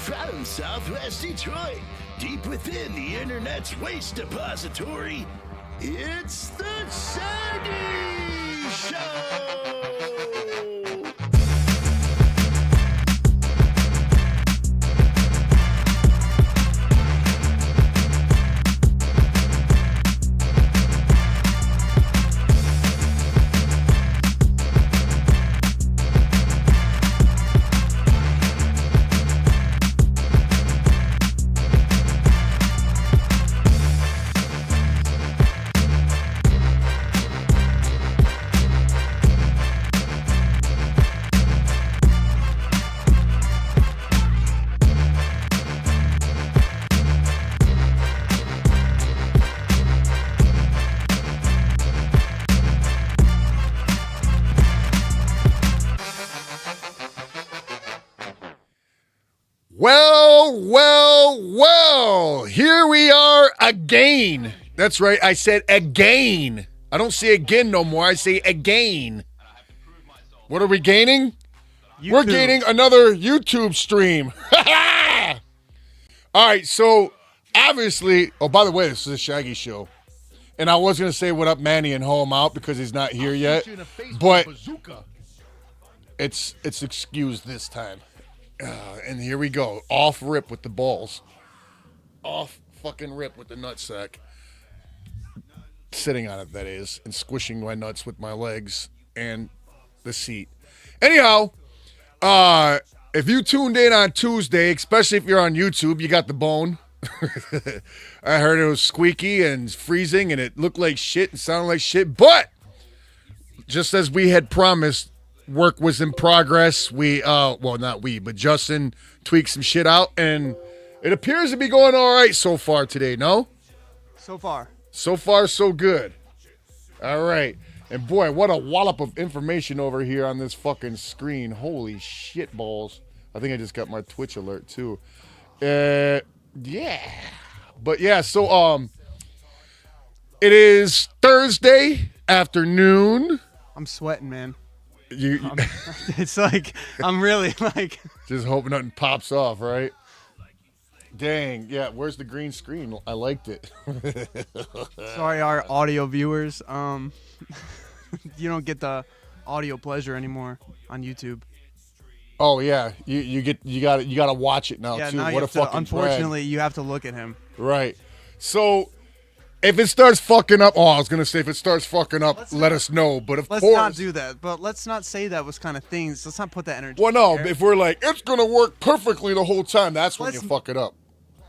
From Southwest Detroit, deep within the internet's waste depository, it's The Shaggy Show! Well, here we are again. That's right, I said again. I don't say again no more, I say again. What are we gaining? YouTube. We're gaining another YouTube stream. All right, so obviously, oh, by the way, this is a Shaggy Show. And I was going to say what up Manny and haul him out because he's not here yet. But it's excused this time. And here we go. Off rip with the balls. Off fucking rip with the nutsack. Sitting on it, that is. And squishing my nuts with my legs and the seat. Anyhow, if you tuned in on Tuesday, especially if you're on YouTube, you got the bone. I heard it was squeaky and freezing and it looked like shit and sounded like shit. But just as we had promised, work was in progress. We, well, not we, but Justin tweaked some shit out, and it appears to be going all right so far today, no? So far. So far, so good. All right. And boy, what a wallop of information over here on this fucking screen. Holy shit balls. I think I just got my Twitch alert, too. Yeah. But yeah, so, it is Thursday afternoon. I'm sweating, man. You it's like I'm really like just hoping nothing pops off, right? Dang, yeah. Where's the green screen? I liked it. Sorry, our audio viewers. You don't get the audio pleasure anymore on YouTube. Oh yeah, you gotta watch it now too. Now What a fucking unfortunately, drag. you have to look at him. Right. So if it starts fucking up, I was gonna say if it starts fucking up, let us know. But of course, let's not do that. But let's not say that was kind of things. Let's not put that energy. Well, no. If we're like it's gonna work perfectly the whole time, that's when you fuck it up.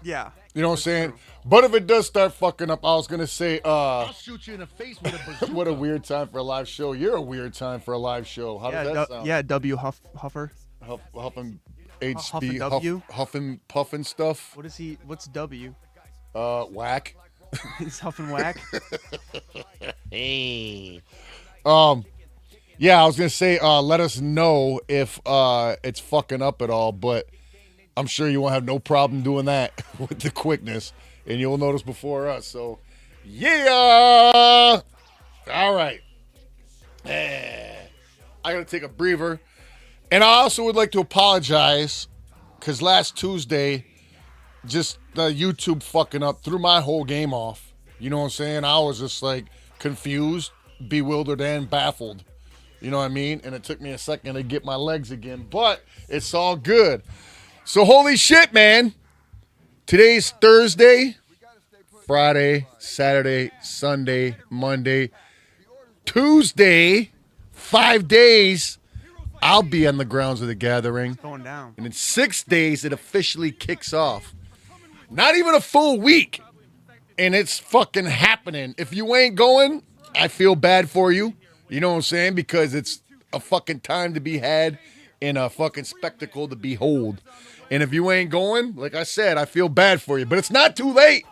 Yeah. You know what I'm saying? True. But if it does start fucking up, I was gonna say, I'll shoot you in the face with a bazooka. What a weird time for a live show. You're a weird time for a live show. How does that sound? Yeah, Huffer. Huffing Huffing puffing stuff. What is he? What's W? Whack. He's huffing whack. Hey. Yeah, I was gonna say, let us know if it's fucking up at all, but I'm sure you won't have no problem doing that with the quickness, and you'll notice before us. So, yeah. All right. I gotta take a breather, and I also would like to apologize because last Tuesday, just the YouTube fucking up threw my whole game off. You know what I'm saying? I was just like confused, bewildered, and baffled. You know what I mean? And it took me a second to get my legs again, but it's all good. So holy shit, man. Today's Thursday, Friday, Saturday, Sunday, Monday, Tuesday, 5 days. I'll be on the grounds of the gathering. It's going down. And in 6 days, it officially kicks off. Not even a full week. And it's fucking happening. If you ain't going, I feel bad for you. You know what I'm saying? Because it's a fucking time to be had and a fucking spectacle to behold. And if you ain't going, like I said, I feel bad for you. But it's not too late.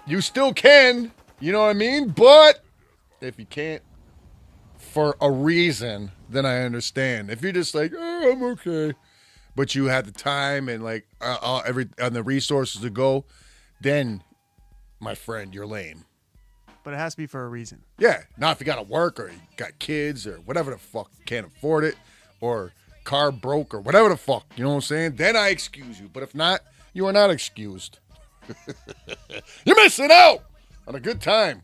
You still can. You know what I mean? But if you can't for a reason, then I understand. If you're just like, oh, I'm okay, but you have the time and like and the resources to go, then, my friend, you're lame. But it has to be for a reason. Yeah. Now, if you got to work or you got kids or whatever the fuck, can't afford it, or car broke or whatever the fuck. You know what I'm saying? Then I excuse you. But if not, you are not excused. You're missing out on a good time.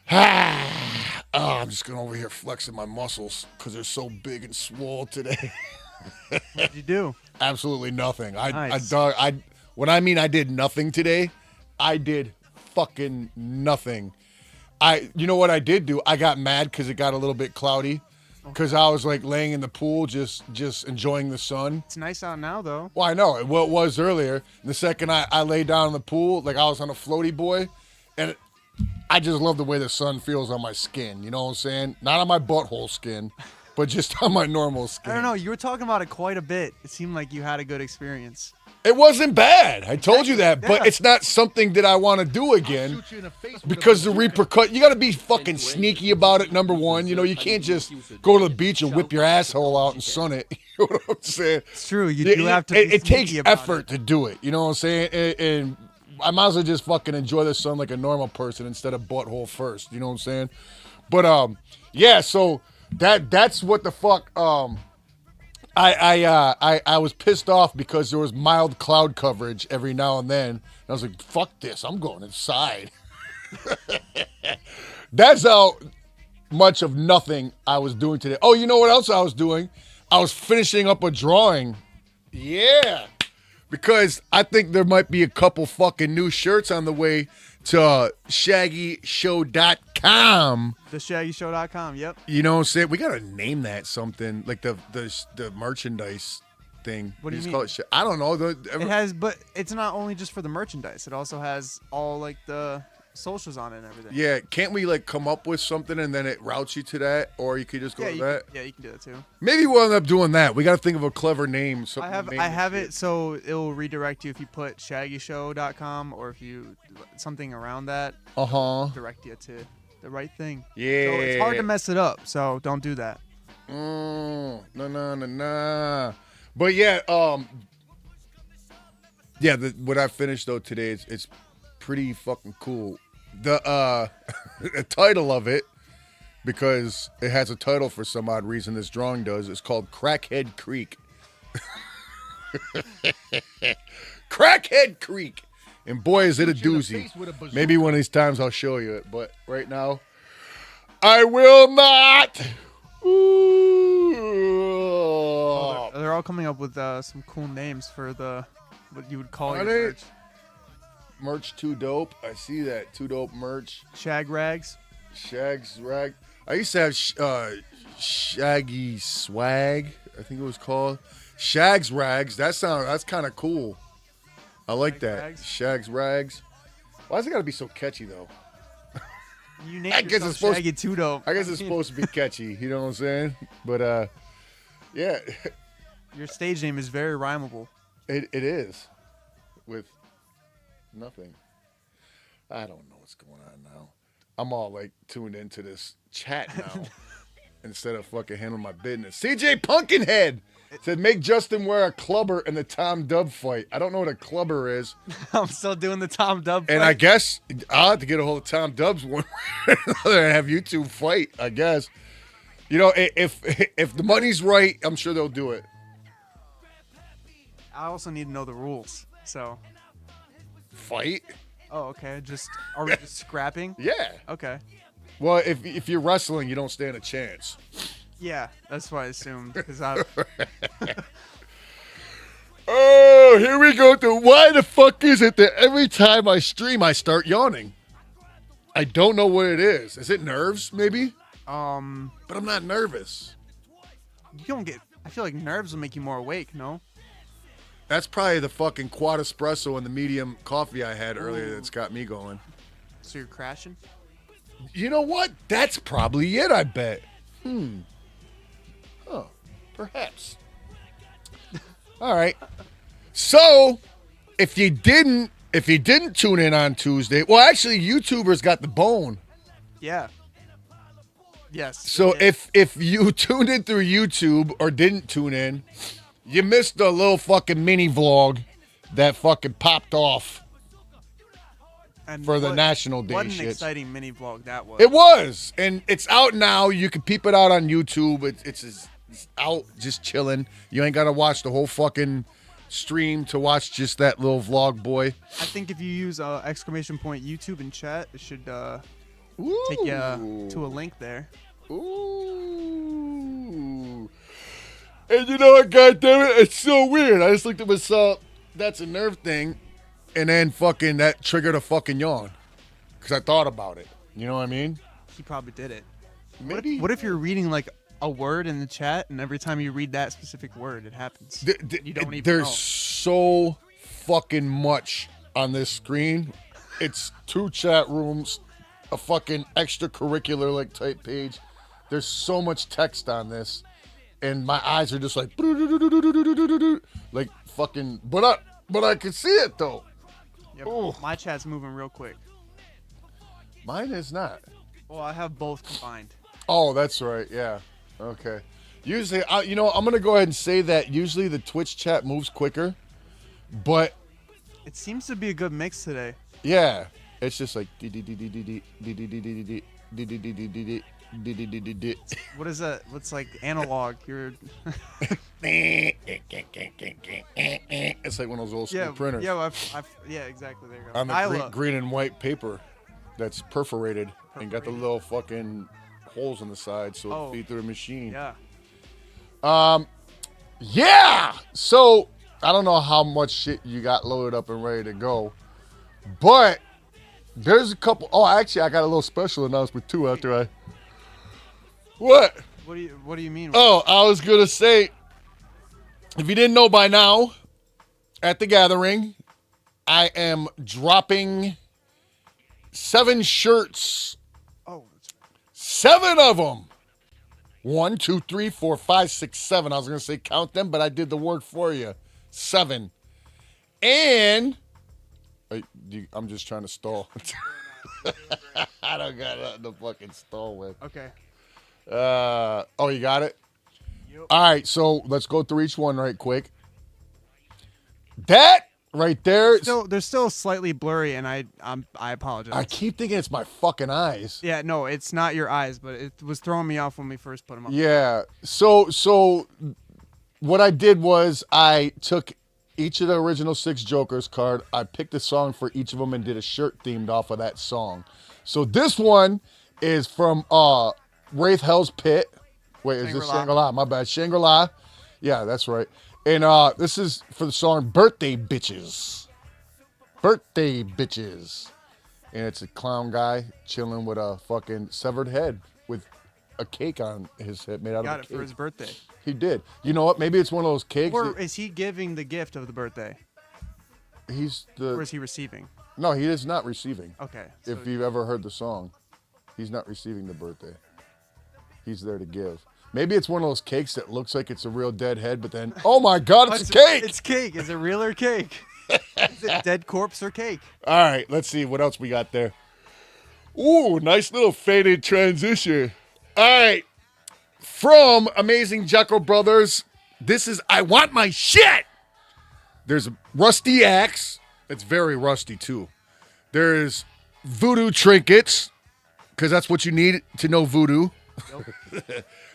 I'm just going over here flexing my muscles because they're so big and swole today. What'd you do? Absolutely nothing. Nice. When I mean I did nothing today, I did fucking nothing. You know what I did do? I got mad because it got a little bit cloudy. Because I was like laying in the pool, just enjoying the sun. It's nice out now, though. Well, I know it was earlier. The second I lay down in the pool, like I was on a floaty boy, and I just love the way the sun feels on my skin. You know what I'm saying? Not on my butthole skin, but just on my normal skin. I don't know. You were talking about it quite a bit. It seemed like you had a good experience. It wasn't bad. I told you that, but Yeah. it's not something that I want to do again Shoot you in the face with because a the repercussion. You got to be fucking sneaky about it. Number one, you know, you can't just go to the beach and whip your asshole out and sun it. You know what I'm saying? It's true. You do have to. Be It takes sneaky about effort it. to do it. You know what I'm saying? And I might as well just fucking enjoy the sun like a normal person instead of butthole first. You know what I'm saying? But yeah. So that's what the fuck. I was pissed off because there was mild cloud coverage every now and then. And I was like, fuck this, I'm going inside. That's how much of nothing I was doing today. Oh, you know what else I was doing? I was finishing up a drawing. Yeah. Because I think there might be a couple fucking new shirts on the way to ShaggyShow.com. TheShaggyShow.com. Yep. You know what I'm saying? We gotta name that something like the merchandise thing. What do you just mean? call it shit. I don't know. It has, but it's not only just for the merchandise. It also has all like the socials on it and everything. Yeah, can't we like come up with something and then it routes you to that, or you could just go Yeah, to you that? you can do that too. Maybe we'll end up doing that. We gotta think of a clever name. I have it so it will redirect you if you put ShaggyShow.com or if you something around that. Direct you to the right thing. Yeah. So it's hard to mess it up. So don't do that. No. But yeah, what I finished though today, it's pretty fucking cool. The the title of it, because it has a title for some odd reason, this drawing does, it's called Crackhead Creek. Crackhead Creek. And boy, is it a Shoot you in the doozy. face with a bazooka. Maybe one of these times I'll show you it, but right now, I will not. Ooh. They're all coming up with some cool names for what you would call Are your they? merch. Merch too dope. I see that. Too dope merch. Shag rags. Shags rag. I used to have Shaggy Swag, I think it was called. Shags Rags. That's kind of cool. I like Shag that. Rags? Shags Rags. Why's it got to be so catchy though? You I named guess yourself it's supposed- Shaggy Too Dope. I guess it's supposed to be catchy. You know what I'm saying? But yeah, Your stage name is very rhymable. it is with nothing. I don't know what's going on now. I'm all like tuned into this chat now instead of fucking handling my business. CJ Pumpkinhead said make Justin wear a clubber in the Tom Dub fight. I don't know what a clubber is. I'm still doing the Tom Dub. And fight. I guess I'll have to get a hold of Tom Dubs one way or another and have you two fight, I guess. You know, if the money's right, I'm sure they'll do it. I also need to know the rules. So. Fight? Oh, okay. Are we just scrapping? Yeah. Okay. Well, if you're wrestling, you don't stand a chance. Yeah, that's what I assumed. Because I. Oh, here we go. Why the fuck is it that every time I stream, I start yawning? I don't know what it is. Is it nerves, maybe? But I'm not nervous. You don't get. I feel like nerves will make you more awake. No. That's probably the fucking quad espresso and the medium coffee I had earlier that's got me going. So you're crashing. You know what? That's probably it, I bet. Huh. Perhaps. All right. So, if you didn't tune in on Tuesday, well, actually, YouTubers got the bone. Yeah. Yes. So yeah. if you tuned in through YouTube or didn't tune in, you missed a little fucking mini vlog that fucking popped off And for the National Day What an shit. exciting mini vlog that was. It was, and it's out now. You can peep it out on YouTube. It's out just chilling. You ain't got to watch the whole fucking stream to watch just that little vlog boy. I think if you use exclamation point YouTube in chat, it should take you to a link there. Ooh. And you know what, goddammit, it's so weird. I just looked at myself. That's a nerve thing. And then fucking that triggered a fucking yawn. Because I thought about it. You know what I mean? He probably did it. Maybe. What if you're reading like a word in the chat, and every time you read that specific word, it happens? You don't even There's know. so fucking much on this screen. It's 2 chat rooms, a fucking extracurricular like type page. There's so much text on this, and my eyes are just like fucking. But I can see it though. Yeah, my chat's moving real quick. Mine is not. Well, I have both combined. Oh, that's right. Yeah. Okay. Usually, I'm going to go ahead and say that usually the Twitch chat moves quicker, but It seems to be a good mix today. yeah, it's just like What is that? What's like analog? You're it's like one of those old school printers yeah, yeah, exactly. There you go. on the green and white paper that's perforated and got the little fucking holes on the side so it feed through the machine. Yeah. Yeah. So I don't know how much shit you got loaded up and ready to go, but there's a couple. Oh, actually, I got a little special announcement too. After I. What? What do you mean? Oh, I was gonna say, if you didn't know by now, at the gathering, I am dropping 7 shirts. Oh. 7 of them. 1, 2, 3, 4, 5, 6, 7. I was gonna say count them, but I did the work for you. 7. And I'm just trying to stall. I don't got nothing to fucking stall with. Okay. Oh, you got it? Yep. All right, so let's go through each one right quick. That right there. They're still slightly blurry, and I apologize. I keep thinking it's my fucking eyes. Yeah, no, it's not your eyes, but it was throwing me off when we first put them up. Yeah. So what I did was I took each of the original 6 Jokers card. I picked a song for each of them and did a shirt themed off of that song. So this one is from Wraith Hell's Pit. Wait, is this Shangri-La? My bad. Shangri-La. Yeah, that's right. And this is for the song Birthday Bitches. Birthday Bitches. And it's a clown guy chilling with a fucking severed head with a cake on his head made out of a cake. Got it for his birthday. He did. You know what? Maybe it's one of those cakes. Or is he giving the gift of the birthday? Or is he receiving? No, he is not receiving. Okay. If you've ever heard the song, he's not receiving the birthday. He's there to give. Maybe it's one of those cakes that looks like it's a real dead head, but then, oh my God, it's a cake! It's cake. Is it real or cake? Is it dead corpse or cake? All right, let's see what else we got there. Ooh, nice little faded transition. All right, from Amazing Juggalo Brothers, this is I Want My Shit. There's a rusty axe. It's very rusty, too. There's voodoo trinkets, because that's what you need to know voodoo. Nope.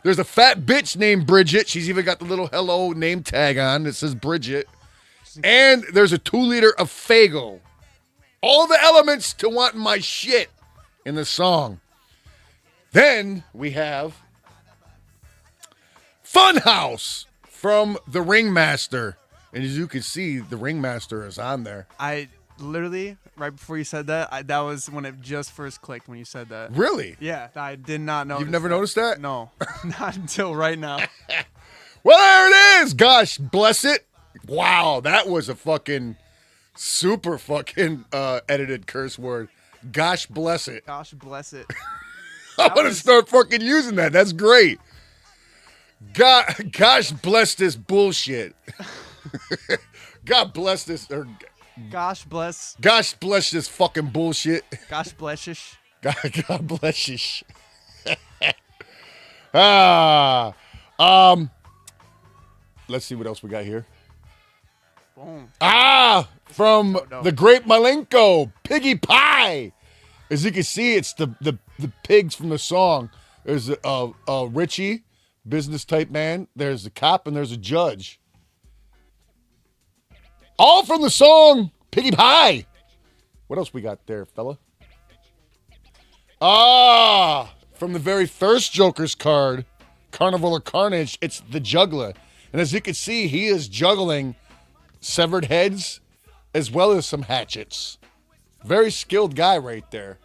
There's a fat bitch named Bridget. She's even got the little hello name tag on that says Bridget. And there's a 2-liter of Faygo. All the elements to wanting my shit in the song. Then we have Funhouse from the Ringmaster. And as you can see, the Ringmaster is on there. I literally, right before you said that, that was when it just first clicked when you said that. Really? Yeah, I did not know. You've never noticed that? No, not until right now. Well, there it is. Gosh, bless it. Wow, that was a fucking super fucking edited curse word. Gosh, bless it. Gosh bless it. I'm going to start fucking using that. That's great. Gosh bless this bullshit. God bless this. Gosh bless. Gosh bless this fucking bullshit. Gosh blessish. God bless you. Let's see what else we got here. Boom. From the Great Malenko, Piggy Pie. As you can see, it's the pigs from the song. There's Richie, business type man. There's a cop and there's a judge. All from the song Piggy Pie. What else we got there, fella? From the very first Joker's card, Carnival of Carnage, it's the Juggler. And as you can see, he is juggling severed heads as well as some hatchets. Very skilled guy right there.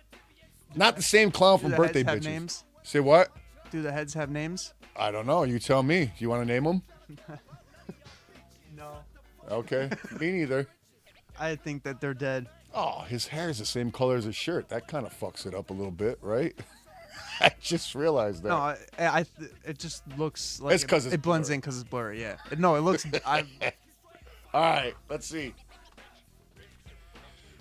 Not the same clown from Birthday Bitches. Bitches. Names? Say what? Do the heads have names? I don't know. You tell me. You want to name them? No. Okay. Me neither. I think that they're dead. Oh, his hair is the same color as his shirt. That kind of fucks it up a little bit, right? I just realized that. No, it just looks like It's 'cause it blends in because it's blurry. Yeah. No, it looks. All right, let's see.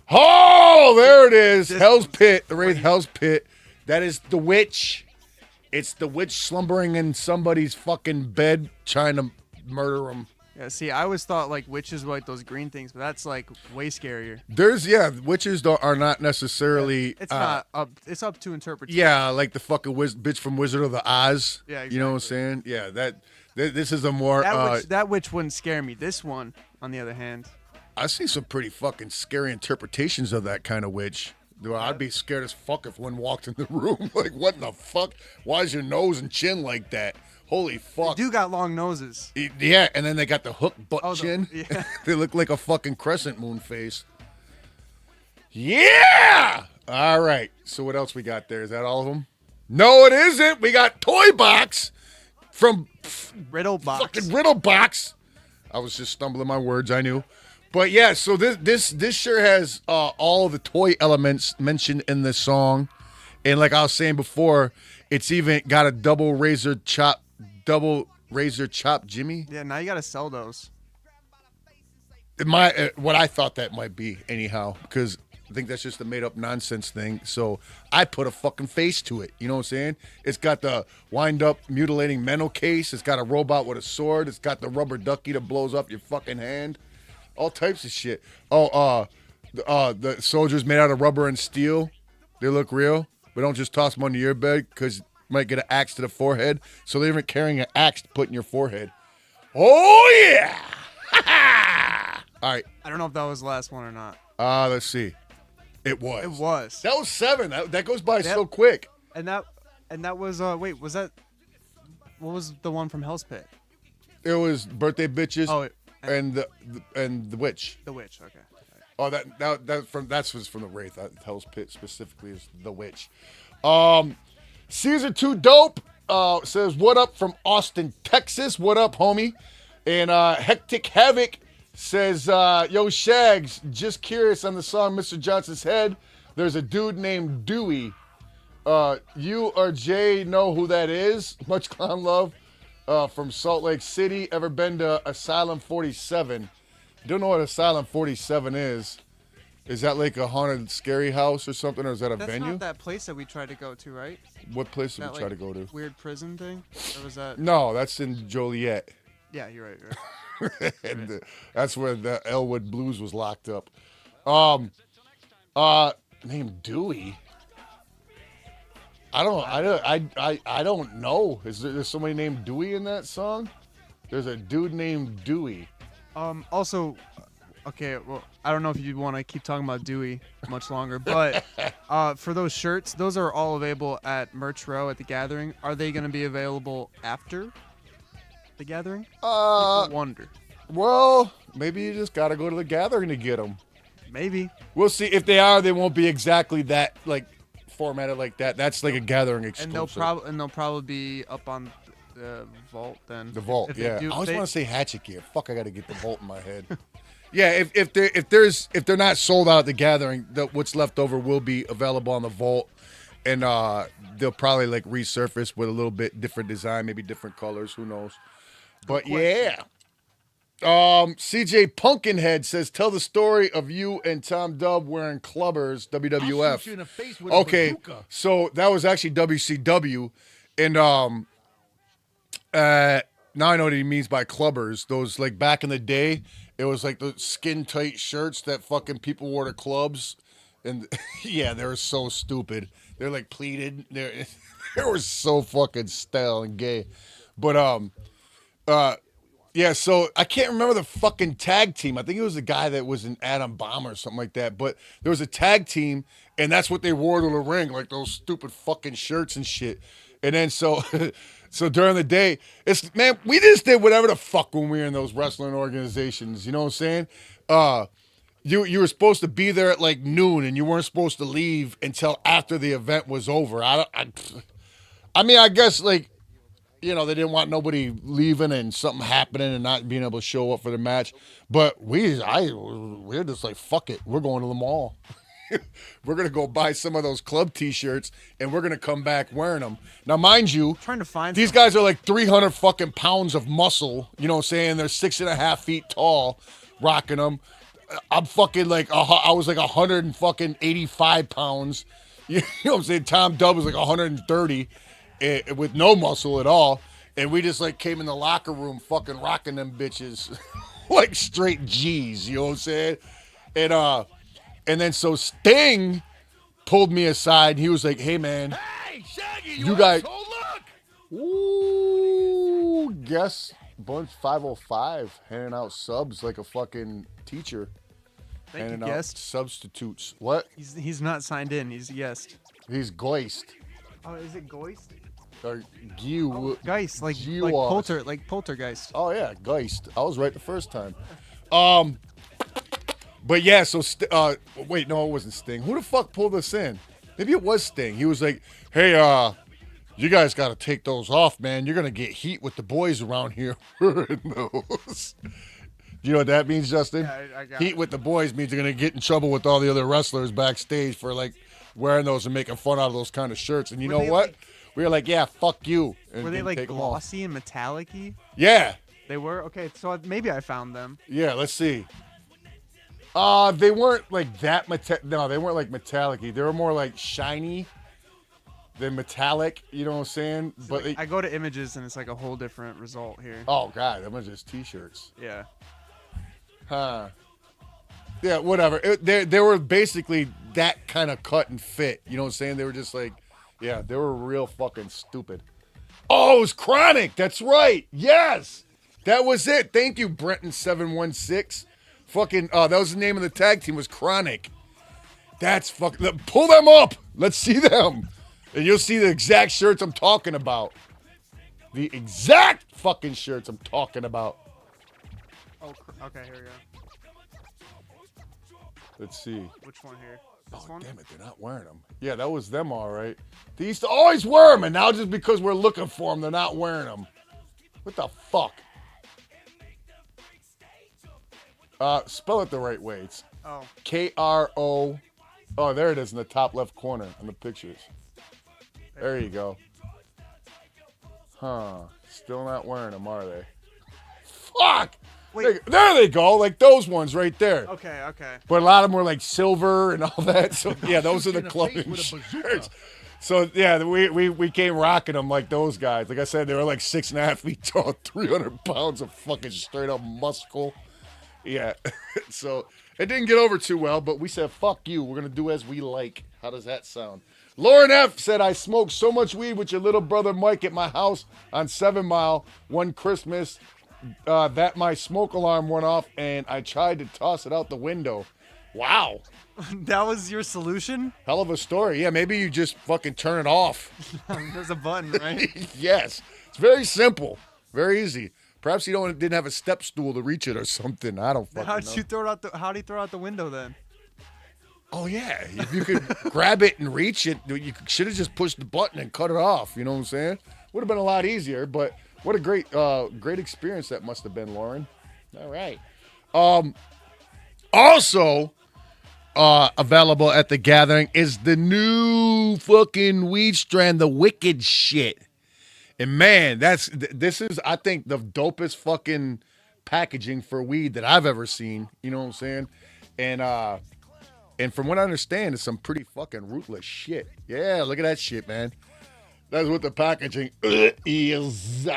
Oh, there it is. Hell's Pit, the Wraith Hell's Pit. That is the witch. It's the witch slumbering in somebody's fucking bed trying to murder him. Yeah. See, I always thought like witches were like those green things, but that's like way scarier. Witches are not necessarily. It's not up. It's up to interpretation. Yeah, like the fucking bitch from Wizard of the Oz. Yeah, exactly. You know what I'm saying? Yeah, this is a more. That witch wouldn't scare me. This one, on the other hand. I see some pretty fucking scary interpretations of that kind of witch. Well, I'd be scared as fuck if one walked in the room. Like, what in the fuck? Why is your nose and chin like that? Holy fuck. They do got long noses. Yeah, and then they got the hook butt chin. Yeah. They look like a fucking crescent moon face. Yeah! All right. So what else we got there? Is that all of them? No, it isn't. We got Toy Box from Riddle Box. Fucking Riddle Box. I was just stumbling my words, I knew. But yeah, so this sure has all the toy elements mentioned in this song. And like I was saying before, it's even got a double razor chop Jimmy. Yeah, now you gotta sell those. What I thought that might be anyhow, because I think that's just a made up nonsense thing. So I put a fucking face to it. You know what I'm saying? It's got the wind up mutilating mental case. It's got a robot with a sword. It's got the rubber ducky that blows up your fucking hand. All types of shit. The soldiers made out of rubber and steel. They look real. But don't just toss them under your bed because you might get an axe to the forehead. So they're even carrying an axe to put in your forehead. Oh, yeah! All right. I don't know if that was the last one or not. Let's see. It was. It was. That was 7. That goes by so quick. And that was wait, was that what was the one from Hell's Pit? It was Birthday Bitches. Oh, and the witch. The witch, okay. Oh, that's from the Wraith. Hell's Pit specifically is the witch. Caesar 2 Dope says, "What up from Austin, Texas? What up, homie?" And Hectic Havoc says, "Yo, Shags, just curious on the song Mr. Johnson's Head. There's a dude named Dewey. You or Jay know who that is? Much clown love." From Salt Lake City. Ever been to Asylum 47? Don't know what Asylum 47 is. Is that like a haunted scary house or something, or is that a That's venue? not that place that we tried to go to, right? What place did That, we try to go to? Weird prison thing? Or was that? No, that's in Joliet. Yeah, you're right. You're right. And that's where the Elwood Blues was locked up. Named Dewey. I don't know. Is there's somebody named Dewey in that song? There's a dude named Dewey. Also, okay, well, I don't know if you want to keep talking about Dewey much longer, but for those shirts, those are all available at Merch Row at the Gathering. Are they going to be available after the Gathering? People wonder. Well, maybe you just got to go to the Gathering to get them. Maybe. We'll see. If they are, they won't be exactly that, like, formatted like that. That's like a Gathering exclusive. And they'll probably be up on the vault then. The vault, If they yeah. do- I always they- want to say Hatchet Gear. Fuck, I got to get the vault in my head. Yeah, if they're not sold out at the Gathering, what's left over will be available on the vault, and they'll probably like resurface with a little bit different design, maybe different colors. Who knows? But yeah. CJ Pumpkinhead says, "Tell the story of you and Tom Dub wearing clubbers, I'll WWF." shoot you in the face with a Okay, bazooka. so that was actually WCW, and now I know what he means by clubbers. Those, like, back in the day, it was like the skin tight shirts that fucking people wore to clubs, and yeah, they were so stupid. They're like pleated. They were so fucking stale and gay. But yeah, so I can't remember the fucking tag team. I think it was the guy that was in Adam Bomber or something like that. But there was a tag team, and that's what they wore to the ring, like those stupid fucking shirts and shit. And then so so during the day, man, we just did whatever the fuck when we were in those wrestling organizations. You know what I'm saying? You were supposed to be there at like noon, and you weren't supposed to leave until after the event was over. I mean, I guess like, you know, they didn't want nobody leaving and something happening and not being able to show up for the match. But we're just like, fuck it, we're going to the mall. We're gonna go buy some of those club T-shirts, and we're gonna come back wearing them. Now, mind you, trying to find these guys are like 300 fucking pounds of muscle. You know what I'm saying? They're 6.5 feet tall, rocking them. I'm fucking like, I was like 185 pounds. You know what I'm saying? Tom Dub was like 130 with no muscle at all. And we just like came in the locker room fucking rocking them bitches like straight G's. You know what I'm saying? And then so Sting pulled me aside. He was like, hey, man. Hey, Shaggy, You guys- look. Ooh, guess bunch 505 handing out subs like a fucking teacher. Thank you, Handing out guest. substitutes. What? He's not signed in. He's a guest. He's Geist. Oh, is it Geist? Or you. Geist, like Geist. poltergeist. Oh, yeah, Geist. I was right the first time. But yeah, so, wait, no, it wasn't Sting. Who the fuck pulled us in? Maybe it was Sting. He was like, hey, you guys got to take those off, man. You're going to get heat with the boys around here. Those. Do you know what that means, Justin? Yeah, I got Heat it. with the boys means you're going to get in trouble with all the other wrestlers backstage for, like, wearing those and making fun out of those kind of shirts. And you Were know they, what? like- We were like, yeah, fuck you. And Were they didn't like take 'em off. glossy and metallic-y? Yeah. They were? Okay, so maybe I found them. Yeah, let's see. They weren't like that no, they weren't like metallic-y. They were more like shiny than metallic, you know what I'm saying? But Like, I go to images and it's like a whole different result here. oh god, them are just t-shirts. Yeah. Huh. Yeah, whatever. They were basically that kind of cut and fit. You know what I'm saying? They were just like, yeah, they were real fucking stupid. Oh, it was Chronic. That's right. Yes. That was it. Thank you, Brenton716. Fucking, that was the name of the tag team, was Chronic. That's fucking, pull them up. Let's see them. And you'll see the exact shirts I'm talking about. The exact fucking shirts I'm talking about. Oh, okay, here we go. Let's see. Which one here? This Oh, one? damn it, they're not wearing them. Yeah, that was them, all right. They used to always wear them, and now just because we're looking for them, they're not wearing them. What the fuck? Spell it the right way. It's Oh, K-R-O. Oh, there it is in the top left corner on the pictures. There you go. Huh. Still not wearing them, are they? Fuck! Wait. There they go, like those ones right there. okay, okay. But a lot of them were like silver and all that. So yeah, those are the In the club face with a bazooka. shirts. So yeah, we came rocking them like those guys. Like I said, they were like 6.5 feet tall, 300 pounds of fucking straight up muscle. Yeah. So it didn't get over too well, but we said, fuck you. We're gonna do as we like. How does that sound? Lauren F said, I smoked so much weed with your little brother Mike at my house on 7 Mile one Christmas that my smoke alarm went off and I tried to toss it out the window. Wow. That was your solution? Hell of a story. Yeah, maybe you just fucking turn it off. There's a button, right? Yes. It's very simple. Very easy. Perhaps you didn't have a step stool to reach it or something. I don't fucking How know. did you throw it out the? How do you throw it out the window then? Oh, yeah. If you could grab it and reach it, you should have just pushed the button and cut it off. You know what I'm saying? Would have been a lot easier, but what a great experience that must have been, Lauren. All right. Also available at the gathering is the new fucking weed strand, the Wicked shit. And man, this is, I think, the dopest fucking packaging for weed that I've ever seen. You know what I'm saying? And from what I understand, it's some pretty fucking ruthless shit. Yeah, look at that shit, man. That's what the packaging is.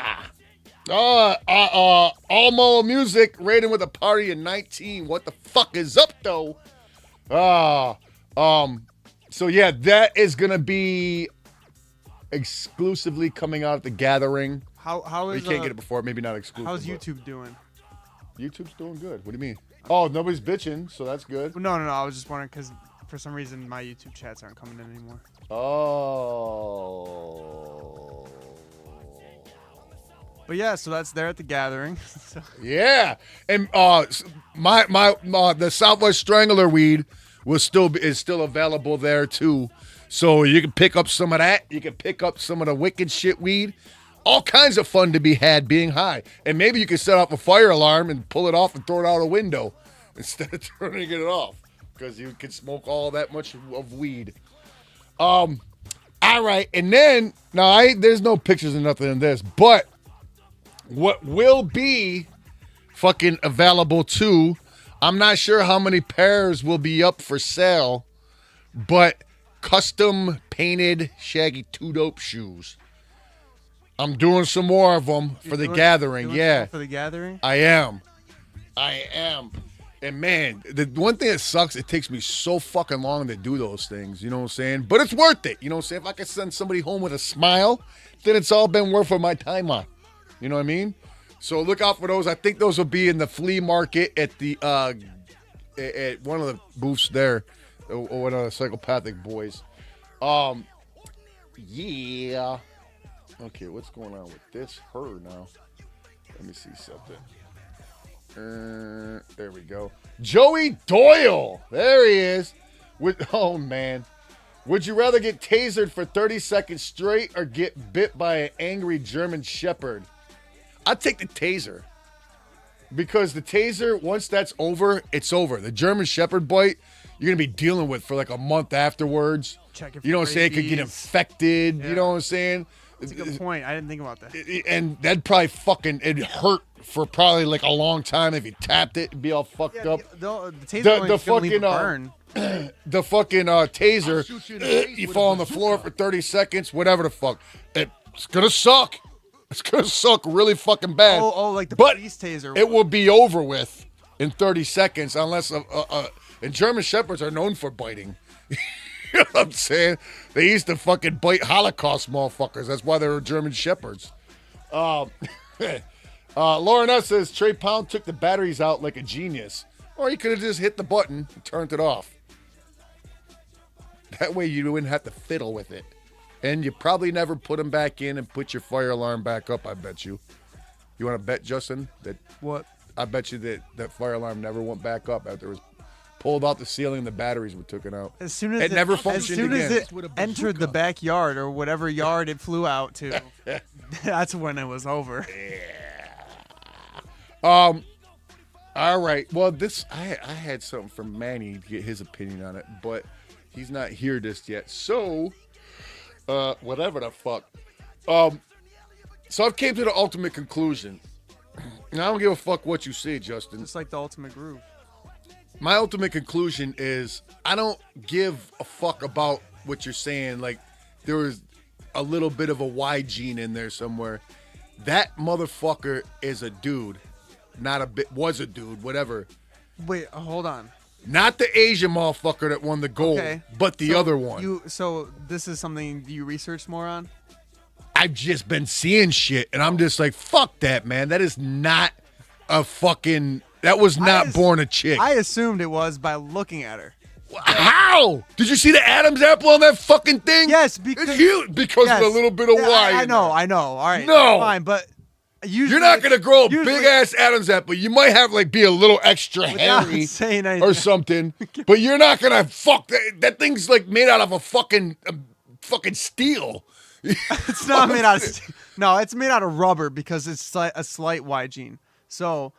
Almo Music rating with a party in 19. What the fuck is up, though? So yeah, that is gonna be exclusively coming out at the gathering. How Or is you can't get it before, maybe not exclusive. how's but YouTube doing? YouTube's doing good. What do you mean? Oh, nobody's bitching, so that's good. No. I was just wondering because for some reason my YouTube chats aren't coming in anymore. Oh. But yeah, so that's there at the gathering. So, Yeah, and the Southwest Strangler weed is still available there too. So you can pick up some of that. You can pick up some of the wicked shit weed. All kinds of fun to be had being high. And maybe you can set off a fire alarm and pull it off and throw it out a window instead of turning it off because you can smoke all that much of weed. All right, and then there's no pictures or nothing in this, but what will be fucking available too, I'm not sure how many pairs will be up for sale, but custom painted Shaggy 2 Dope shoes. I'm doing some more of them for the gathering. Yeah. For the gathering? I am. And man, the one thing that sucks, it takes me so fucking long to do those things. You know what I'm saying? But it's worth it. You know what I'm saying? If I can send somebody home with a smile, then it's all been worth of my time on. You know what I mean? So look out for those. I think those will be in the flea market at the at one of the booths there, or one of the Psychopathic Boys. Yeah. Okay, what's going on with this her now? Let me see something. There we go. Joey Doyle. There he is. Oh man. Would you rather get tasered for 30 seconds straight or get bit by an angry German Shepherd? I'd take the taser. Because the taser, once that's over, it's over. The German Shepherd bite, you're going to be dealing with for like a month afterwards. Checking You know what I'm saying? It could get rabies. infected. Yeah. You know what I'm saying? That's a good point. I didn't think about that. And that'd probably it'd hurt for probably like a long time if you tapped it and be all fucked up. The taser The- only the is gonna leave a fucking, burn. The fucking taser, shoot you in the face you with fall a on the floor bazooka. for 30 seconds, whatever the fuck. It's gonna suck. It's gonna suck really fucking bad. Oh, like the but police taser. it will be over with in 30 seconds unless and German Shepherds are known for biting. You know what I'm saying? They used to fucking bite Holocaust motherfuckers. That's why they were German Shepherds. Lauren S. says Trey Pound took the batteries out like a genius. Or he could have just hit the button and turned it off. That way you wouldn't have to fiddle with it. And you probably never put them back in and put your fire alarm back up, I bet you. You want to bet, Justin, that What? I bet you that fire alarm never went back up after it was pulled out the ceiling and the batteries were taken out. As soon as It never as functioned soon again. as it With a entered the bazooka. backyard or whatever yard it flew out to, that's when it was over. All right. Well, I had something from Manny to get his opinion on it, but he's not here just yet. So, whatever the fuck. So I've came to the ultimate conclusion. And I don't give a fuck what you say, Justin. Just like the ultimate groove. My ultimate conclusion is I don't give a fuck about what you're saying. Like, there was a little bit of a Y gene in there somewhere. That motherfucker is a dude. Was a dude, whatever. Wait, hold on. Not the Asian motherfucker that won the gold, Okay. but the other one. So this is something you researched more on? I've just been seeing shit, and I'm just like, fuck that, man. That is not a fucking... That was not born a chick. I assumed it was by looking at her. How? Did you see the Adam's apple on that fucking thing? Yes, because it's huge because yes. of a little bit of Yeah, Y. I in know, there. I know. All right, No. fine, but usually You're not gonna grow a usually- big ass Adam's apple. You might have like be a little extra Without hairy saying anything. or something, but you're not gonna fuck that. That thing's like made out of a fucking steel. It's not made out of steel. No, it's made out of rubber because it's a slight Y gene. So,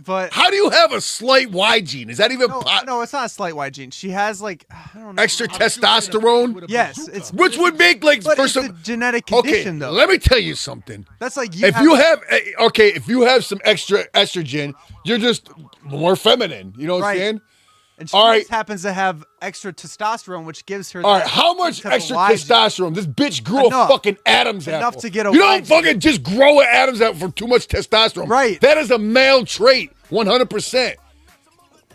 but How do you have a slight Y gene? Is that even no, it's not a slight Y gene. She has like I don't know. extra testosterone? Yes, it's Which would make like but for it's some a genetic okay. condition though. Let me tell you something. That's like If you have some extra estrogen, you're just more feminine. You know what I'm Right. saying? and she all right. just happens to have extra testosterone, which gives her. All that right, how much type of extra Y gene. testosterone? This bitch grew Enough. a fucking Adam's Enough apple. to get a You Y don't gene. fucking just grow an Adam's apple for too much testosterone. Right. That is a male trait, 100%.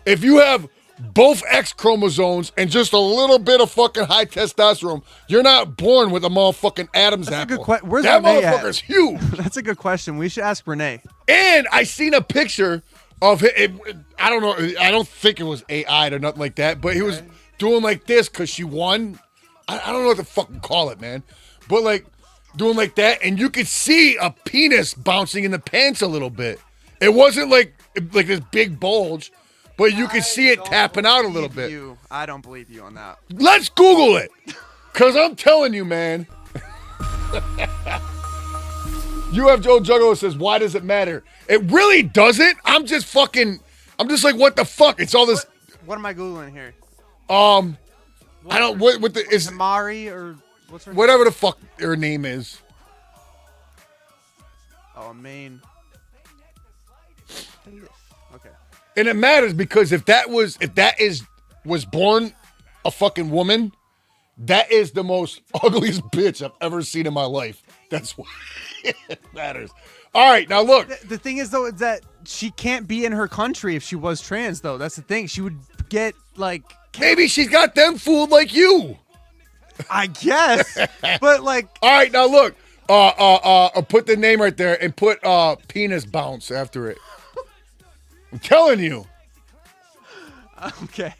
If you have both X chromosomes and just a little bit of fucking high testosterone, you're not born with a motherfucking Adam's That's a apple. good question. Where's that Renee at? motherfucker's huge. That's a good question. We should ask Renee. And I seen a picture of it. I don't know. I don't think it was AI or nothing like that, but he was doing like this because she won. I don't know what to fucking call it, man. But like doing like that, and you could see a penis bouncing in the pants a little bit. It wasn't like this big bulge, but you could see it tapping out a little bit. I don't believe you on that. Let's Google it, because I'm telling you, man. You have Joe Juggalo says, why does it matter? It really doesn't. I'm just like, what the fuck? It's all this. What am I Googling here? I don't, what the, is Mari or what's her name? whatever the fuck her name is. Oh, Maine. Okay. And it matters because if that was born a fucking woman, that is the most ugliest bitch I've ever seen in my life. That's why it matters. All right, now look. The thing is, though, is that she can't be in her country if she was trans, though. That's the thing. She would get, like... Maybe she's got them fooled like you. I guess. But, like... All right, now look. Put the name right there and put penis bounce after it. I'm telling you. Okay.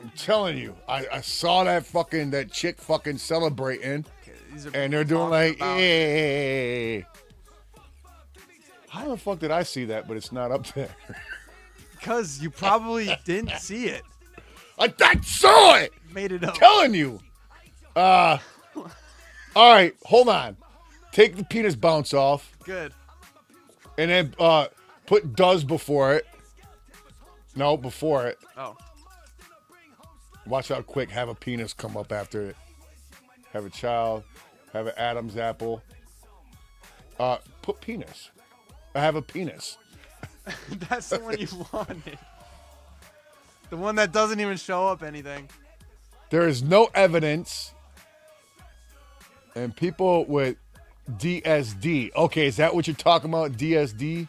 I'm telling you. I saw that chick fucking celebrating. And they're doing like, hey. How the fuck did I see that, but it's not up there? Because you probably didn't see it. I saw it. Made it up. I'm telling you. All right, hold on. Take the penis bounce off. Good. And then put does before it. No, before it. Oh. Watch how quick have a penis come up after it. Have a child. Have an Adam's apple. Put penis. I have a penis. That's the one you wanted. The one that doesn't even show up anything. There is no evidence. And people with DSD. Okay, is that what you're talking about? DSD?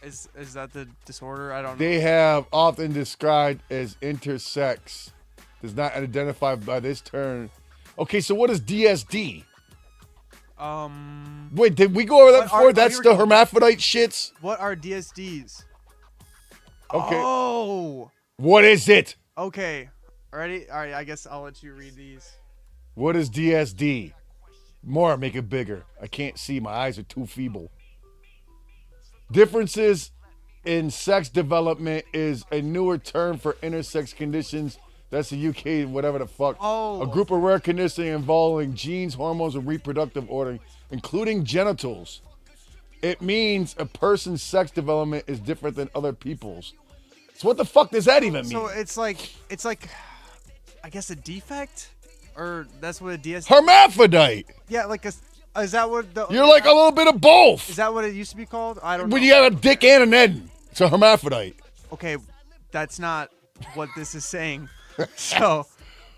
Is that the disorder? I don't know. They have often described as intersex. Does not identify by this term. Okay, so what is DSD? Wait, did we go over that before? That's the hermaphrodite shits? What are DSDs? Okay. Oh. What is it? Okay. Ready? All right, I guess I'll let you read these. What is DSD? More, make it bigger. I can't see. My eyes are too feeble. Differences in sex development is a newer term for intersex conditions. That's the UK, whatever the fuck. Oh. A group of rare conditions involving genes, hormones, and reproductive order, including genitals. It means a person's sex development is different than other people's. So what the fuck does that even mean? So it's like, I guess a defect? Or that's what a DSD... Hermaphrodite. Yeah, like a... Is that what the... You're like a little bit of both. Is that what it used to be called? I don't know. When you got a dick and an end, it's a hermaphrodite. Okay, that's not what this is saying. So...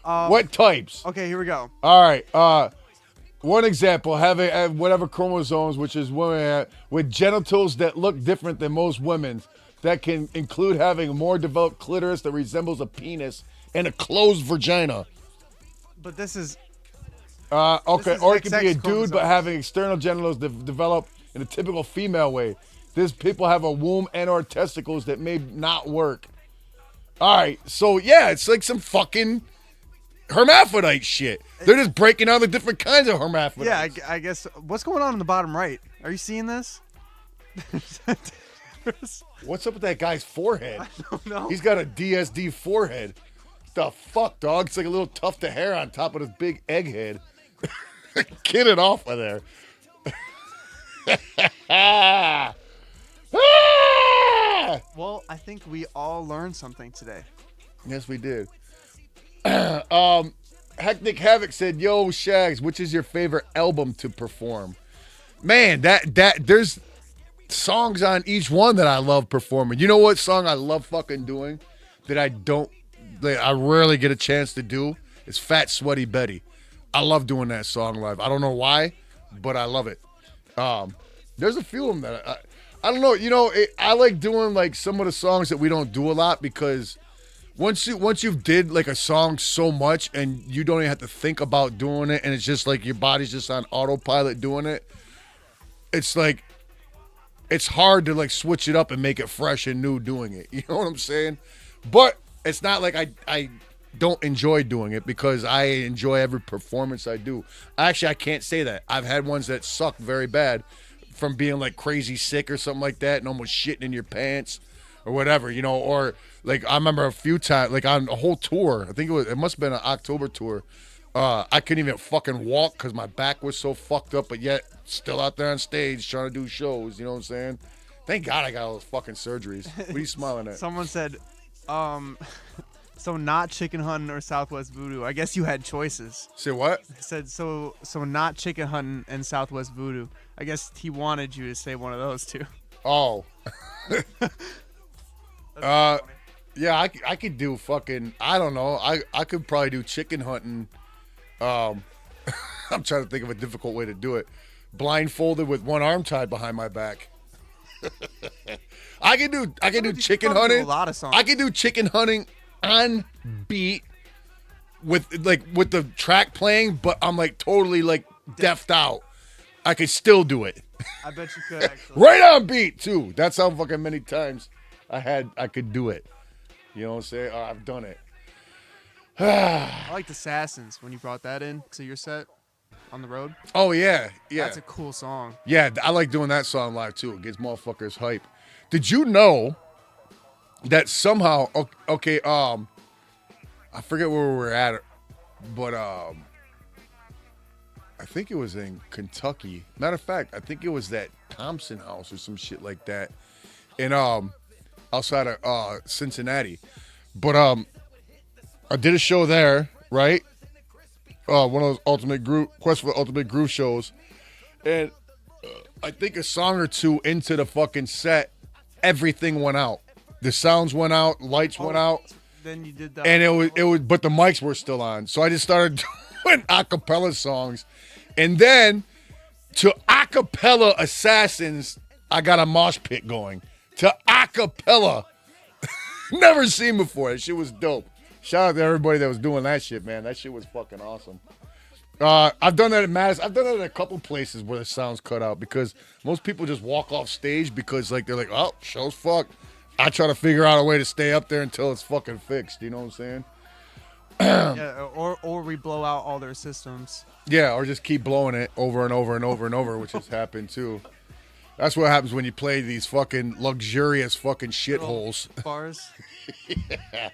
What types? Okay, here we go. All right. One example, having whatever chromosomes, which is women, with genitals that look different than most women's. That can include having a more developed clitoris that resembles a penis and a closed vagina. But this is... Okay, This is or it could be a XX dude, chromosomes. but having external genitals that develop in a typical female way. These people have a womb and or testicles that may not work. All right, so yeah, it's like some fucking hermaphrodite shit. They're just breaking down the different kinds of hermaphrodites. Yeah, I guess... What's going on in the bottom right? Are you seeing this? What's up with that guy's forehead? I don't know. He's got a DSD forehead. The fuck, dog? It's like a little tuft of hair on top of his big egg head. Get it off of there. Well, I think we all learned something today. Yes, we did. Hectic Havoc said, "Yo, Shags, which is your favorite album to perform?" Man, that there's songs on each one that I love performing. You know what song I love fucking doing that I rarely get a chance to do? It's Fat Sweaty Betty. I love doing that song live. I don't know why, but I love it. There's a few of them that I don't know. You know, I like doing like some of the songs that we don't do a lot because once you've did like a song so much and you don't even have to think about doing it, and it's just like your body's just on autopilot doing it. It's like it's hard to like switch it up and make it fresh and new doing it. You know what I'm saying? But it's not like I don't enjoy doing it because I enjoy every performance I do. Actually, I can't say that. I've had ones that suck very bad from being like crazy sick or something like that and almost shitting in your pants or whatever, you know, or like I remember a few times, like on a whole tour, I think it must have been an October tour. I couldn't even fucking walk because my back was so fucked up, but yet still out there on stage trying to do shows, you know what I'm saying? Thank God I got all those fucking surgeries. What are you smiling at? Someone said, so not chicken hunting or Southwest Voodoo. I guess you had choices. Say what? Said so not chicken hunting and Southwest Voodoo. I guess he wanted you to say one of those two. Oh. Yeah, I could do fucking, I don't know. I could probably do chicken hunting. I'm trying to think of a difficult way to do it. Blindfolded with one arm tied behind my back. I can do chicken hunting. A lot of songs. I can do chicken hunting on beat with the track playing, but I'm like totally like deafed out. I could still do it. I bet you could actually. Right on beat too. That's how fucking many times I could do it. You know what I'm saying? I've done it. I liked Assassins when you brought that in to your set on the road. Oh yeah. That's a cool song. Yeah, I like doing that song live too. It gets motherfuckers hype. Did you know that somehow? Okay, I forget where we were at, but I think it was in Kentucky. Matter of fact, I think it was that Thompson House or some shit like that, in outside of Cincinnati. But I did a show there, right? One of those Quest for the Ultimate Groove shows, and I think a song or two into the fucking set, everything went out. The sounds went out, lights went out. Then you did that. And it was, but the mics were still on. So I just started doing acapella songs. And then to acapella Assassins, I got a mosh pit going. To acapella. Never seen before. That shit was dope. Shout out to everybody that was doing that shit, man. That shit was fucking awesome. I've done that at Madison. I've done that at a couple places where the sound's cut out because most people just walk off stage because like they're like, oh, show's fucked. I try to figure out a way to stay up there until it's fucking fixed. You know what I'm saying? Yeah, or we blow out all their systems. Yeah, or just keep blowing it over and over and over and over, which has happened too. That's what happens when you play these fucking luxurious fucking shitholes. Bars. Yeah.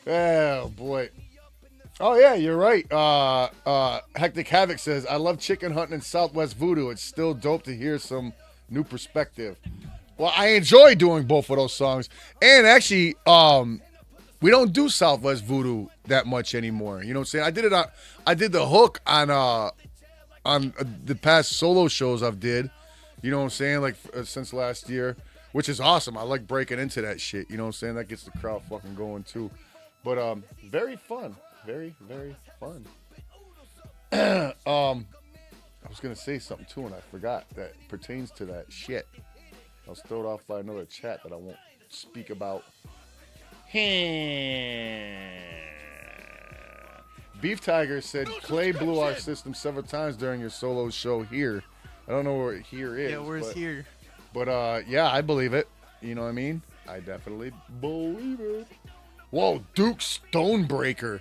Oh boy. Oh yeah, you're right. Hectic Havoc says, I love chicken hunting in Southwest Voodoo. It's still dope to hear some new perspective. Well, I enjoy doing both of those songs. And actually, we don't do Southwest Voodoo that much anymore. You know what I'm saying? I did the hook on the past solo shows I've did. You know what I'm saying? Like since last year, which is awesome. I like breaking into that shit. You know what I'm saying? That gets the crowd fucking going too. But very fun. Very, very fun. I was gonna say something too, and I forgot that pertains to that shit. I was thrown off by another chat that I won't speak about. Beef Tiger said Clay blew our system several times during your solo show here. I don't know where here is. Yeah, where's here? But yeah, I believe it. You know what I mean? I definitely believe it. Whoa, Duke Stonebreaker.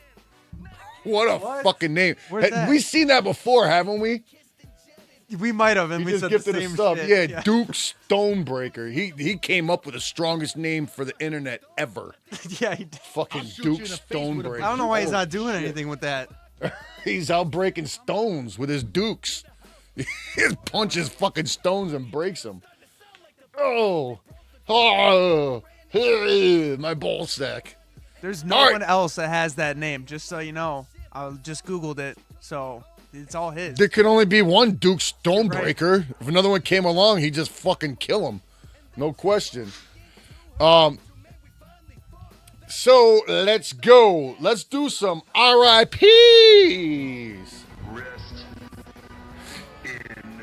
What a fucking name. Where's that? We've seen that before, haven't we? We might have, and He we just said the gifted same us sub. shit. Yeah, Duke Stonebreaker. He came up with the strongest name for the internet ever. Yeah, he did. Fucking shoot Duke you in the face with a Stonebreaker. I don't know why he's Oh, not doing shit. anything with that. He's out breaking stones with his dukes. He punches fucking stones and breaks them. Oh, my ball sack. There's no All right. one else that has that name, just so you know. I just Googled it, so it's all his. There can only be one Duke Stonebreaker. If another one came along, he'd just fucking kill him. No question. So let's go. Let's do some RIPs. Rest in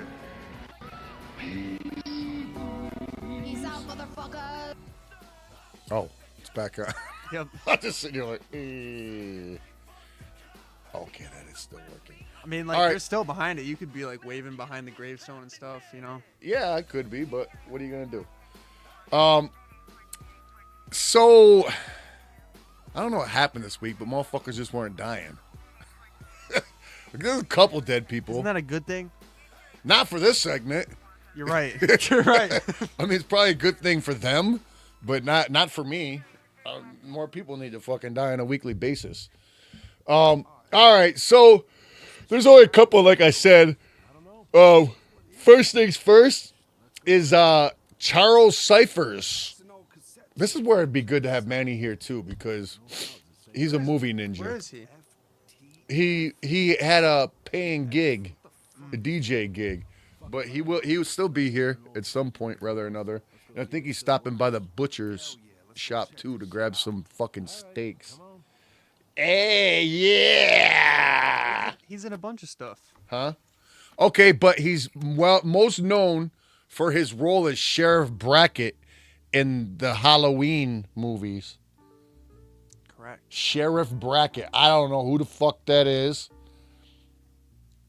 peace. Oh, it's back on. Yep. I'm just sitting here like, eh. Okay, that is still working. I mean, like, All right. you're still behind it. You could be, like, waving behind the gravestone and stuff, you know? Yeah, I could be, but what are you gonna do? So I don't know what happened this week, but motherfuckers just weren't dying. There's a couple dead people. Isn't that a good thing? Not for this segment. You're right. You're right. I mean, it's probably a good thing for them, but not for me. More people need to fucking die on a weekly basis. All right, so there's only a couple, like I said. First things first is Charles Cyphers. This is where it'd be good to have Manny here too, because he's a movie ninja. Where is he? He had a paying gig, a DJ gig, but he will still be here at some point, rather or another. And I think he's stopping by the butcher's shop too to grab some fucking steaks. Hey, yeah. He's in a bunch of stuff. Huh? Okay, but he's most known for his role as Sheriff Brackett in the Halloween movies. Correct. Sheriff Brackett. I don't know who the fuck that is.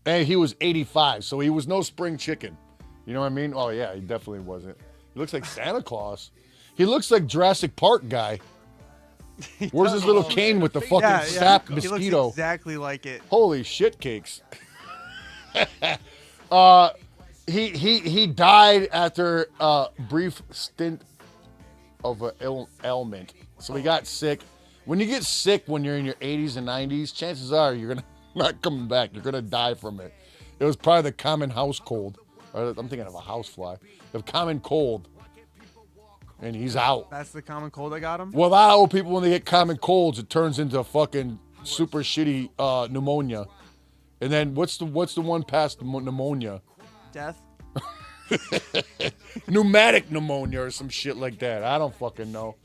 And he was 85, so he was no spring chicken. You know what I mean? Oh, yeah, he definitely wasn't. He looks like Santa Claus. He looks like Jurassic Park guy. Where's his little cane with the fucking sap mosquito? He looks exactly like it. Holy shit cakes. He died after a brief stint of an ailment. So he got sick. When you get sick when you're in your 80s and 90s, chances are you're gonna not coming back. You're gonna die from it. It was probably the common house cold. I'm thinking of a housefly. The common cold. And he's out. That's the common cold that got him? Well, a lot of old people, when they get common colds, it turns into fucking super shitty pneumonia. And then what's the one past pneumonia? Death? Pneumatic pneumonia or some shit like that. I don't fucking know.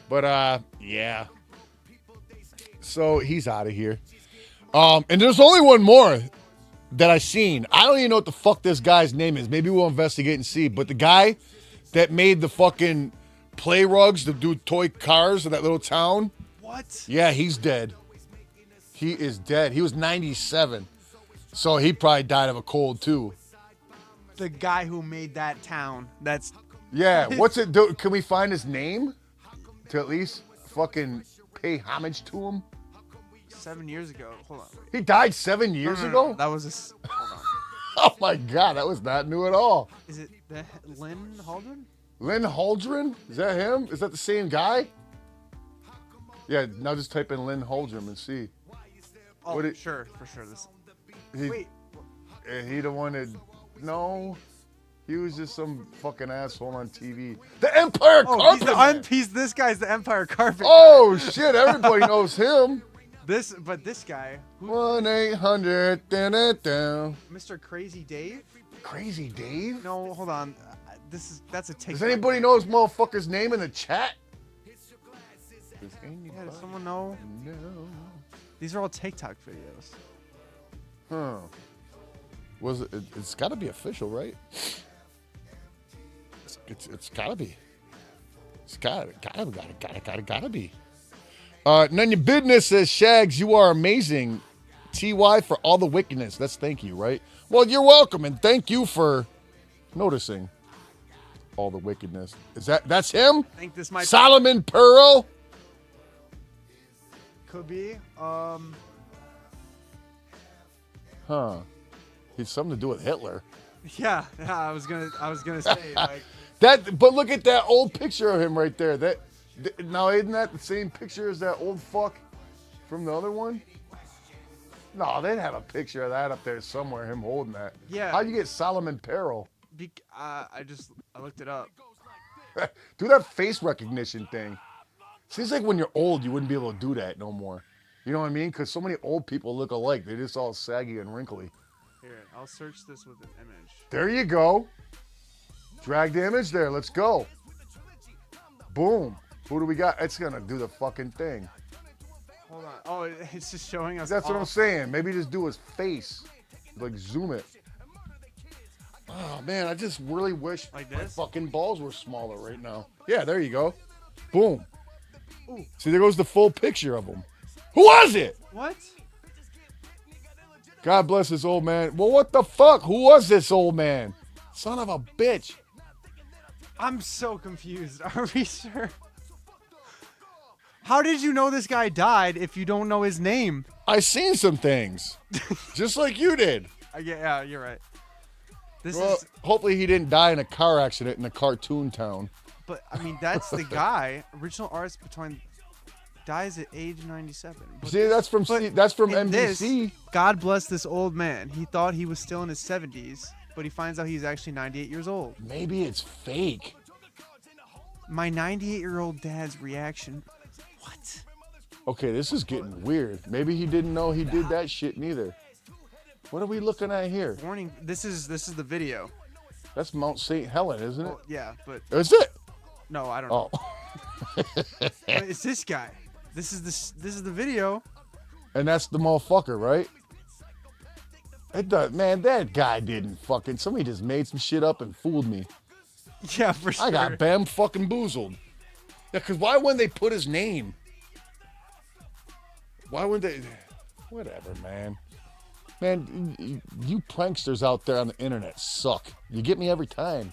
But yeah. So he's out of here. And there's only one more that I seen. I don't even know what the fuck this guy's name is. Maybe we'll investigate and see. But the guy that made the fucking play rugs to do toy cars in that little town. What? Yeah, he's dead. He is dead. He was 97. So he probably died of a cold too. The guy who made that town. That's... Yeah, what's it do? Can we find his name to at least fucking pay homage to him? 7 years ago. Hold on. Wait. He died 7 years No. ago? That was a... Hold on. Oh my God, that was not new at all. Is it the Lynn Haldren? Lynn Holdren? Is that him? Is that the same guy? Yeah, now just type in Lynn Holdren and see. Oh, What it- sure. For sure. This... He, Wait. he the one that... No. He was just some fucking asshole on TV. The Empire Oh, Carpet. this guy's the Empire Carpet. Oh shit! Everybody knows him. This guy, 1-800. Mr. Crazy Dave. Crazy Dave. No, hold on. That's a TikTok. Does anybody know his motherfucker's name in the chat? Yeah, does someone know? No. These are all TikTok videos. Huh. Was it? It's got to be official, right? It's gotta be. It's gotta be. None of your business says Shags. You are amazing. TY for all the wickedness. That's thank you, right? Well, you're welcome, and thank you for noticing all the wickedness. That's him? I think this might Solomon Pearl. could be. Huh. He's something to do with Hitler. Yeah, I was gonna say like But look at that old picture of him right there. Now isn't that the same picture as that old fuck from the other one? No, they'd have a picture of that up there somewhere. Him holding that. Yeah. How'd you get Solomon Peril? I looked it up. Do that face recognition thing. Seems like when you're old, you wouldn't be able to do that no more. You know what I mean? Because so many old people look alike. They're just all saggy and wrinkly. Here, I'll search this with an image. There you go. Drag the image there. Let's go. Boom. Who do we got? It's going to do the fucking thing. Hold on. Oh, it's just showing us. That's what all- I'm saying. Maybe just do his face. Like, zoom it. Oh, man, I just really wish Like my this? fucking balls were smaller right now. Yeah, there you go. Boom. Ooh. See, there goes the full picture of him. Who was it? What? God bless this old man. Well, what the fuck? Who was this old man? Son of a bitch. I'm so confused. Are we sure? How did you know this guy died if you don't know his name? I seen some things. Just like you did. Yeah, you're right. This Well, is, hopefully he didn't die in a car accident in a cartoon town. but I mean, that's the guy. Original artist between dies at age 97. But See, that's from but NBC. in this, God bless this old man. He thought he was still in his 70s, but he finds out he's actually 98 years old. Maybe it's fake. My 98-year-old dad's reaction. What? Okay, this is getting weird. Maybe he didn't know he did that shit neither. What are we looking at here? Warning. This is the video. That's Mount St. Helen, isn't it? Well, yeah, but Is it? no, I don't know. Oh. But it's this guy. This is the video. And that's the motherfucker, right? It does, man, that guy didn't fucking... Somebody just made some shit up and fooled me. Yeah, for sure. I got bam fucking boozled. Yeah, because why wouldn't they put his name? Why wouldn't they... Whatever, man. Man, you pranksters out there on the internet suck. You get me every time.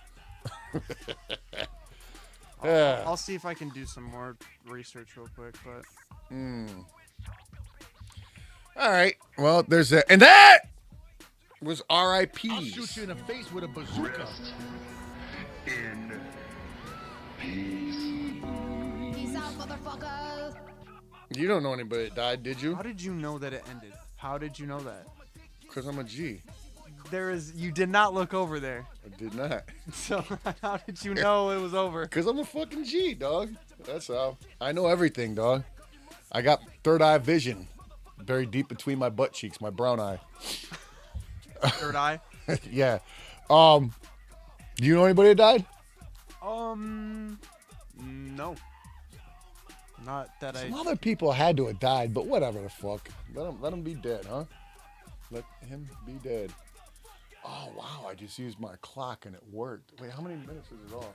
Yeah. I'll see if I can do some more research real quick, but All right. Well, there's that. And that was R.I.P. I'll shoot you in the face with a bazooka. Peace out, motherfuckers. You don't know anybody that died, did you? how did you know that it ended? How did you know that? Because I'm a G. You did not look over there. I did not. So how did you know it was over? Because I'm a fucking G, dog. That's how. I know everything, dog. I got third eye vision buried deep between my butt cheeks, my brown eye. Third eye? Yeah. Do you know anybody that died? No. Not that Some other people had to have died, but whatever the fuck. Let him be dead, huh? Let him be dead. Oh, wow. I just used my clock and it worked. Wait, how many minutes is it off?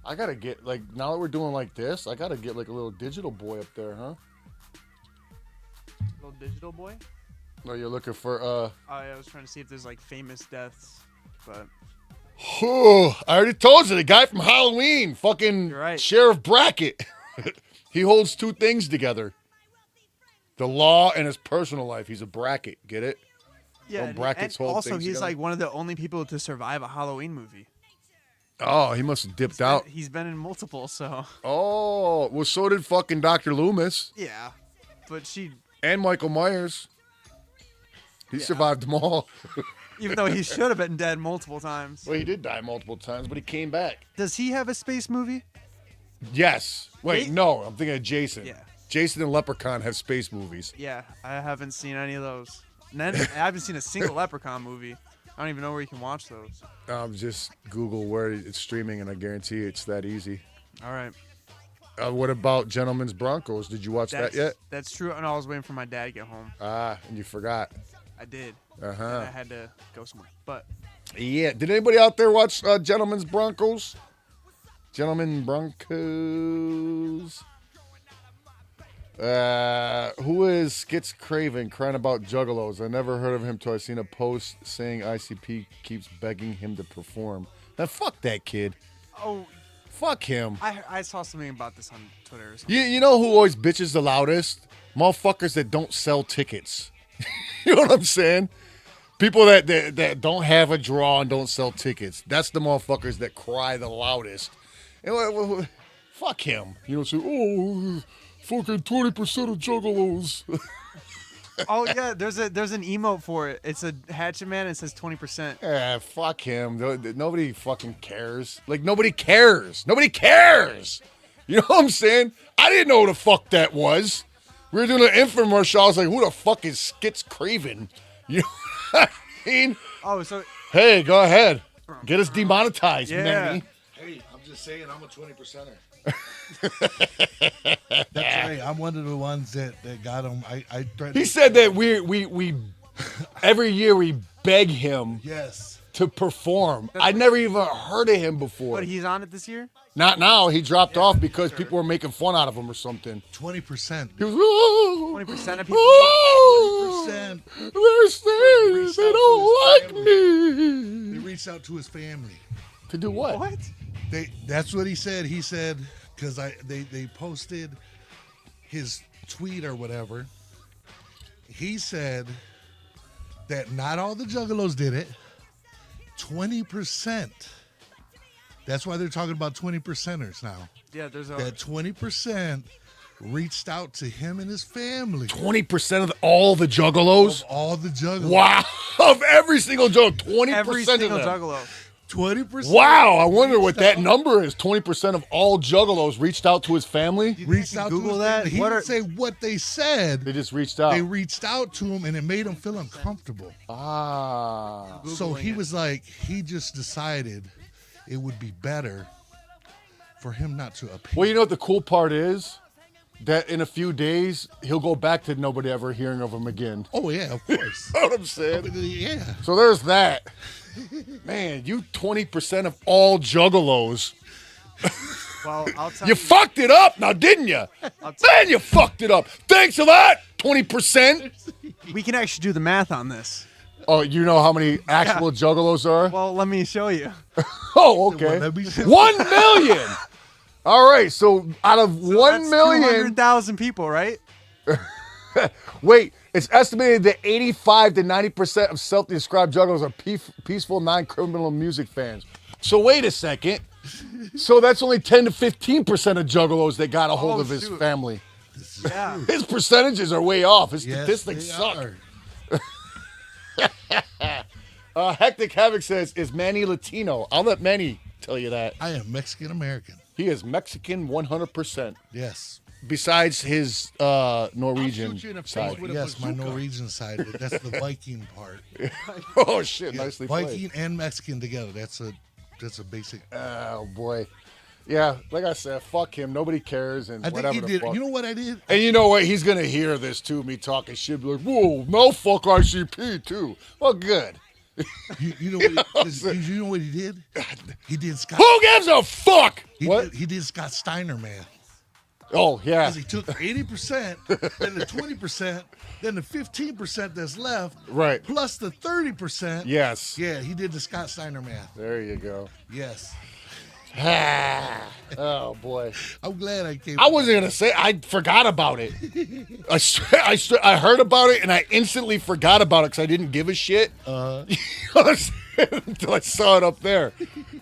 I got to get, like, now that we're doing like this, I got to get, like, a little digital boy up there, huh? Little digital boy? Oh, you're looking for, Oh, yeah, I was trying to see if there's like famous deaths, but Oh, I already told you, the guy from Halloween, fucking You're right. Sheriff Brackett. He holds two things together. The law and his personal life. He's a bracket, get it? yeah. Well, brackets and hold also, things he's together. like one of the only people to survive a Halloween movie. Oh, he must have dipped out. He's been in multiple, so Oh, well, so did fucking Dr. Loomis yeah. But she, and Michael Myers. He Yeah. survived them all. even though he should have been dead multiple times. Well, he did die multiple times, but he came back. Does he have a space movie? Yes. Wait, Ja- no, I'm thinking of Jason. Yeah. Jason and Leprechaun have space movies. Yeah, I haven't seen any of those. And then, I haven't seen a single Leprechaun movie. I don't even know where you can watch those. Just Google where it's streaming, and I guarantee it's that easy. All right. What about Gentlemen's Broncos? Did you watch that yet? That's true. And I was waiting for my dad to get home. Ah, and you forgot. I did. Uh-huh. And I had to go somewhere. But Yeah. Did anybody out there watch Gentlemen's Broncos? Gentlemen Broncos. Who is Skits Craven crying about Juggalos? I never heard of him till I seen a post saying ICP keeps begging him to perform. Now fuck that kid. oh, Fuck him. I saw something about this on Twitter or something. You know who always bitches the loudest? Motherfuckers that don't sell tickets. You know what I'm saying? People that don't have a draw and don't sell tickets. That's the motherfuckers that cry the loudest. And fuck him. You know, say, oh, fucking 20% of Juggalos. Oh yeah, there's an emote for it. It's a hatchet man. And it says 20%. Yeah, fuck him. Nobody fucking cares. Like, nobody cares. Nobody cares. You know what I'm saying? I didn't know who the fuck that was. We were doing an infomercial. I was like, who the fuck is Skits Craven? You know what I mean? Oh, so Hey, go ahead. Get us demonetized, Yeah. Manny. Hey, I'm just saying, I'm a 20%er. That's right. I'm one of the ones that got him. I threatened. He said that we every year we beg him Yes. to perform. I'd never even heard of him before. But he's on it this year? Not now. He dropped off because people were making fun out of him or something. 20%. He was, oh, 20% of people. oh, 20%. they're saying they don't like me. They reached out to his family. To do what? What? That's what he said. He said, because they posted his tweet or whatever. He said that not all the Juggalos did it. 20%. That's why they're talking about 20%ers now. Yeah, there's That 20% reached out to him and his family. 20% of all the Juggalos? Of all the Juggalos. Wow. Of every single Juggalo. 20% every of single them. Juggalo. 20%. Wow. I wonder what that number is. 20% of all Juggalos reached out to his family? Reached out Google to his that? family. He What didn't are- say what they said. They just reached out. They reached out to him and it made him feel uncomfortable. Ah. So he Googling was like, he just decided it would be better for him not to appear. Well, you know what the cool part is? That in a few days, he'll go back to nobody ever hearing of him again. Oh, yeah, of course. You know what I'm saying? Yeah. So there's that. Man, you 20% of all Juggalos. Well, I'll tell You fucked it up now, didn't you? Man, you fucked it up. Thanks a lot, 20%. we can actually do the math on this. Oh, you know how many actual Juggalos are? Well, let me show you. Oh, okay. Let me see. 1 million. All right, so out of 1 million, 200,000 people, right? wait, it's estimated that 85 to 90% of self-described Juggalos are peaceful, non-criminal music fans. So wait a second. So that's only 10 to 15% of Juggalos that got a hold Oh, of his shoot. family. Yeah. His percentages are way off. His Yes, statistics they suck. are. Hectic Havoc says, is Manny Latino? I'll let Manny tell you that. I am Mexican American. He is Mexican 100%. Yes. Besides his Norwegian I'll shoot you in the face side. with a Yes, my Norwegian side. That's the Viking part. Oh, shit. Yeah, Nicely Viking played. and Mexican together. That's a basic. Oh, boy. Yeah, like I said, fuck him. Nobody cares. And I think whatever he the did. fuck. You know what I did? And you know what? He's going to hear this, too, me talking shit. Be like, whoa, no, fuck ICP, too. Well, good. You know what? You know what he did? He did Scott. Who gives a fuck? What? He did Scott Steiner math. Oh, yeah. Because he took 80%, then the 20%, then the 15% that's left, Right. plus the 30%. Yes. Yeah, he did the Scott Steiner math. There you go. Yes. Oh, boy. I'm glad I came. I wasn't going to say, I forgot about it. I heard about it and I instantly forgot about it because I didn't give a shit. Until I saw it up there.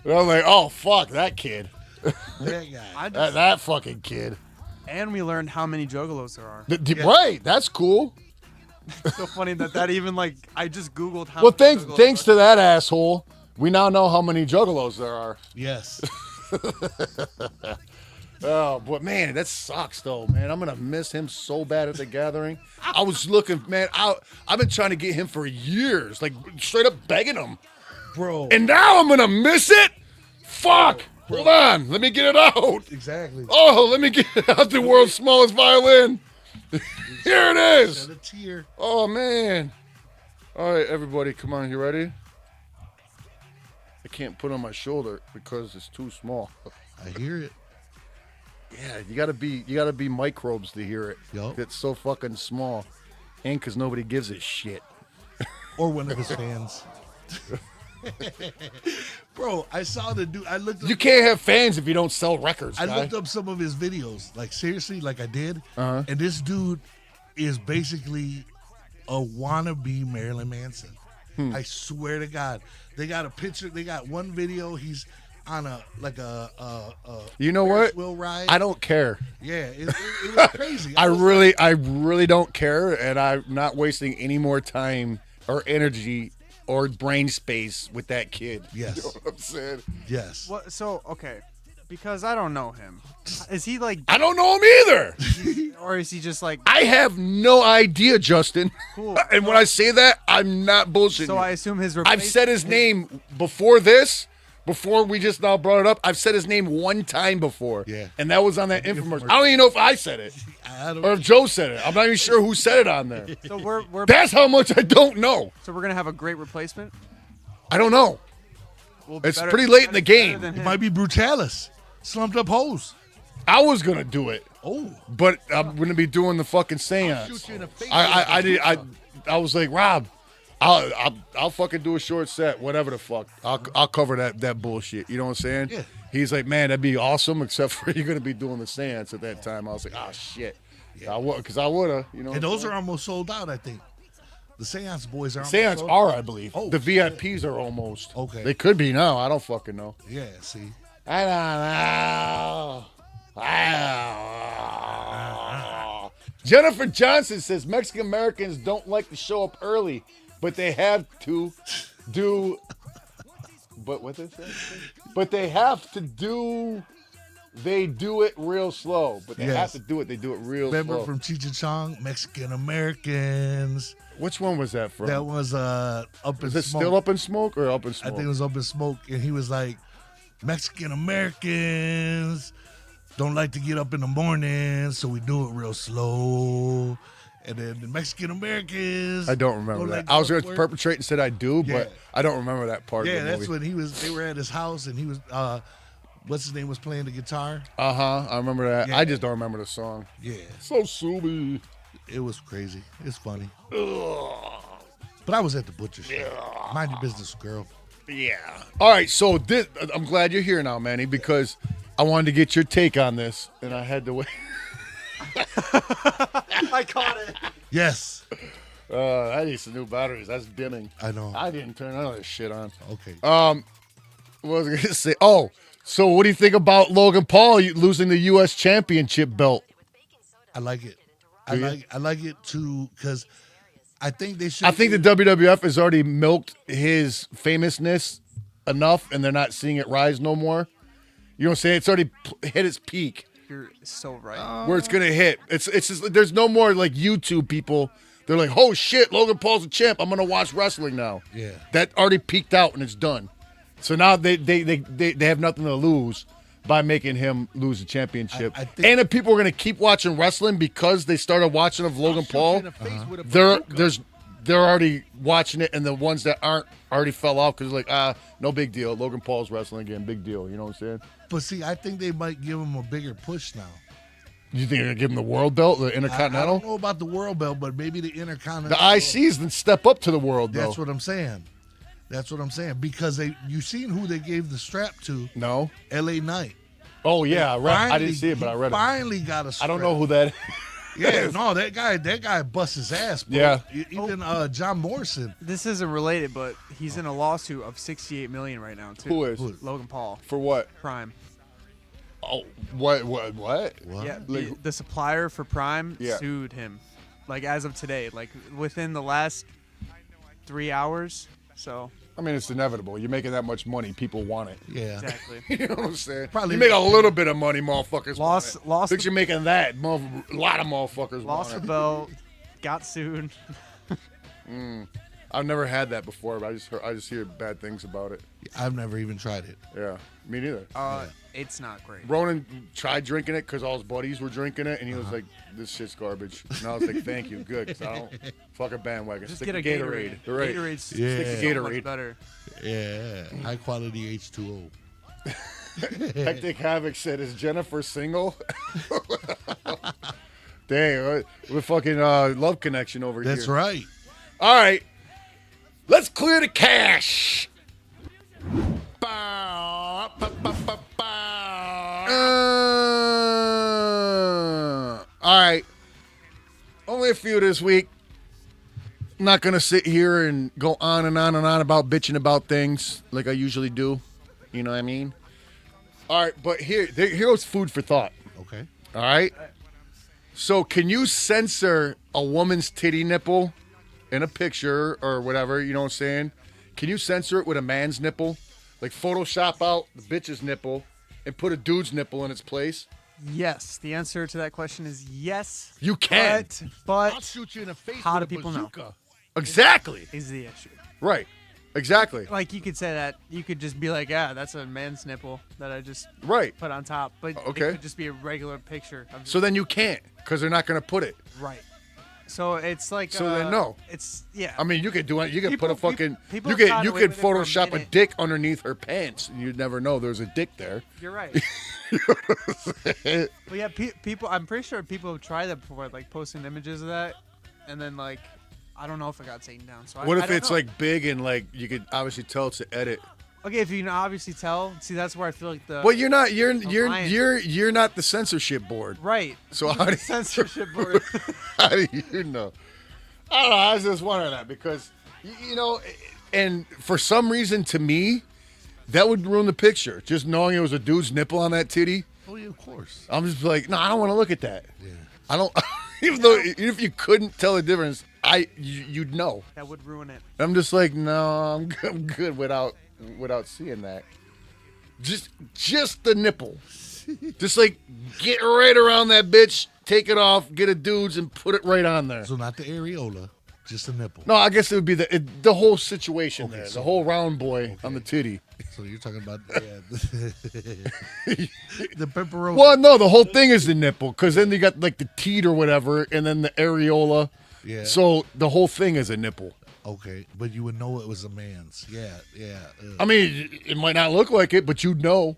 And I was like, oh, fuck, that kid. That guy. I just, That fucking kid. and we learned how many Juggalos there are. Right, that's cool. It's so funny that even, like, I just Googled how Well, many thanks Juggalos to that asshole, we now know how many Juggalos there are. Yes. Oh, but man, that sucks though, man. I'm gonna miss him so bad at the gathering. I was looking, man. I've been trying to get him for years, like straight up begging him, Bro. and now I'm gonna miss it. Fuck. Hold on, let me get it out. Exactly. Oh, let me get out the world's smallest violin. Here it is. Shed a tear. Oh man. All right, everybody, come on. You ready? I can't put it on my shoulder because it's too small. I hear it. Yeah, you gotta be microbes to hear it. Yup. It's so fucking small, and because nobody gives a shit. Or one of his fans. Bro, I saw the dude. I looked. You can't have fans if you don't sell records. I guy. looked up some of his videos, like seriously, like I did. Uh-huh. And this dude is basically a wannabe Marilyn Manson. I swear to God, they got a picture. They got one video. He's on a You know Ferris what? wheel ride. I don't care. Yeah, it was crazy. I was really don't care, and I'm not wasting any more time or energy or brain space with that kid. Yes. You know what I'm saying? Yes. What? So okay, because I don't know him. Is he like, I don't know him either. or is he just like? I have no idea, Justin. Cool. And when I say that, I'm not bullshitting. So you. I assume his. I've said his name before this. Before we just now brought it up, I've said his name one time before. Yeah. And that was on that infomercial. I don't even know if I said it I don't. or if Joe said it. I'm not even sure who said it on there. So we're That's how much I don't know. so we're gonna have a great replacement. I don't know. Will be It's better- pretty late in the better game. than It him. might be Brutalis. Slumped up hoes. I was going to do it, Oh. but I'm going to be doing the fucking seance. Shoot you in the face I was like, Rob, I'll fucking do a short set, whatever the fuck. I'll cover that bullshit. You know what I'm saying? Yeah. He's like, man, that'd be awesome, except for you're gonna be doing the seance at that time. I was like, oh shit, I would, because I woulda, you know. And those are almost sold out, I think. The Seance boys are almost seance sold are, I believe. Oh, the VIPs are almost. Okay. They could be now. I don't fucking know. Yeah, see. I don't know. Jennifer Johnson says Mexican Americans don't like to show up early, but they have to do. But what they say? But they have to do. They do it real slow. But they have Yes. to do it. They do it real Remember slow. from Cheech and Chong, Mexican Americans. Which one was that from? That was Up in Is it Smoke. still Up in Smoke or Up in I Smoke? think it was Up in Smoke, and he was like, Mexican Americans don't like to get up in the morning, so we do it real slow. And then the Mexican Americans. I don't remember don't that. like I was go going to to work. perpetrate and said I do, Yeah. but I don't remember that part Yeah, of the that's movie. when they were at his house, and he was, what's his name, was playing the guitar. I remember that. Yeah. I just don't remember the song. Yeah, So Subi. it was crazy. It's funny. But I was at the butcher shop. Mind your business, girl. Yeah. All right, so I'm glad you're here now, Manny, because I wanted to get your take on this, and I had to wait. I caught it. Yes, I need some new batteries. That's dimming. I know. I didn't turn none of this shit on. Okay. What was I going to say? Oh, so what do you think about Logan Paul losing the U.S. championship belt? I like it. Do you? I like it too, because I think they should. I think the WWF has already milked his famousness enough, and they're not seeing it rise no more. You know what I'm saying? It's already hit its peak You're so right. where it's gonna hit. It's just there's no more like YouTube people. They're like, oh shit, Logan Paul's a champ. I'm gonna watch wrestling now. Yeah. That already peaked out and it's done. So now they have nothing to lose by making him lose the championship. I think- And if people are gonna keep watching wrestling because they started watching of Logan Paul, they're already watching it, and the ones that aren't already fell off because like no big deal. Logan Paul's wrestling again, big deal. You know what I'm saying? But see, I think they might give him a bigger push now. You think they're gonna give him the world belt, the I Intercontinental? don't know about the world belt, but maybe the Intercontinental. The ICs then step up to the world though. That's what I'm saying. That's what I'm saying. Because you seen who they gave the strap to? No. L.A. Knight. Oh yeah, I didn't see it, but he I read it. Finally got a strap. I don't know who that is. Yeah, no, that guy busts his ass. Bro. Yeah. Even John Morrison. This isn't related, but he's in a lawsuit of $68 million right now too. Who is? Logan Paul? For what? Prime. Oh, what? What? Yeah, Like- the supplier for Prime Yeah. sued him, like as of today, like within the last 3 hours. So I mean, it's inevitable. You're making that much money, people want it. Yeah. exactly. You know what I'm saying? Probably- you make a little bit of money, motherfuckers. Lost- want it. lost Think the- you're making that? A lot of motherfuckers Lost the want it. belt, got sued. I've never had that before, but I just hear bad things about it. I've never even tried it. Yeah, me neither. It's not great. Ronan tried drinking it because all his buddies were drinking it, and he was like, "This shit's garbage." And I was like, "Thank you, good." Because I don't fuck a bandwagon. Just Stick get a to Gatorade. Gatorade. Right. Gatorade's Yeah. Stick to so Gatorade. much better. Yeah. High quality H2O. Hectic Havoc said, "Is Jennifer single?" Dang, we're fucking love connection over here. That's right. All right, let's clear the cache. All right, only a few this week. I'm not gonna sit here and go on and on and on about bitching about things like I usually do. You know what I mean? All right, but here's food for thought. Okay. All right. So, can you censor a woman's titty nipple in a picture or whatever? You know what I'm saying? Can you censor it with a man's nipple? Like Photoshop out the bitch's nipple and put a dude's nipple in its place? Yes, the answer to that question is yes. You can. But shoot you in the face. how do people know? Exactly. Is the issue. Right. Exactly. Like you could say that you could just be like, yeah, that's a man's nipple that I just Right. put on top, but Okay. it could just be a regular picture. Of So then you can't because they're not going to put it. right. So it's like. So then no. It's yeah. I mean, you could do it. You could People- put a fucking. people You have could gotten you away could with it for a Photoshop a minute. dick underneath her pants, and you'd never know there's a dick there. You're right. But yeah, people. I'm pretty sure people have tried that before, like posting images of that, and then like, I don't know if it got taken down. So What I if don't it's know. like big and like you could obviously tell it's an edit? Okay, if you can obviously tell, see that's where I feel like the Well, you're not. You're lying. not the censorship board. right. So how do you, Censorship board. how do you know? I don't know. I was just wondering that because you know, and for some reason to me, that would ruin the picture. Just knowing it was a dude's nipple on that titty. Oh yeah, of course. I'm just like, no, I don't want to look at that. Yeah. I don't. Even if you couldn't tell the difference, you'd know. That would ruin it. I'm just like, no, I'm good without seeing that. Just the nipple. Just like get right around that bitch, take it off, get a dude's and put it right on there. So not the areola, just the nipple. No, I guess it would be the whole situation Okay, there, so- the whole round boy on the titty. So you're talking about the pepperoni. Well, no, the whole thing is the nipple, because then you got like the teat or whatever, and then the areola. Yeah. So the whole thing is a nipple. Okay, but you would know it was a man's. Yeah. I mean, it might not look like it, but you'd know.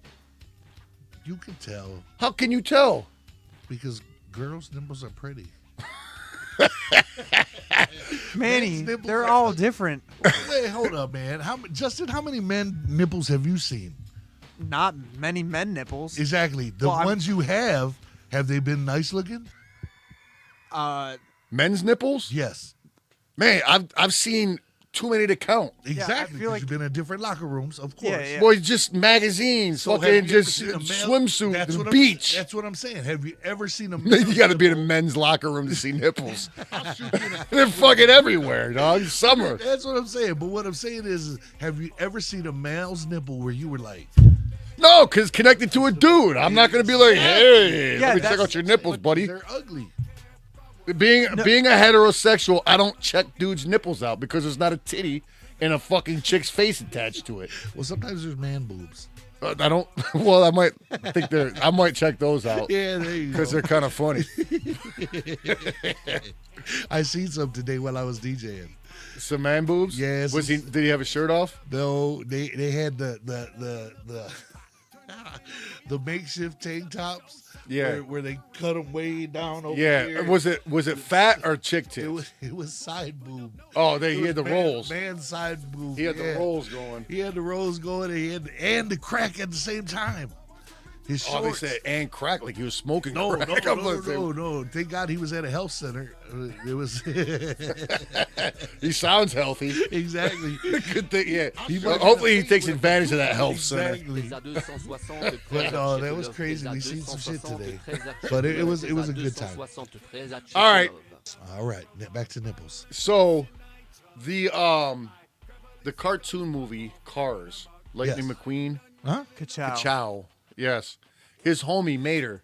You can tell How can you tell? because girls' nipples are pretty. Manny, Men's nipples they're are- all different. Wait, hold up, man. Justin, how many men nipples have you seen? Not many men nipples. Exactly. The Well, I'm- ones you have they been nice looking? Men's nipples? Yes. Man, I've seen too many to count. Exactly. feel 'cause like- you've been in different locker rooms, of course. Yeah. Boy, just magazines, So have fucking you ever just seen a male- swimsuit, That's the what beach. That's what I'm saying. Have you ever seen a You got to be in a men's locker room to see nipples. They're fucking everywhere, dog. Summer. That's what I'm saying. But what I'm saying is, have you ever seen a male's nipple where you were like, No, because connected to a dude. I'm not going to be like, hey, Yeah, let me check that's- out your nipples, buddy. they're ugly? Being a heterosexual, I don't check dudes' nipples out because there's not a titty and a fucking chick's face attached to it. Well, sometimes there's man boobs. I don't. Well, I might check those out Yeah, there you because go. they're kind of funny. I seen some today while I was DJing. Some man boobs. Yes. Did he have his shirt off? No, they had the the makeshift tank tops. Yeah. where they cut them way down over Yeah. here. Was it fat or chick tits? It was side boob. Oh, It he was had the man- rolls. Man side boob. He had yeah. the rolls going. He had the rolls going, and the crack at the same time. His Oh, they shorts. said and crack like he was smoking No, crack. no, I'm no, like, no. Thank God he was at a health center. It was He sounds healthy. exactly. Good thing, yeah. He might- Hopefully he takes advantage of that health center. Exactly. But no, that was crazy. We seen some shit today, but it was a good time. All right. All right, back to nipples. So, the cartoon movie Cars, Lightning Yes. McQueen, Huh? Ka-chow. Chow, yes, his homie Mater,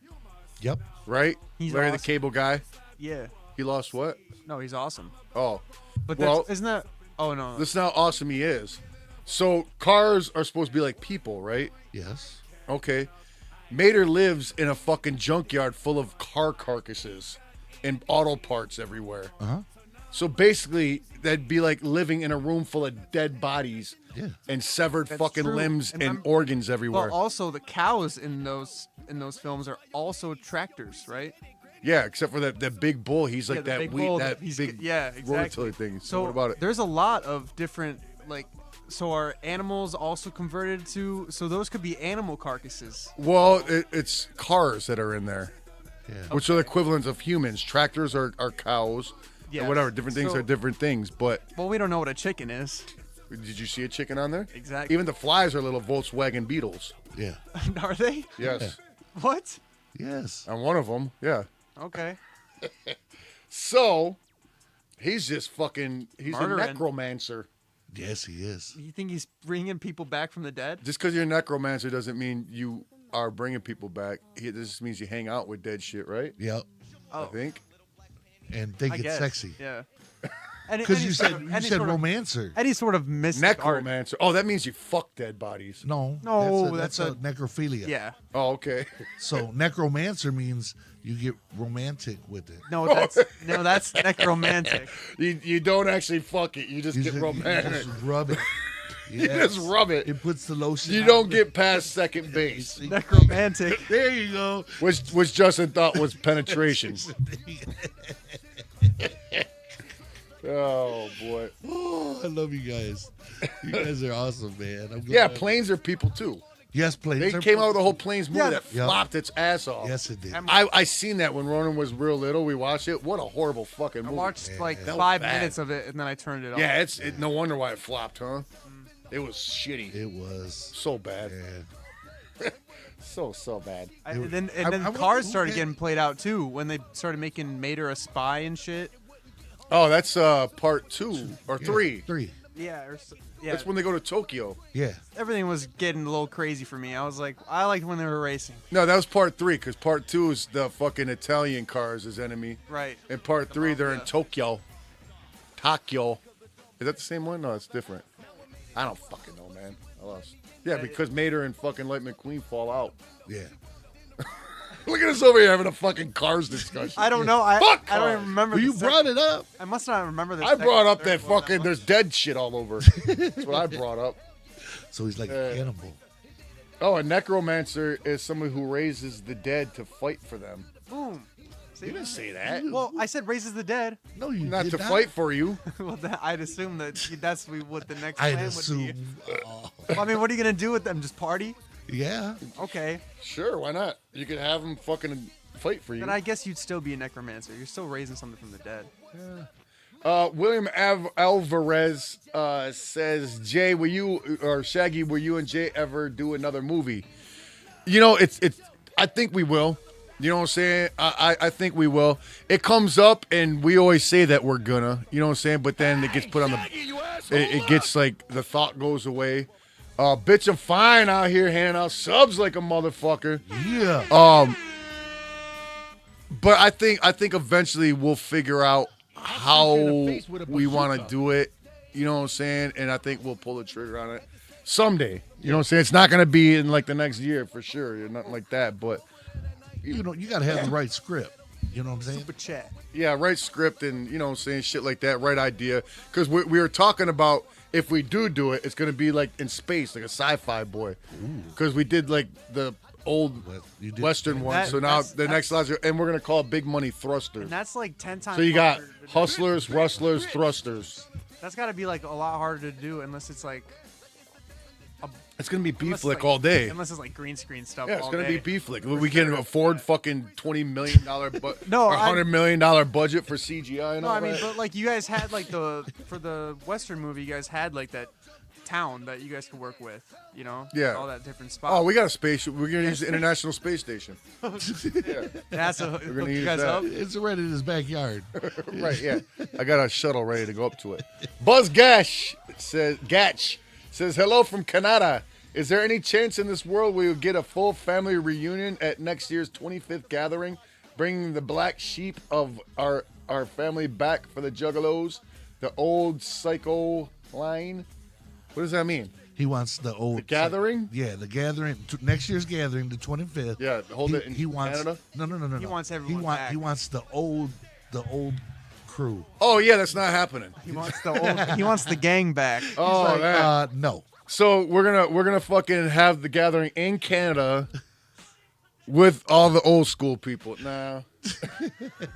Yep. right? He's Larry the awesome. Cable Guy. Yeah. He lost what? No, he's awesome. Oh, But Well- isn't that? Oh no. listen how awesome he is. So cars are supposed to be like people, right? Yes. Okay. Mater lives in a fucking junkyard full of car carcasses and auto parts everywhere. Uh huh. So basically, that'd be like living in a room full of dead bodies Yeah. and severed That's fucking true. limbs And and remember- organs everywhere. Well, also the cows in those films are also tractors, right? Yeah, except for that big bull. He's like Yeah, the that big wheat, bull that he's- big yeah, exactly. rototiller thing. So So what about it? there's a lot of different like. So are animals also converted to? So those could be animal carcasses. Well, it's cars that are in there, Yeah. which are the equivalents of humans. Tractors are cows. Yes. And whatever. Different things So- are different things. But Well, we don't know what a chicken is. did you see a chicken on there? Exactly. Even the flies are little Volkswagen Beetles. Yeah. Are they? Yes. What? Yes. On one of them. Yeah. Okay. So he's just fucking. He's a Murdering. necromancer. Yes, he is. You think he's bringing people back from the dead? Just because you're a necromancer doesn't mean you are bringing people back. This just means you hang out with dead shit, right? Yep. Oh, I think. And think I it's guess. sexy. Yeah. Because you said romancer. Any sort of mystic art. Necromancer. Oh, that means you fuck dead bodies. No, that's a necrophilia. Yeah. Oh, okay. So necromancer means you get romantic with it. No, that's necromantic. You don't actually fuck it. You just get romantic. You just rub it. You just rub it. It puts the lotion. You don't get past second base. Necromantic. There you go. Which Justin thought was penetration. Oh boy. Oh, I love you guys. You guys are awesome, man. I'm glad Yeah, planes are people too. Yes, planes. They came out with the whole planes movie that Yep. flopped its ass off. Yes, it did. I seen that when Ronan was real little. We watched it. What a horrible fucking I movie. watched like That was 5 bad. minutes of it and then I turned it off. Yeah, no wonder why it flopped, huh? It was shitty. It was So bad. Yeah. So bad. And then I wonder cars who started had- getting played out too when they started making Mater a spy and shit. Oh, that's part 2 or 3. 3. Yeah, yeah. That's when they go to Tokyo. Yeah. Everything was getting a little crazy for me. I was like, I liked when they were racing. No, that was part 3 because part 2 is the fucking Italian cars as enemy. Right. And part 3, they're in mafia. Tokyo. Tokyo. Is that the same one? No, it's different. I don't fucking know, man. I lost. Yeah, because Mater and fucking Light McQueen fall out. Yeah. Look at us over here having a fucking cars discussion. I don't know. Fuck I don't cars. even remember. Well, you the brought it up. I must not remember this. I brought up that second, third one fucking much. there's dead shit all over. That's what I brought up. So he's like a cannibal. Oh, a necromancer is someone who raises the dead to fight for them. Boom. See? You didn't say that. Well, I said raises the dead. No, you Not did to fight for you. Well, I'd assume that's what the next I'd plan assume. would be. Well, I mean, what are you gonna do with them? Just party? Yeah. Okay. Sure, why not? You could have them fucking fight for you. Then I guess you'd still be a necromancer. You're still raising something from the dead. William Alvarez says, Jay, will you or Shaggy, will you and Jay ever do another movie? You know, it's. I think we will. You know what I'm saying? I think we will. It comes up, and we always say that we're gonna. You know what I'm saying? But then it gets put on the. It gets like the thought goes away. Bitch, I'm fine out here handing out subs like a motherfucker. Yeah. But I think eventually we'll figure out how we want to do it. You know what I'm saying? And I think we'll pull the trigger on it someday. You know what I'm saying? It's not going to be in like the next year for sure. Nothing like that. But You know, you got to have the right script. You know what I'm saying? Super chat. yeah, right script and, you know what I'm saying, shit like that, right idea. Because we were talking about if we do it, it's going to be like in space, like a sci-fi boy. Because we did like the old You did- Western one. That- So now that's- the next logic, and we're going to call it Big Money Thrusters. And that's like 10 times. So you got harder to do. hustlers, rustlers, thrusters. That's got to be like a lot harder to do unless it's like. It's gonna be beef unless it's, flick all day. Unless it's like green screen stuff. Yeah, it's all gonna day. be beef flick. We can afford fucking $20 million No, or $100 million budget for CGI and No, all I mean, that. but like you guys had like for the Western movie, you guys had like that town that you guys could work with, you know? Yeah. All that different spots. Oh, we got a space. We're gonna use the International Space Station. NASA hook gonna you use guys that. up. It's right in his backyard. Right? Yeah. I got a shuttle ready to go up to it. Buzz Gatch says hello from Canada. Is there any chance in this world we will get a full family reunion at next year's 25th gathering, bringing the black sheep of our family back for the Juggalos, the old psycho line? What does that mean? He wants the old The gathering? Yeah, the gathering. Next year's gathering, the 25th. Yeah, hold it in he wants, Canada? No. He wants everyone back. He wants the old crew. Oh yeah, that's not happening. He wants he wants the gang back. Oh, Like, that. no. So we're gonna fucking have the gathering in Canada with all the old school people. Nah.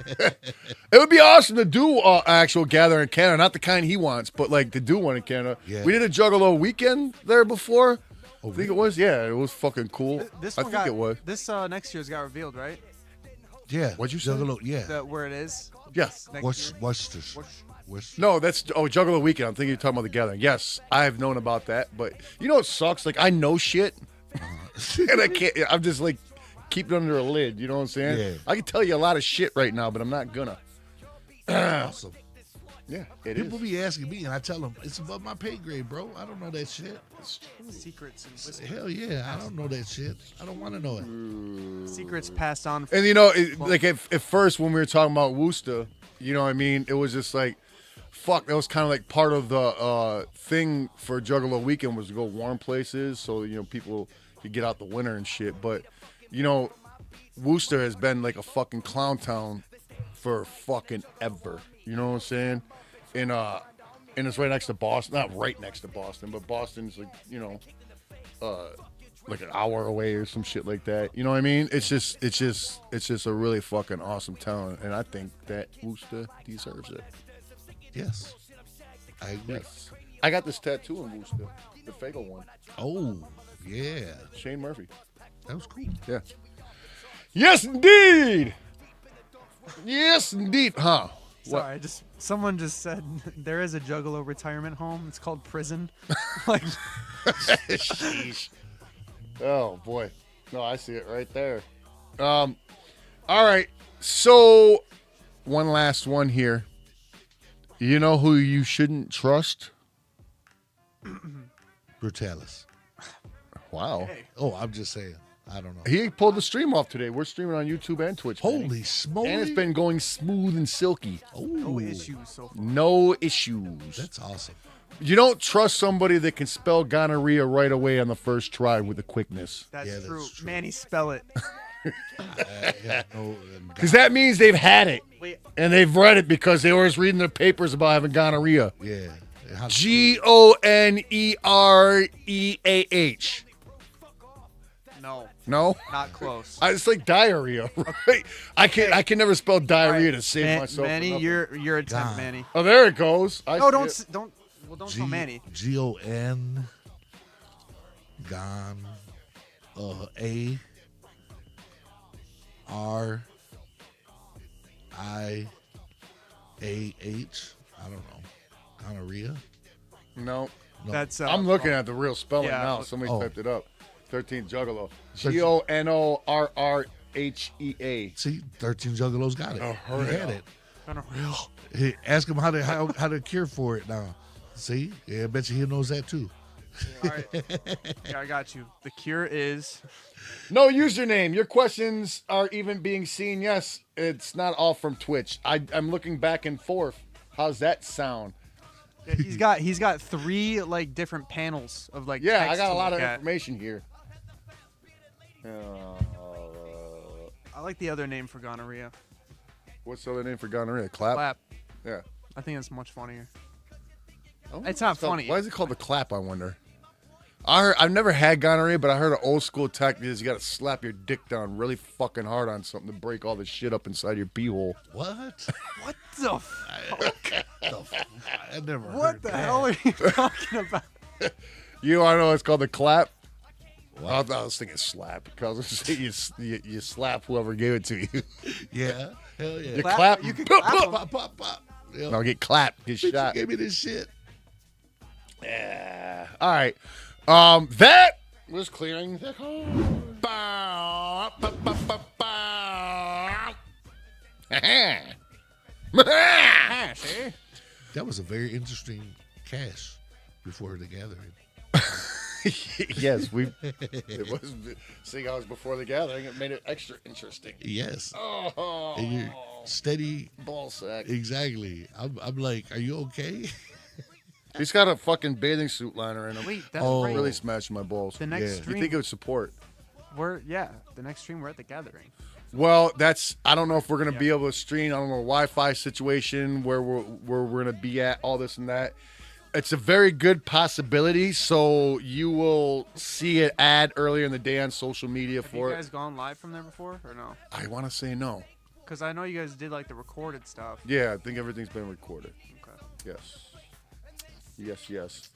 It would be awesome to do an actual gathering in Canada, not the kind he wants, but like to do one in Canada. Yeah. We did a Juggalo weekend there before. I think it was. Yeah, it was fucking cool. This I one think got, it was. This next year's got revealed, right? Yeah. What'd you say? Juggalo, yeah. Where it is. Yeah. Next year. Worcester. No, that's Juggalo weekend. I'm thinking you're talking about the gathering. Yes, I've known about that, but you know what sucks? Like I know shit, and I can't. I'm just like keep it under a lid. You know what I'm saying? Yeah. I can tell you a lot of shit right now, but I'm not gonna. Awesome. Yeah, it People is. be asking me, and I tell them it's above my pay grade, bro. I don't know that shit. Secrets and whispers. Hell yeah, I don't know that shit. I don't want to know it. Secrets passed on. And you know, like at first when we were talking about Worcester, you know what I mean? It was just like, fuck, that was kind of like part of the thing for Juggalo weekend was to go warm places so people could get out the winter and shit. But Worcester has been like a fucking clown town for fucking ever. You know what I'm saying? And it's right next to Boston. Not right next to Boston, but Boston's like like an hour away or some shit like that. You know what I mean? It's just a really fucking awesome town, and I think that Worcester deserves it. Yes, I agree. Yes. I got this tattoo in Worcester, the Fago one. Oh, yeah. Shane Murphy. That was cool. Yeah. Yes, indeed. Yes, indeed. Huh? Sorry, someone just said there is a Juggalo retirement home. It's called prison. Like, Sheesh. Oh boy. No, I see it right there. All right. So one last one here. You know who you shouldn't trust? Brutalis. Wow. hey, Oh, I'm just saying. I don't know. He pulled the stream off today. We're streaming on YouTube and Twitch. Manny. Holy smoke. And it's been going smooth and silky. no issues so far. No issues. That's awesome. You don't trust somebody that can spell gonorrhea right away on the first try with the quickness. That's, Yeah, that's true. true. Manny, spell it. Because that means they've had it. Wait, And they've read it because they were always reading their papers about having gonorrhea. Yeah. Gonereah. no, No? not close. It's like diarrhea, right? I can never spell diarrhea to save myself. Manny, from nothing. you're a temp, God. Manny. Oh, there it goes. No, don't tell Manny. Gon. Gon. A. R. I. A. H. I don't know. Gonorrhea. No. No. That's I'm looking at the real spelling yeah. now. Somebody Oh. typed it up. 13 Juggalo. 13. Gonorrhea. See, 13 Juggalos got it. Oh, He hurry had up. it. Gonorrhea. Hey, ask him how to cure for it now. See? Yeah, I bet you he knows that too. All right. Yeah, I got you. The cure is No username. Your questions are even being seen. Yes, it's not all from Twitch. I'm looking back and forth. How's that sound? yeah, he's got 3 like different panels of like Yeah, I text got a to lot of look at. information here. I like the other name for gonorrhea. What's the other name for gonorrhea? Clap? Clap. Yeah. I think that's much funnier. Oh, It's not called- funny. Why is it called the clap, I wonder? I've never had gonorrhea, but I heard an old school tactic is you got to slap your dick down really fucking hard on something to break all the shit up inside your pee hole. What? What the fuck? I never heard What the that. hell are you talking about? You want to know it's called the clap? I was thinking slap because you slap whoever gave it to you. Yeah. Hell yeah. You clap. You can pop, clap 'em. Pop, pop, pop. Yeah. No, get clapped. Get Bitch, you shot. gave me this shit. Yeah. All right. That was clearing the hole. Bow, ba, ba, ba, bow. See? That was a very interesting cache before the gathering. Yes, it was seeing I was before the gathering. It made it extra interesting. Yes. Oh, And you're steady. ball sack. Exactly. I'm like, are you okay? He's got a fucking bathing suit liner in him. Wait, that's Oh. right. Really smashing my balls. The next Yeah. You stream think it would support? the next stream we're at the gathering. Well, I don't know if we're gonna be Yeah. able to stream. I don't know Wi-Fi situation where we're gonna be at, all this and that. It's a very good possibility. So you will see it ad earlier in the day on social media Have for you it. guys gone live from there before or no? I want to say no. Because I know you guys did like the recorded stuff. Yeah, I think everything's been recorded. Okay. Yes. Yes.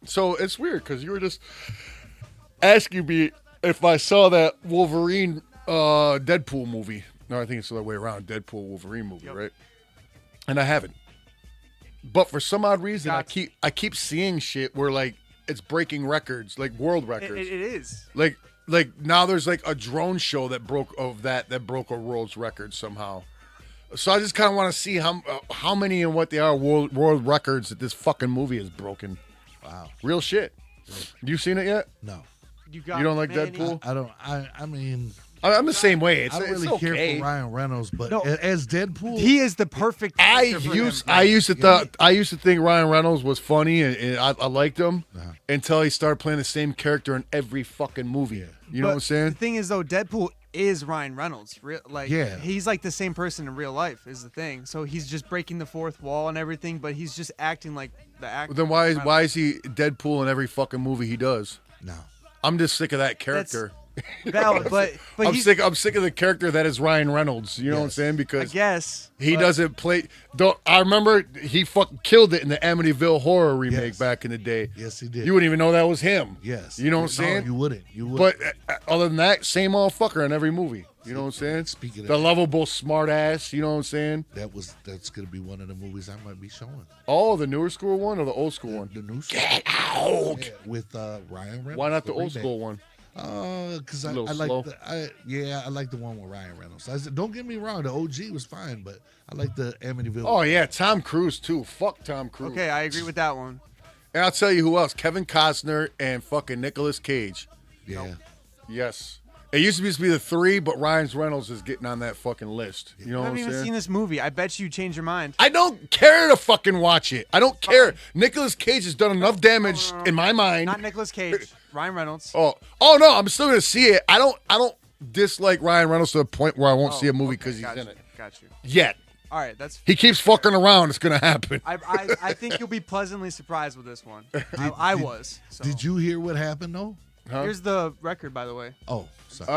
So it's weird because you were just asking me if I saw that Wolverine Deadpool movie. No, I think it's the other way around. Deadpool Wolverine movie, Yep. right? And I haven't. But for some odd reason, Gotcha. I keep seeing shit where like it's breaking records, like world It records. is. Like now there's like a drone show that broke a world's record somehow. So I just kind of want to see how many and what they are world records that this fucking movie has broken. Wow. Real shit. You seen it yet? No. You got You don't like Manny. Deadpool? I don't. I mean, I'm the same way. It's, I don't it's really care okay. for Ryan Reynolds, but No. as Deadpool, He is the perfect. I character for used him. I used to think Ryan Reynolds was funny and I liked him until he started playing the same character in every fucking movie. You know what I'm The saying? thing is, though, Deadpool is Ryan Reynolds. Yeah. He's like the same person in real life. Is the thing. So he's just breaking the fourth wall and everything, but he's just acting like the actor. Then why is he Deadpool in every fucking movie he does? no. I'm just sick of that character. Valid, but I'm he's, sick of the character that is Ryan Reynolds. You know what I'm saying? I Because guess he but- doesn't play. I remember he fucking killed it in the Amityville Horror remake Yes. back in the day. Yes, he did. You wouldn't even know that was him. Yes. You know what I'm No, saying? you wouldn't. You wouldn't. But other than that, same old fucker in every movie. You know what I'm saying? Speaking of the that- lovable smart ass. You know what I'm saying? that's gonna be one of the movies I might be showing. Oh, the newer school one or the old school one? The new Get out! Yeah, with Ryan Reynolds. Why not the old remake. school one? Because I little like slow. I like the one with Ryan Reynolds. I said, don't get me wrong, the OG was fine, but I like the Amityville. Oh yeah, Tom Cruise too. Fuck Tom Cruise. Okay, I agree with that one. And I'll tell you who else: Kevin Costner and fucking Nicolas Cage. yeah. Yes. It used to be the three, but Ryan Reynolds is getting on that fucking list. You know I what haven't I'm even saying? seen this movie. I bet you change your mind. I don't care to fucking watch it. I don't care. Nicolas Cage has done enough damage in my mind. Not Nicolas Cage. Ryan Reynolds. Oh no, I'm still gonna see it. I don't dislike Ryan Reynolds to the point where I won't see a movie because he's in it. Got you. Yet. All right, that's. He keeps fucking around. It's gonna happen. I think you'll be pleasantly surprised with this one. I was. So. Did you hear what happened though? Here's the record, by the way. Oh, sorry.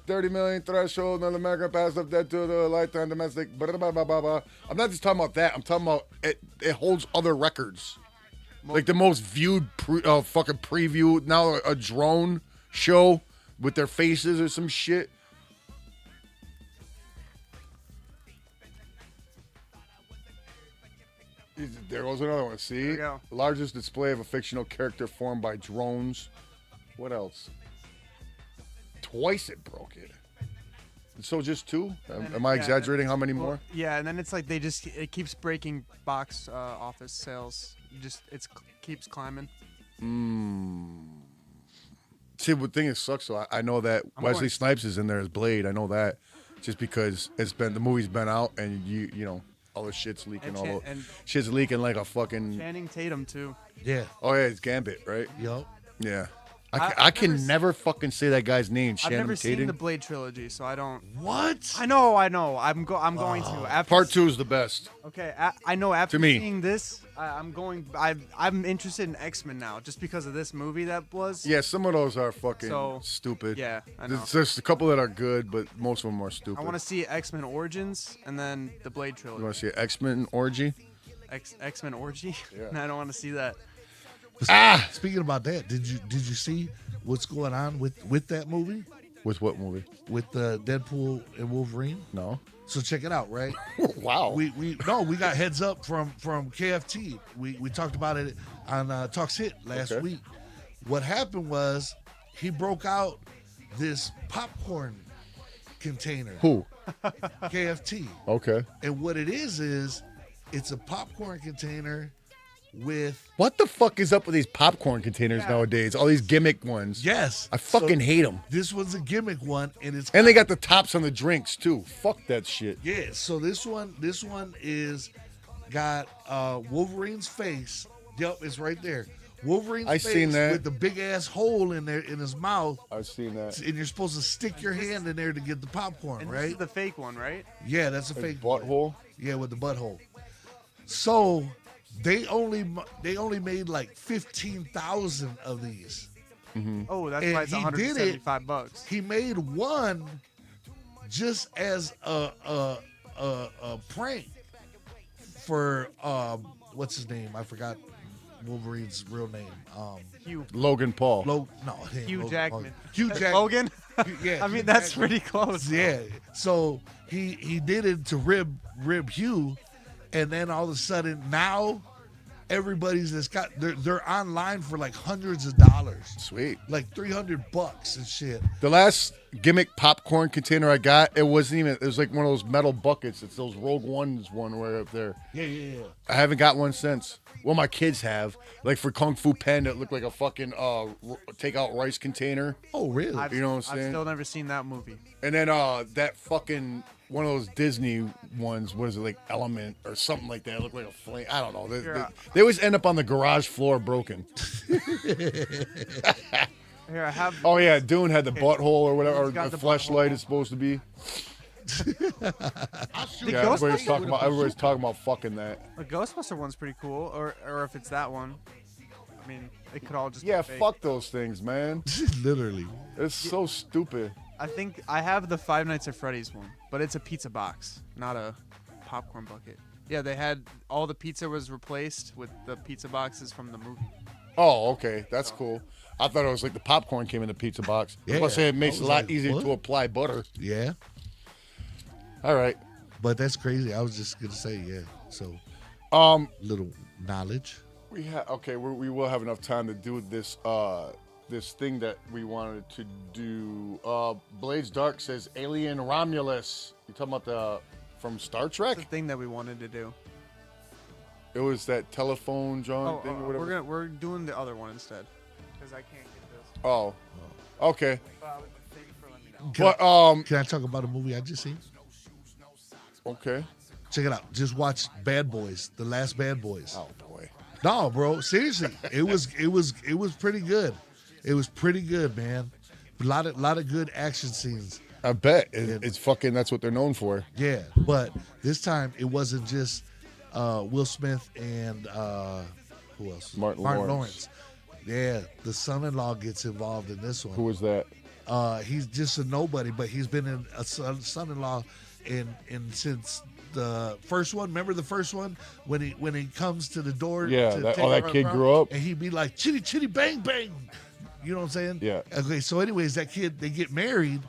30 million threshold on American pass of debt to the lifetime domestic. Blah, blah, blah, blah, blah. I'm not just talking about that. I'm talking about it. It holds other records, like the most viewed fucking preview. Now a drone show with their faces or some shit. There goes another one. See, There we go. largest display of a fictional character formed by drones. What else? Twice it broke it. So just two? Am I Yeah, exaggerating? How many Well, more? yeah, and then it's like it keeps breaking box office sales. Keeps climbing. See, the thing is, sucks. So I know that Wesley going- Snipes is in there as Blade. I know that just because the movie's been out and you know all the shit's leaking. And All Chan- the and- shit's leaking like a fucking. Channing Tatum too. yeah. Oh yeah, it's Gambit, right? Yup. Yeah. I've I can never never fucking say that guy's name. I've Shannon never Tatum. seen the Blade trilogy, so I don't. What? I know. I'm going to. After Part 2 is the best. Okay, I know. After To me. seeing this, I'm going. I'm interested in X-Men now, just because of this movie that was. Yeah, some of those are fucking So, stupid. yeah, I know. There's a couple that are good, but most of them are stupid. I want to see X-Men Origins and then the Blade You trilogy. want to see an X-Men orgy? X-Men Orgy? Yeah. No, I don't want to see that. Speaking about that, did you see what's going on with that movie? With what movie? With Deadpool and Wolverine? No. So check it out, right? Wow. We got heads up from KFT. We talked about it on Talks Hit last Okay. week. What happened was he broke out this popcorn container. Who? KFT. Okay. And what it is it's a popcorn container with What the fuck is up with these popcorn containers nowadays? All these gimmick ones. yes. I fucking hate them. This one's a gimmick one, and it's And they got the tops on the drinks too. Fuck that shit. yeah. So this one is got Wolverine's face. Yep, it's right there. Wolverine's I face seen that. with the big ass hole in there in his mouth, I've seen that. and you're supposed to stick your hand in there to get the popcorn, And this right? is the fake one, right? Yeah, that's a fake one. Butthole. Yeah, with the butthole. So they only made like 15,000 of these. Oh, that's And why it's he did it. $175. He made one just as a prank for what's his name? I forgot Wolverine's real name. Hugh Logan Paul. It ain't Hugh Logan. Jackman. Hugh Jackman. Logan? Yeah, I Hugh mean, that's Jackman. pretty close. Yeah. So he did it to rib Hugh, and then all of a sudden now everybody's just got they're online for like hundreds of dollars, Sweet. like $300 and shit. The last gimmick popcorn container I got, it wasn't even. It was like one of those metal buckets. It's those Rogue Ones one right up there. Yeah. I haven't got one since. Well, my kids have. Like for Kung Fu Panda, it looked like a fucking takeout rice container. Oh, really? You know what I'm saying? I've still never seen that movie. And then that fucking one of those Disney ones, what is it, like Element or something like that? It looked like a flame. I don't know. They always end up on the garage floor broken. Here, I have. Oh yeah, Dune had the butthole or whatever, or He's got the the fleshlight butthole. is supposed to be. The Yeah, everybody's talking about fucking that. The Ghostbuster one's pretty cool, or if it's that one. I mean, it could all just Yeah, be fake. fuck those things, man. Literally. It's so stupid. I think I have the Five Nights at Freddy's one, but it's a pizza box, not a popcorn bucket. Yeah, they had all the pizza was replaced with the pizza boxes from the movie. Oh, okay, that's cool. I thought it was like the popcorn came in the pizza box. Yeah, Plus, it makes I it a was lot like, easier what? to apply butter. Yeah. All right. But that's crazy. I was just gonna say, yeah. So, little knowledge. We will have enough time to do this this thing that we wanted to do. Blades Dark says Alien Romulus. You talking about from Star Trek? It's the thing that we wanted to do. It was that telephone John thing or whatever. We're doing the other one instead, because I can't get this. Oh, okay. Thank you for letting me know. But Can I talk about a movie I just seen? okay. Check it out. Just watch Bad Boys, the last Bad Boys. Oh boy. No, bro, seriously, it was pretty good. It was pretty good, man. A lot of good action scenes. I bet it's fucking. That's what they're known for. Yeah, but this time it wasn't just Will Smith and who else? Martin Lawrence. Yeah, the son-in-law gets involved in this one. Who was that? He's just a nobody, but he's been in a son-in-law in since the first one. Remember the first one when he comes to the door? Yeah, to that take over kid the grew up. and he'd be like chitty chitty bang bang. You know what I'm saying? Yeah. Okay, so anyways, that kid they get married,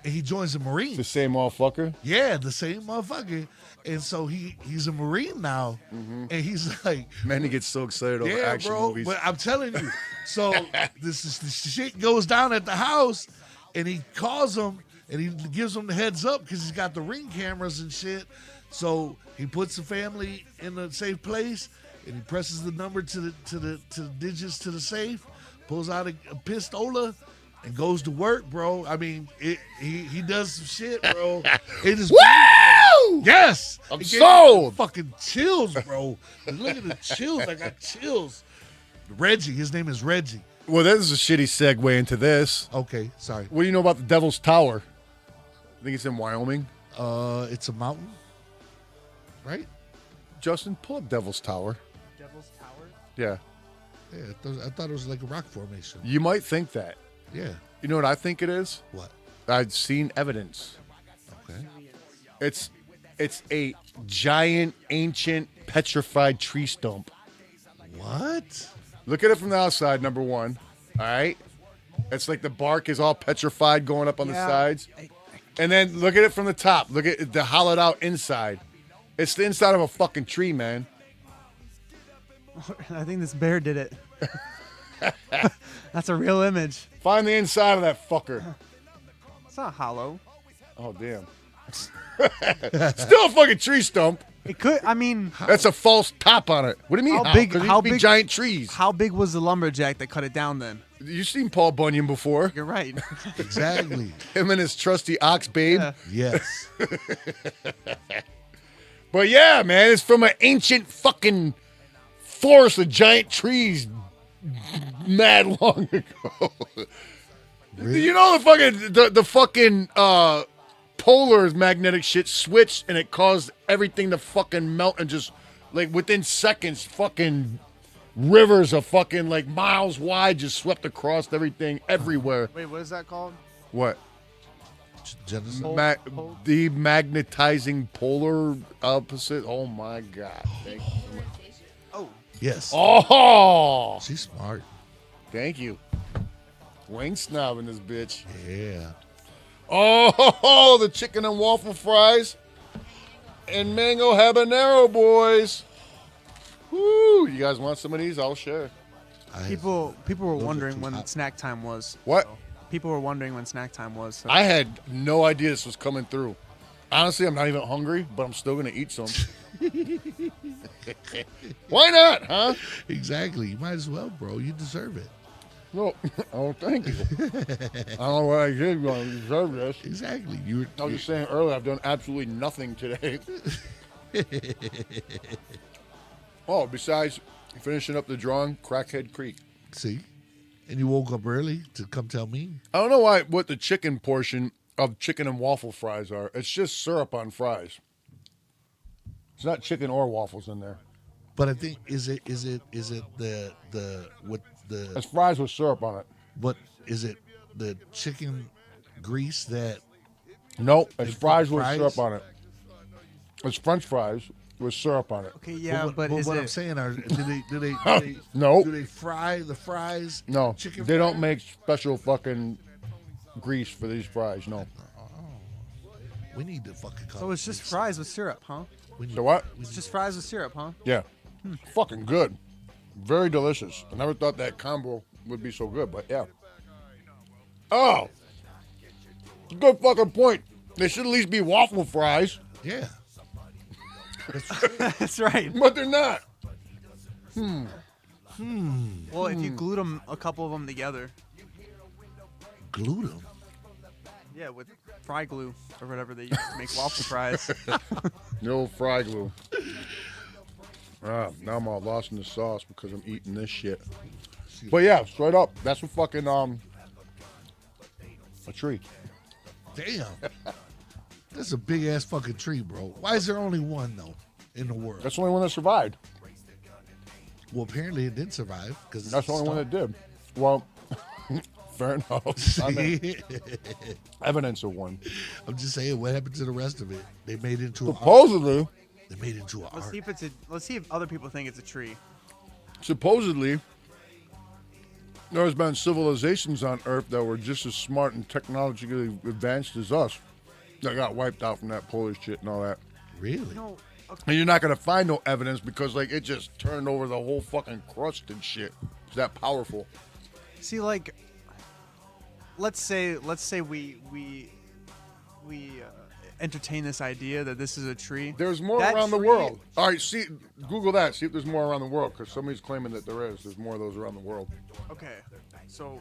and he joins the Marines. The same motherfucker. Yeah, the same motherfucker. And so he's a Marine now, and he's like, Manny gets so excited over yeah, action bro. movies. But I'm telling you, so this shit goes down at the house, and he calls him, and he gives him the heads up because he's got the Ring cameras and shit. So he puts the family in a safe place, and he presses the number to the digits to the safe, pulls out a pistola, and goes to work, bro. I mean, he does some shit, bro. It is Woo! yes, I'm It gave me sold. fucking chills, bro. Look at the chills. I got chills. Reggie, his name is Reggie. Well, this is a shitty segue into this. Okay, sorry. What do you know about the Devil's Tower? I think it's in Wyoming. It's a mountain, right? Justin, pull up Devil's Tower. Devil's Tower. Yeah. Yeah, I thought it was like a rock formation. You might think that. Yeah. You know what I think it is? What? I've seen evidence. Okay. It's a giant, ancient, petrified tree stump. What? Look at it from the outside, number one. All right? It's like the bark is all petrified going up on the Yeah. sides. And then look at it from the top. Look at the hollowed out inside. It's the inside of a fucking tree, man. I think this bear did it. That's a real image. Find the inside of that fucker. It's not hollow. Oh, damn. Still a fucking tree stump. It could. I mean, That's a false top on it. What do you mean? How big- 'Cause it how used to be big- giant trees. how big was the lumberjack that cut it down? Then You've seen Paul Bunyan before. you're right. Exactly. Him and his trusty ox babe. Yeah. Yes. But yeah, man, it's from an ancient fucking forest of giant trees mad long ago. Really? You know the fucking polar magnetic shit switched and it caused everything to fucking melt and just like within seconds fucking rivers of fucking like miles wide just swept across everything everywhere. Wait, what is that called? What? Genesis. Demagnetizing polar opposite. Oh my god. Thank you. Oh, Yes. Oh, She's smart. thank you. Wayne snob in this bitch. Yeah. Oh, the chicken and waffle fries and mango habanero, boys. Woo! You guys want some of these? I'll share. I- people were Those are wondering too when hot. snack time was. What? people were wondering when snack time was. So. I had no idea this was coming through. Honestly, I'm not even hungry, but I'm still gonna eat some. Why not, huh? Exactly. You might as well, bro. You deserve it. No, oh, thank you. I don't know what I did, but I deserve this. Exactly. I was just saying earlier, I've done absolutely nothing today. Oh, besides finishing up the drawing, Crackhead Creek. See? And you woke up early to come tell me? I don't know what the chicken portion of chicken and waffle fries are. It's just syrup on fries. It's not chicken or waffles in there. But I think is it the what the It's fries with syrup on it. what is it the chicken grease that Nope, it's fries with fries? syrup on it. It's French fries with syrup on it. Okay, yeah, but is what it? I'm saying are do they No. do they fry the fries? No, chicken they don't fries? make special fucking grease for these fries. No. We need to fucking come. So it's just fries with syrup, huh? So what? It's just fries with syrup, huh? Yeah. Fucking good. Very delicious. I never thought that combo would be so good, but yeah. Oh. Good fucking point. They should at least be waffle fries, Yeah. That's right. but they're not. Well, if you glued them, a couple of them together, Glued them. yeah, with fry glue or whatever they use to make waffle fries. No fry glue. Now I'm all lost in the sauce because I'm eating this shit. But yeah, straight up, that's a fucking a tree. Damn. That's a big ass fucking tree, bro. Why is there only one though in the world? That's the only one that survived. Well, apparently it did survive because That's the only one that did. Well, fair enough. I mean, evidence of one. I'm just saying, what happened to the rest of it? They made it into an art. Supposedly, They made it into an Let's art. see if it's a. Let's see if other people think it's a tree. there's been civilizations on Earth that were just as smart and technologically advanced as us that got wiped out from that Polish shit and all that. Really? No. Okay. And you're not gonna find no evidence because like it just turned over the whole fucking crust and shit. It's that powerful. See, like, let's say we entertain this idea that this is a tree. There's more That around the tree- world. All right, see, Google that. See if there's more around the world because somebody's claiming that there is. There's more of those around the world. Okay, so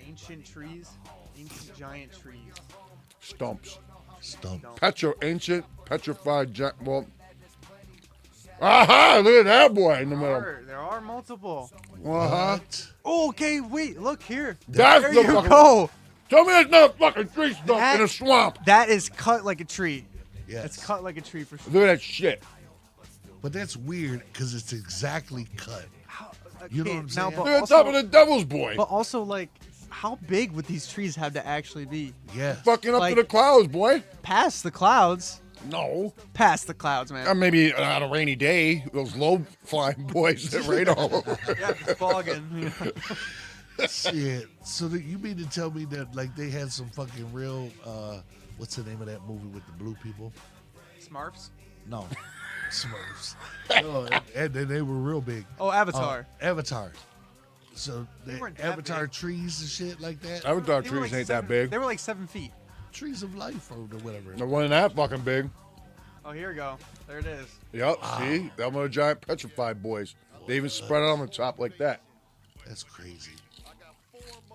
ancient trees, ancient giant trees. Stumps. Stump. Ancient petrified giant. Well, aha! Look at that boy in the middle. There are multiple. Uh-huh. What? Oh, okay, wait, look here. That's There the you fucking. go. Tell me it's not a fucking tree stump That- in a swamp. That is cut like a tree. Yes. It's cut like a tree for sure. Look at that shit. But that's weird because it's exactly cut. How, You know okay, what I'm now, saying? but Look at the also, top of the devil's boy. but also, like, how big would these trees have to actually be? Yes. Fucking up like- to the clouds, boy. Past the clouds. No. Past the clouds, man. Maybe on a rainy day, those low flying boys that rain all over. Yeah, it's fogging. Shit. So that you mean to tell me that like they had some fucking real what's the name of that movie with the blue people? Smurfs. No. Smurfs. No, and they were real big. Oh, Avatar. Avatar. So They weren't that Avatar big. trees and shit like that. Avatar They were trees like ain't 7 that big. They were like 7 feet. Trees of life or whatever. They wasn't that fucking big. Oh, here we go. There it is. Yep, see? Them are giant petrified boys. They even spread it on the top like that. That's crazy.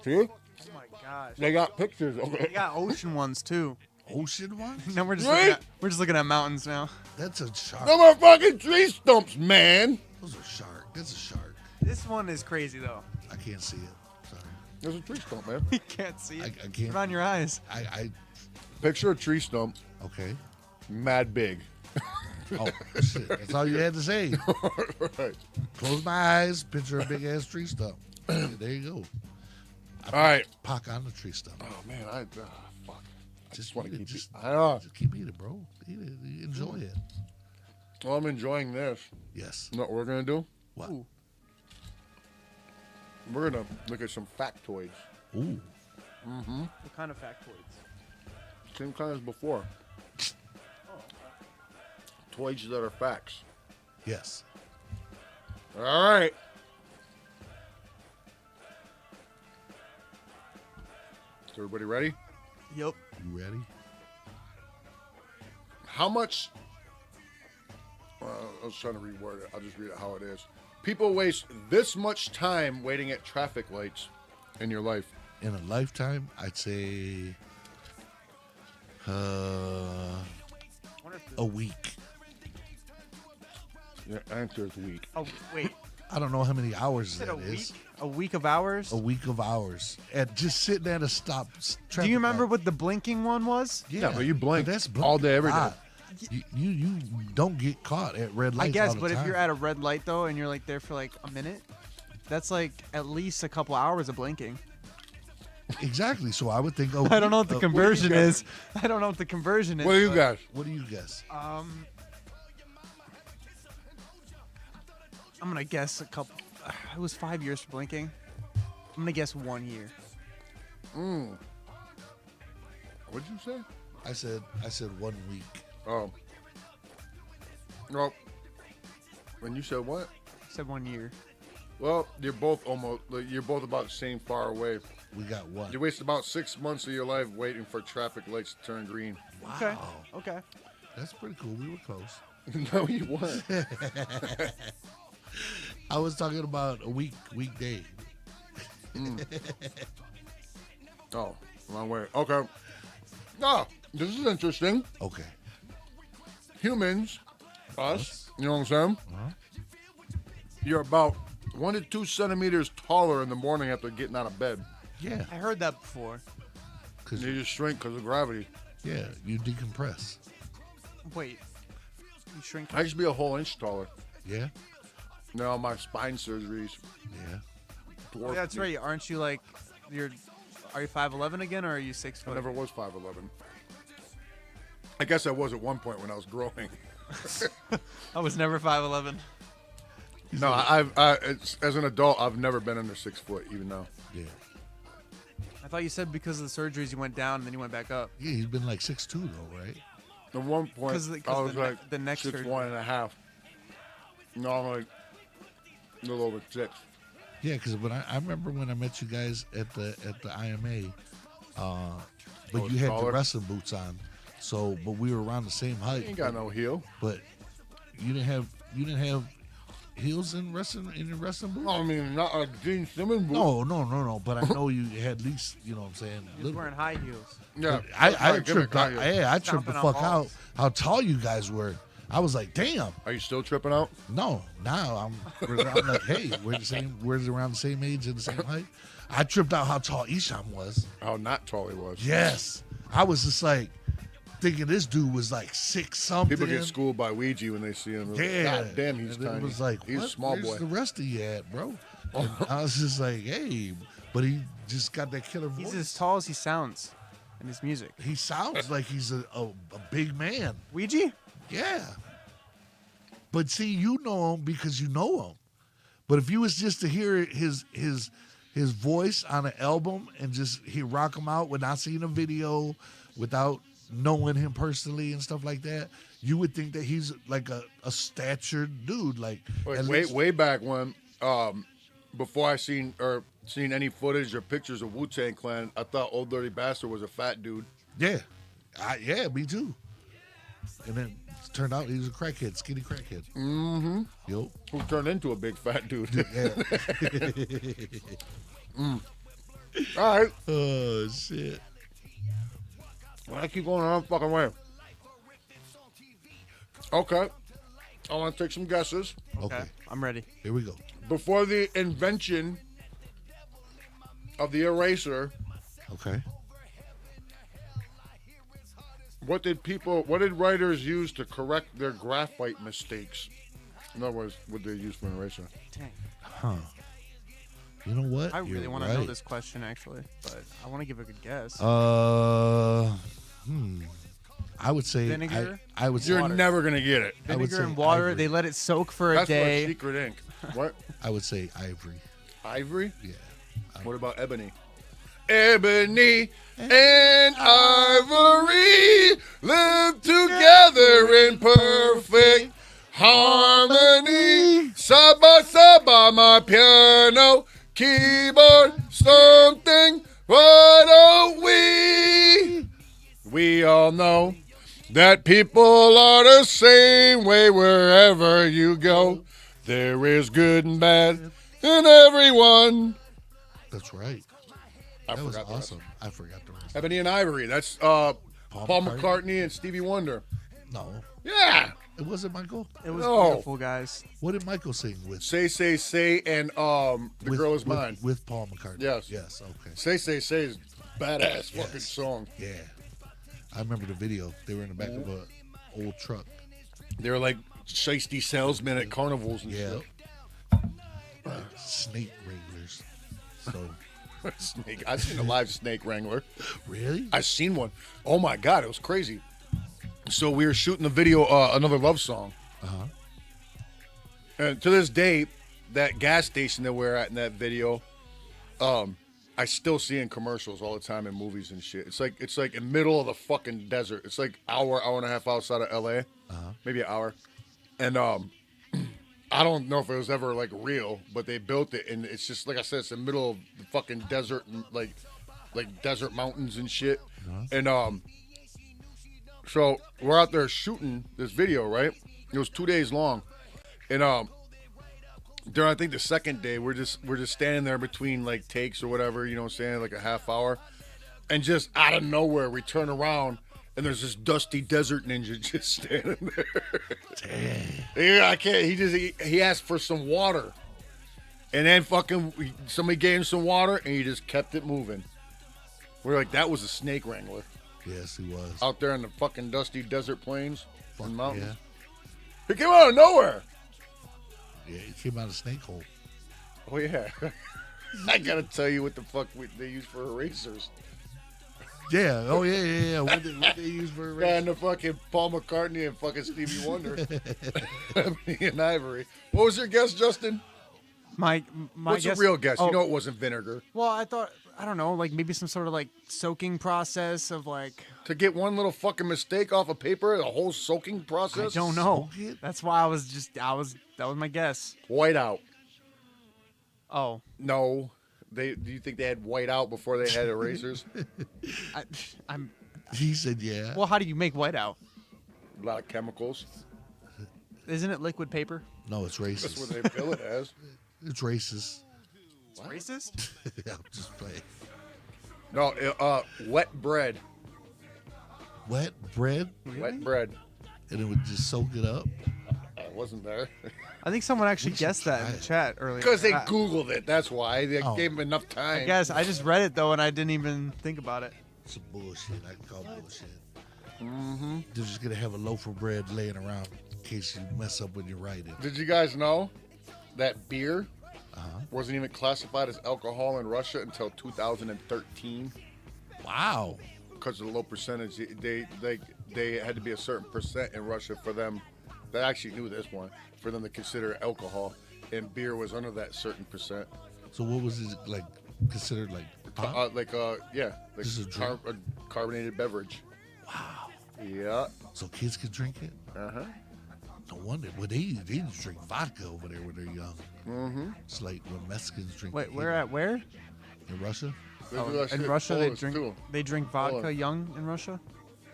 See? Oh my gosh. They got pictures of They it. got ocean ones too. Ocean ones? Now we're just Right? looking at mountains now. That's a shark. Them are fucking tree stumps, man. Those are shark. That's a shark. This one is crazy though. I can't see it. Sorry. There's a tree stump, man. You can't see I it. can't. Put on your eyes. I Picture a tree stump, okay. mad big. Oh shit. That's all you had to say. Right. Close my eyes, picture a big ass tree stump. There you go. All right. Pock on the tree stump. Oh, man, fuck. I just want to eat it, keep just- it. I know. Just keep eating, bro. Eat it. Enjoy it. Well, I'm enjoying this. Yes. You know what we're going to do? What? Ooh. We're going to look at some factoids. Ooh. What kind of factoids? Same kind as before. Toys that are facts. Yes. All right. Everybody ready? Yep. You ready? How much? I was trying to reword it. I'll just read it how it is. People waste this much time waiting at traffic lights in your life. In a lifetime, I'd say a week. Your answer is weak. Oh wait. I don't know how many hours Is it that a is. week? A week of hours? A week of hours. And just sitting at a stop. Do you remember what the blinking one was? Yeah, but you blink that's all day, every day. day. You don't get caught at red lights. I guess, all the but if time. you're at a red light though, and you're like there for like a minute, that's like at least a couple hours of blinking. Exactly. So I would think. I don't know what the conversion guess? is. I don't know what the conversion is. What do you but, guys? What do you guess? I'm gonna guess a couple. It was 5 years for blinking. I'm gonna guess 1 year. What'd you say? I said 1 week. Oh. Well, when you said what? I said 1 year. Well, you're both about the same far away. We got one. You waste about 6 months of your life waiting for traffic lights to turn green. Okay. Okay. That's pretty cool. We were close. No, you weren't. I was talking about a weekday. Oh, wrong way. Okay. Oh, this is interesting. Okay. Humans, us, you know what I'm saying? You're about 1 to 2 centimeters taller in the morning after getting out of bed. Yeah. I heard that before. Cause You just shrink because of gravity. yeah, you decompress. Wait. You shrink. I used to be a whole inch taller. Yeah. Now my spine surgeries Yeah. dwarfed That's me. right. Aren't you like are you 5'11" again, or are you 6 I foot? never was 5'11". I guess I was at one point when I was growing. I was never 5'11". No, as an adult, I've never been under 6 foot, even now. Yeah. I thought you said because of the surgeries you went down and then you went back up. Yeah, he's been like 6'2" though, right? At one point, 'Cause I was the like the next 6'1.5". No, I'm like a little over 6. Yeah, because when I remember when I met you guys at the IMA, but was you had taller? the wrestling boots on, so but we were around the same height. You ain't got no heel. But you didn't have heels in your wrestling boots. I mean, not a Gene Simmons boot. No. But I know you had at least, you know what I'm saying. He was wearing high heels. Yeah, I give me tripped out. a Yeah, I tripped the Stomping on fuck out balls. how tall you guys were. I was like, damn. Are you still tripping out? No, now I'm like, hey, we're around the same age and the same height. I tripped out how tall Isham was. How not tall he was. Yes, I was just like thinking this dude was like 6 something. People get schooled by Ouija when they see him. Yeah, God damn, he's and tiny. It was like, he's what? a small Where's boy. the rest of you at, bro? And I was just like, hey, but he just got that killer voice. He's as tall as he sounds in his music. He sounds like he's a big man. Ouija? Yeah. But see, you know him because you know him. But if you was just to hear his voice on an album and just he rock him out without seeing a video, without knowing him personally and stuff like that, you would think that he's like a statured dude. Like at least- way back when, before I seen any footage or pictures of Wu-Tang Clan, I thought Old Dirty Bastard was a fat dude. Yeah. Yeah, me too. And then it turned out he was a crackhead, skinny crackhead. Mm-hmm. Yo. Who turned into a big fat dude. Yeah. All right. Oh, shit. Well, I keep going on fucking way. Okay. I want to take some guesses. Okay. I'm ready. Here we go. Before the invention of the eraser, Okay. what did writers use to correct their graphite mistakes? In other words, what they use for an eraser? Dang. Huh. You know what? I really You're want to know right. this question, actually, but I want to give a good guess. I would say Vinegar? I would say You're Water. never gonna get it. I would Vinegar say and water, ivory. they let it soak for a That's day. like secret ink. What? I would say ivory. Ivory? Yeah. What about ebony? Ebony and ivory live together in perfect harmony. Side by side by my piano, keyboard, something. Why don't we We all know that people are the same way wherever you go. There is good and bad in everyone. That's right. I That was forgot the rest. awesome. I forgot the rest. Ebony and Ivory. That's Paul McCartney and Stevie Wonder. No, Yeah. it wasn't Michael. It was No. beautiful, guys. What did Michael sing with? Say, and The Girl Is Mine. With Paul McCartney. Yes. Yes. Okay. Say is badass fucking song. Yeah. I remember the video. They were in the back of a old truck. They were like shiesty salesmen at carnivals and Yeah. shit. Snake wranglers. So Snake. I've seen a live snake wrangler. really? I've seen one. Oh my god, it was crazy. So we were shooting the video, Another Love Song. Uh-huh. And to this day, that gas station that we're at in that video, I still see in commercials all the time in movies and shit. It's like in middle of the fucking desert. It's like hour and a half outside of LA. Maybe an hour. And I don't know if it was ever like real, but they built it and it's just like I said, it's in the middle of the fucking desert and like desert mountains and shit. And so we're out there shooting this video, right? It was 2 days long. And during I think the second day, we're just standing there between like takes or whatever, you know what I'm saying, like a half hour. And just out of nowhere, we turn around and there's this dusty desert ninja just standing there. Damn. Yeah, I can't. He asked for some water, and then fucking somebody gave him some water, and he just kept it moving. We're like, that was a snake wrangler Yes, he was. out there in the fucking dusty desert plains and mountains. Yeah. He came out of nowhere. Yeah, he came out of snake hole. Oh yeah, I gotta tell you what the fuck they use for erasers. Yeah. Oh yeah. What they use for a race? And the fucking Paul McCartney and fucking Stevie Wonder, Ebony and Ivory. What was your guess, Justin? My What's guess, the real guess? Oh, You know it wasn't vinegar. well, I don't know, like maybe some sort of like soaking process of like To get one little fucking mistake off of paper, the whole soaking I process. don't know. Soak it? That's why that was my guess. White out. Oh, No. Do you think they had white out before they had erasers? I'm. He said, yeah. Well, how do you make whiteout? A lot of chemicals. Isn't it liquid paper? No, it's That's racist. what they bill it as. It's racist. It's racist. I'm just playing. No, wet bread. Wet bread, Wet bread. and it would just soak it up. I wasn't there. I think someone actually We should guessed that in try the it. chat earlier. Because they I- Googled it. That's why. They Oh. gave them enough time. I guess I just read it though, and I didn't even think about it. Some bullshit. I can call bullshit. Mm-hmm. They're just gonna have a loaf of bread laying around in case you mess up when you're writing. Did you guys know that beer wasn't even classified as alcohol in Russia until 2013? Wow. Because of the low percentage, they had to be a certain percent in Russia for them. They actually knew this one for them to consider alcohol, and beer was under that certain percent. So what was it like considered like? Pot? Yeah, like Just a drink? a carbonated beverage. Wow. Yeah. So kids could drink it? Uh-huh. No wonder. Well, they just drink vodka over there when they're young. Mm-hmm. It's like when Mexicans drink. Wait, tequila. where? In Russia? Oh, in Russia, they drink vodka Poland. young in Russia.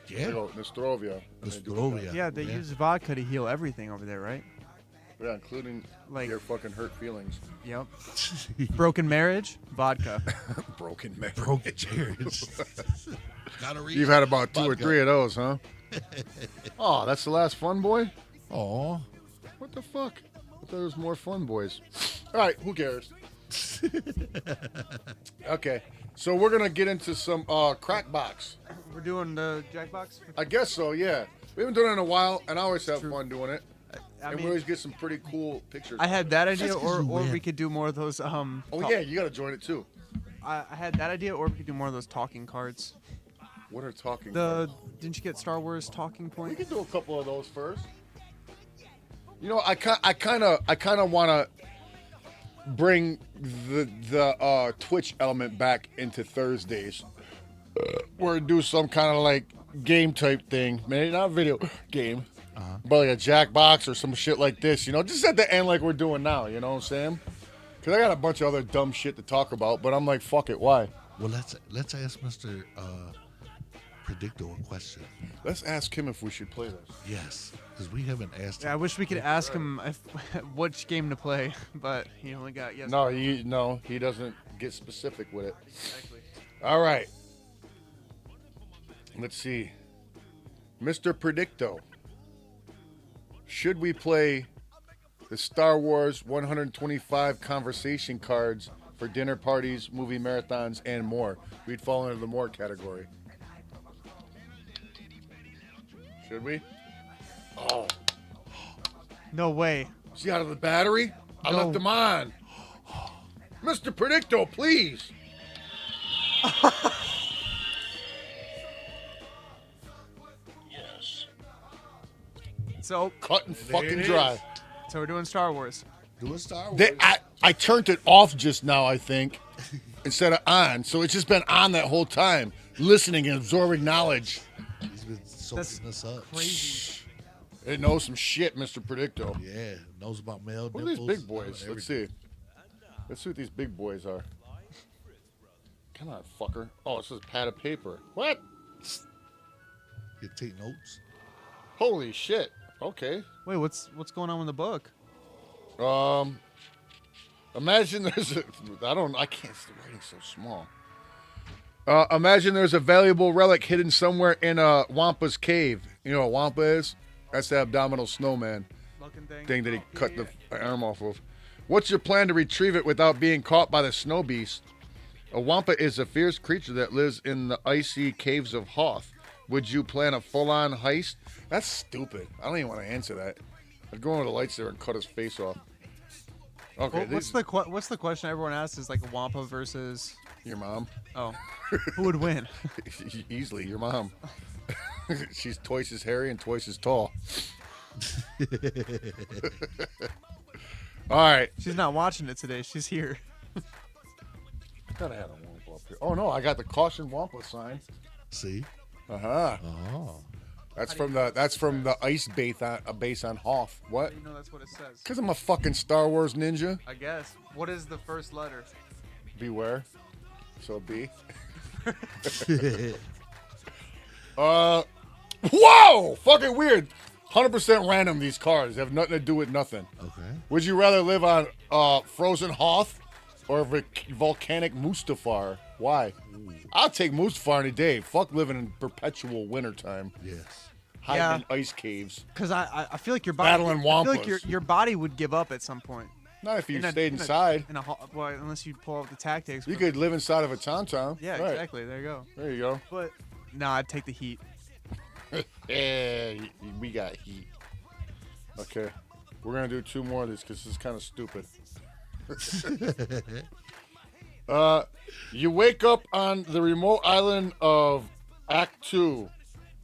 Yeah. Nostrovia. Nostrovia. Yeah, they use vodka to heal everything over there, right? Yeah, including Like- your fucking hurt feelings. Yep. Broken marriage, vodka. Broken marriage. Broken marriage. Gotta read. You've had about 2 or Vodka. 3 of those, huh? Oh, that's the last fun boy? Aw. What the fuck? I thought there was more fun boys. All right, who cares? Okay, so we're gonna get into some crack box. We're doing the Jackbox. I guess so, yeah. We haven't done it in a while, and I always have True. fun doing it. I And we mean, always get some pretty cool pictures. I had that idea, That's 'cause or you we win. could do more of those. Oh yeah, you gotta join it too. I had that idea, or we could do more of those talking cards. What are talking? Didn't you get Star Wars talking We point? can do a couple of those first. You know, I kind of want to bring the Twitch element back into Thursdays. Or do some kind of like game type thing, maybe not video game, but like a Jackbox or some shit like this. You know, just at the end like we're doing now. You know what I'm saying? Because I got a bunch of other dumb shit to talk about, but I'm like, fuck it, why? Well, let's ask Mr. Predicto a question. Let's ask him if we should play this. Yes, because we haven't asked Yeah, I him. wish we could ask him which game to play, but he only got yes. No, he doesn't get specific with it. Exactly. All right. Let's see. Mr. Predicto. Should we play the Star Wars 125 conversation cards for dinner parties, movie marathons, and more? We'd fall into the more category. Should we? Oh. No way. Is he out of the battery? I No. left him on. Mr. Predicto, please. So Cut and fucking it dry. we're doing Star Wars. Do a Star Wars. I turned it off just now, I think, instead of on. So it's just been on that whole time, listening and absorbing knowledge. He's been soaking us up. Crazy. It knows some shit, Mr. Predicto. Yeah, knows about male What are nipples. these big boys? about Let's see. Let's see what these big boys are. Come on, fucker. Oh, it says pad of paper. What? You take notes. Holy shit. Okay. Wait, what's going on with the book? Imagine there's a. I can't. The writing's so small. Imagine there's a valuable relic hidden somewhere in a Wampa's cave. You know what Wampa is? That's the abdominal snowman Looking thing that he cut the arm off of. What's your plan to retrieve it without being caught by the snow beast? A Wampa is a fierce creature that lives in the icy caves of Hoth. Would you plan a full-on heist? That's stupid. I don't even want to answer that. I'd go over the lights there and cut his face off. Okay, Well, what's the question everyone asks is like Wampa versus your mom. oh, who would win? Easily, your mom. She's twice as hairy and twice as tall. All right. She's not watching it today. She's here. I thought I had a Wampa up here. Oh, no, I got the caution Wampa sign. See? Uh-huh. Oh. That's from the ice base on Hoth. What? You know that's what it says. Because I'm a fucking Star Wars ninja. I guess. What is the first letter? Beware. So B. Whoa! Fucking weird. 100% random, these cars. They have nothing to do with nothing. Okay. Would you rather live on frozen Hoth or volcanic Mustafar? Why? I'll take Mustafar any day. Fuck living in perpetual wintertime. Yes. Hiding in ice caves. Because I feel like your body. Battling I feel like Wampas. your body would give up at some point. Not if you In a- stayed in a- inside. Well, unless you pull out the tactics. You but- could live inside of a town. Yeah, Right. exactly. There you go. There you go. But no, I'd take the heat. Yeah, we got heat. Okay. We're going to do two more of these because this is kind of stupid. You wake up on the remote island of Act 2.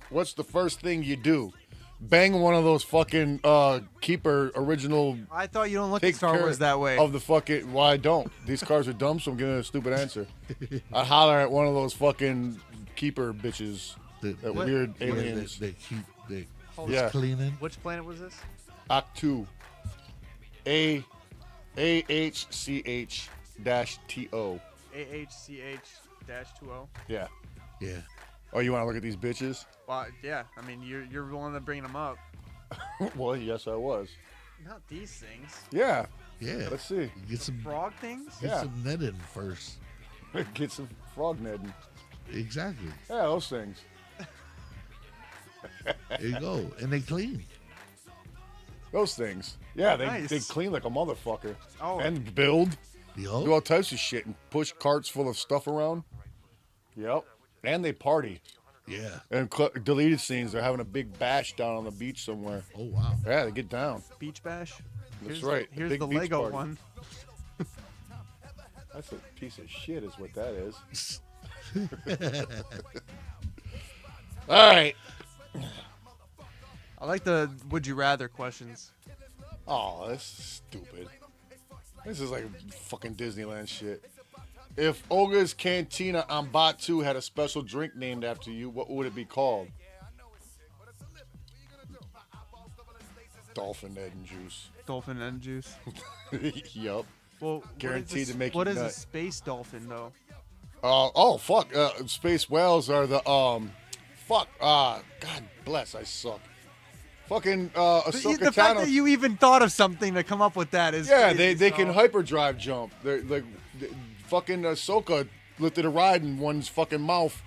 What's the first thing you do? Bang one of those fucking Keeper original. I thought you don't look Take at Star care Wars that way. Of the fucking. Well, I don't. These cars are dumb, so I'm giving a stupid answer. I holler at one of those fucking Keeper bitches. That What? weird Yeah, aliens. they keep Yeah. cleaning. Which planet was this? Act 2. AHCH-TO. AHCH-20. Yeah. Yeah. Oh, you want to look at these bitches? Well, yeah. I mean, you're the one that bringing them up. Well, yes, I was. Not these things. Yeah. Yeah. Let's see. Get some Frog things. Yeah. some netting first. Get some frog netting. Exactly. Yeah, those things. There you go. And they clean. Those things. Yeah, they Nice. clean like a motherfucker. Oh. And build. Do Yo. all types of shit and push carts full of stuff around. Yep. And they party. Yeah. And deleted scenes, they're having a big bash down on the beach somewhere. Oh wow. Yeah, they get down. Beach bash. That's right. Here's Big the beach Lego party. one. That's a piece of shit is what that is. All right. I like the would you rather questions. Oh, that's stupid. This is like fucking Disneyland shit. If Olga's Cantina on Batu had a special drink named after you, what would it be called? Dolphin Head and Juice. Dolphin and juice. Yup. Well, Guaranteed to make What you is a nut. space dolphin though? Oh fuck! Space whales are the Fuck. God bless. I suck. Fucking Ahsoka The fact Tano. that you even thought of something to come up with that is Yeah, crazy, they so- can hyperdrive jump. They're like fucking Ahsoka lifted a ride in one's fucking mouth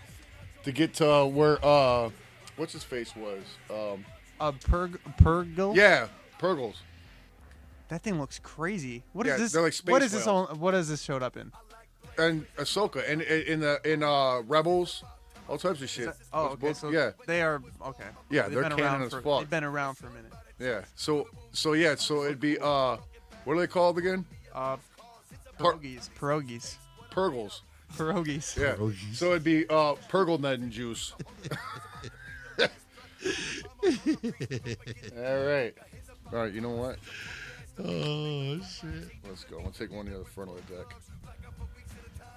to get to where what's his face was. Purgle. Yeah, Purgles. That thing looks crazy. What Yeah, is this? they're like space what is this? whales. What has this showed up in? And Ahsoka and in Rebels, all types of shit. Oh, Those okay. books, So yeah, they are okay. Yeah, They've they're been canon around as for, fuck. They've been around for a minute. yeah. So it'd be what are they called again? Pierogies. Purgles. Pierogies. Yeah. Pierogies. So it'd be Purgle Ned and juice. All right. You know what? Oh shit. Let's go. I'm gonna take one near the front of the deck.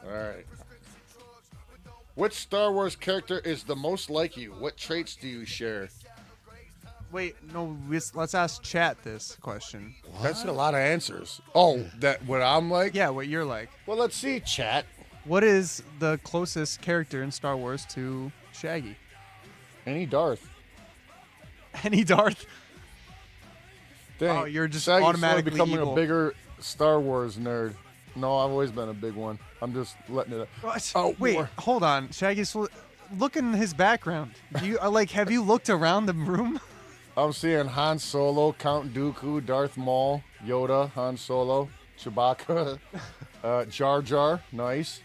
All right. Which Star Wars character is the most like you? What traits do you share? Wait, no. Let's ask chat this question. That's a lot of answers. Oh, that what I'm like? Yeah, what you're like. Well, let's see, chat. What is the closest character in Star Wars to Shaggy? Any Darth. Any Darth? Dang. Oh, you're just Shaggy's slowly automatically becoming evil. a bigger Star Wars nerd. No, I've always been a big one. I'm just letting it. What? Oh, Wait, more. hold on. Shaggy's. Look in his background. Do you like? Have you looked around the room? I'm seeing Han Solo, Count Dooku, Darth Maul, Yoda, Han Solo, Chewbacca, Jar Jar. Nice.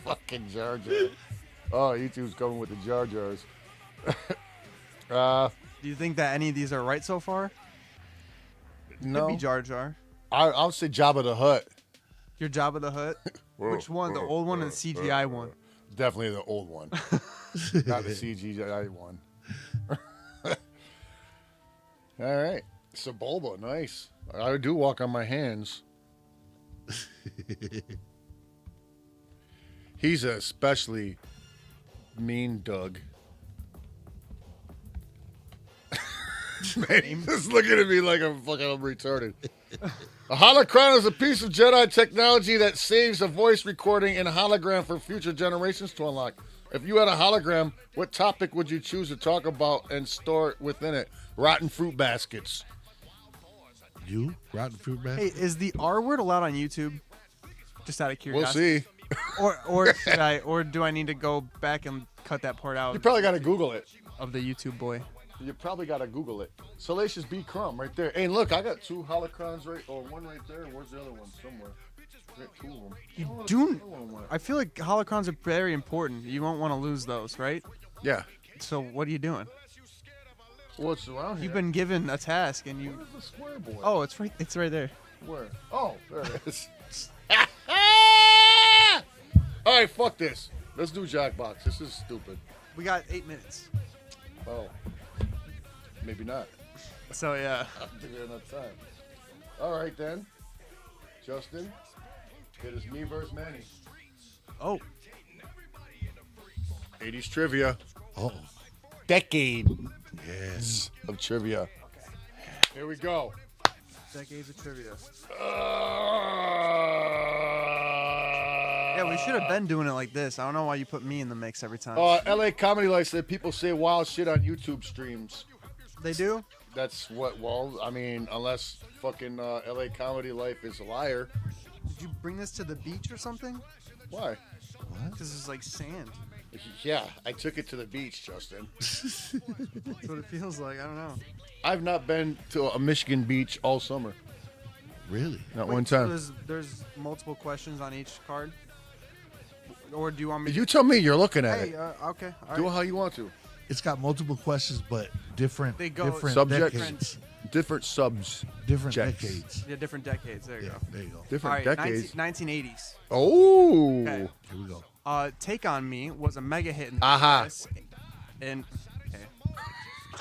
Fucking Jar Jar. Oh, YouTube's coming with the Jar Jars. Do you think that any of these are right so far? No. Could be Jar Jar. I'll say Jabba the Hutt. Your Jabba the Hutt. Which one? The old one or the CGI one? Definitely the old one. Not the CGI one. All right. Sebulba, nice. I do walk on my hands. He's a especially mean Doug. Man, he's just looking at me like I'm retarded. A holocron is a piece of Jedi technology that saves a voice recording in a hologram for future generations to unlock. If you had a hologram, what topic would you choose to talk about and store within it? Rotten fruit baskets. You rotten fruit man. Hey, is the R word allowed on YouTube? Just out of We'll curiosity. see. Or should I? Or do I need to go back and cut that part out You probably got to Google it. of the YouTube boy? You probably got to Google it. Salacious B. Crumb right there. Hey, look, I got two holocrons one right there. Where's the other one? Somewhere. I got two of them. You Oh, do. the other one went. I feel like holocrons are very important. You won't want to lose those, right? Yeah. So what are you doing? What's around here? You've been given a task and you. Where's the square boy? Oh, it's right. It's right there. Where? Oh, there it is. All right, fuck this. Let's do Jackbox. This is stupid. We got 8 minutes. Oh. Maybe not. So yeah. I don't think we have enough time. All right, then. Justin, it is me versus Manny. Oh. 80s trivia. Oh, Decade yes. of trivia. Here we go. Decades of trivia. Uh, Yeah, we should have been doing it like this. I don't know why you put me in the mix every time. LA Comedy Life said people say wild shit on YouTube streams. They do? That's what, well, I mean, unless fucking LA Comedy Life is a liar. Did you bring this to the beach or something? Why? Because it's like sand. Yeah, I took it to the beach, Justin. That's what it feels like. I don't know. I've not been to a Michigan beach all summer. Really? Not Wait, one so time. there's multiple questions on each card? Or do you want me to... You tell me you're looking at Hey, it. okay. All Do it right. how you want to. It's got multiple questions, but different. They go- different Subjects. decades. Different subs. Different Jets. decades. Yeah, different decades. There you Yeah, go. there you go. All Different right, decades. 1980s. Oh. Okay. Here we go. Take On Me was a mega hit in the Aha. US. And... Okay.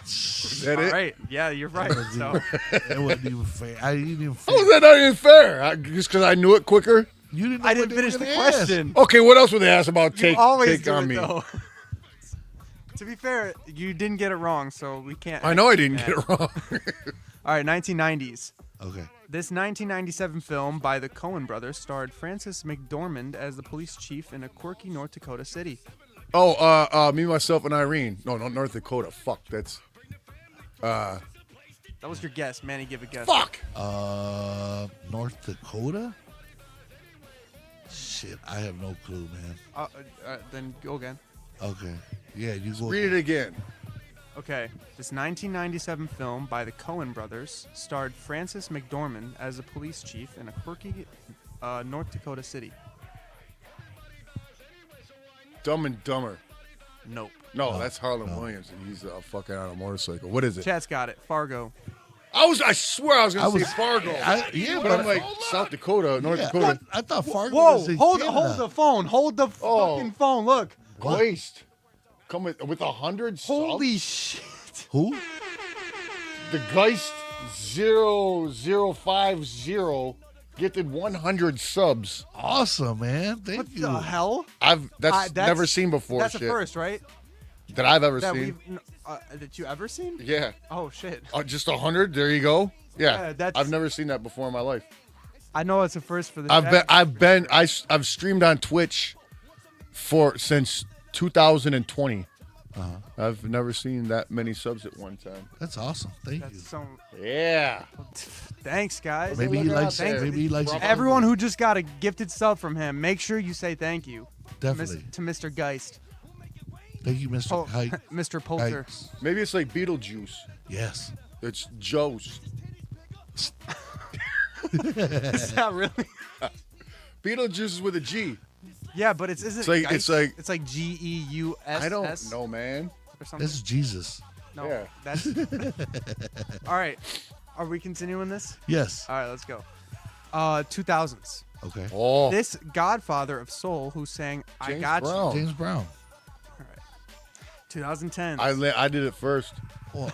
Is that All it? right. Yeah, you're right. So... It wasn't even fair. I didn't even. How was that not even fair? Just because I knew it quicker? You didn't. Know I what didn't they finish were the gonna ask. question. Okay, what else would they ask about You always take do on it, me? though. To be fair, you didn't get it wrong, so we can't. I know I didn't Yeah. get it wrong. All right, 1990s. Okay. This 1997 film by the Coen brothers starred Francis McDormand as the police chief in a quirky North Dakota city. Oh, me, myself, and Irene. No, not North Dakota. Fuck, that's. That was your guess. Manny, give a guess. Fuck! North Dakota? Shit, I have no clue, man. Then go again. Okay. Yeah, you go. Read it again. Okay. This 1997 film by the Coen brothers starred Francis McDormand as a police chief in a quirky North Dakota city. Dumb and Dumber. Nope. No, that's Harlan Williams, and he's fucking on a motorcycle. What is it? Chat's got it. Fargo. I swear I was going to say was- Fargo. Yeah, but I'm like, South Dakota, North Dakota. I thought Fargo Whoa! was in Hold Canada. the phone. Hold the Oh. fucking phone. Look. Waste. Come with 100 Holy subs? shit. Who? The Geist 0050 gifted 100 subs. Awesome, man. Thank What you. the hell? That's never seen before. That's shit a first, right? that I've ever That seen. that you ever seen? Yeah. Oh shit! Just 100. There you go. Yeah, Yeah. that's- I've never seen that before in my life. I know it's a first for the. I've streamed on Twitch since 2020. I've never seen that many subs at one time. That's awesome. Thank you. That's some. Yeah. Thanks, guys. Maybe he Look out likes. there. Maybe he likes. Everyone who just got a gifted sub from him, make sure you say thank you Definitely. to Mr. Geist, Thank you, Mr. Hike. Mr. Poulter. Hikes. Maybe it's like Beetlejuice. Yes. It's Joe's. Is that really? Beetlejuice is with a G. Yeah, but it's like- it's like- it's like Geus. I don't know, man. Or something. This is Jesus. No, Yeah. that's. All right, are we continuing this? Yes. All right, let's go. 2000s. Okay. Oh, This godfather of soul who sang "I James Got Brown. James Brown. You." 2010. I did it first. Oh,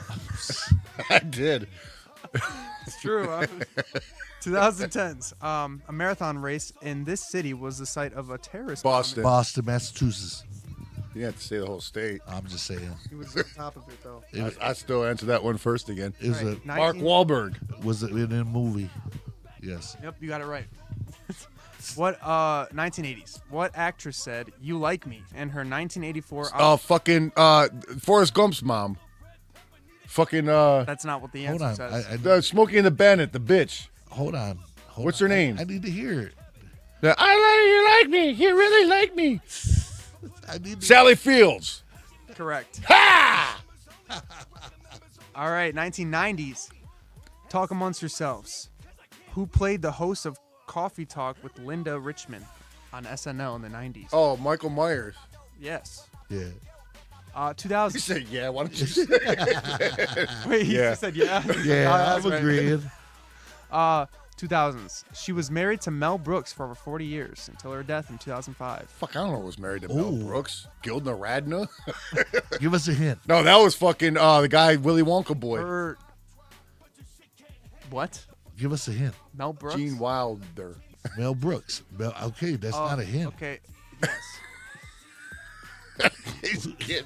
I did. It's true. 2010s. A marathon race in this city was the site of a terrorist Boston. Boston, Massachusetts. You have to say the whole state. I'm just saying. bombing. He was on top of it though. It was, I still answer that one first again. it was Right. a Mark 19 Wahlberg. was it in a movie? Yes. Yep, you got it right. What 1980s? What actress said "You like me" in her 1984? Fucking Forrest Gump's mom. Fucking That's not what the Hold answer on. says. Smokey and the Bandit, the bitch. Hold on. Hold What's on. her name? I need to hear it. You like me. You really like me. I need to. Sally Fields. Correct. Ha! All right, 1990s. Talk amongst yourselves. Who played the host of Coffee Talk with Linda Richmond on SNL in the 90s? Oh, Michael Myers. Yes. Yeah. 2000. You said yeah. Why don't you say Wait, he Yeah. just said yeah. Yeah, that's I'm right. agreeing. 2000s. She was married to Mel Brooks for over 40 years until her death in 2005. Fuck, I don't know who was married to Mel Ooh. Brooks. Gilda Radner? Give us a hint. No, that was fucking the guy, Willy Wonka boy. Her. What? Give us a hint. Mel Brooks? Gene Wilder. Mel Brooks. Okay, that's not a hint. Okay. Yes.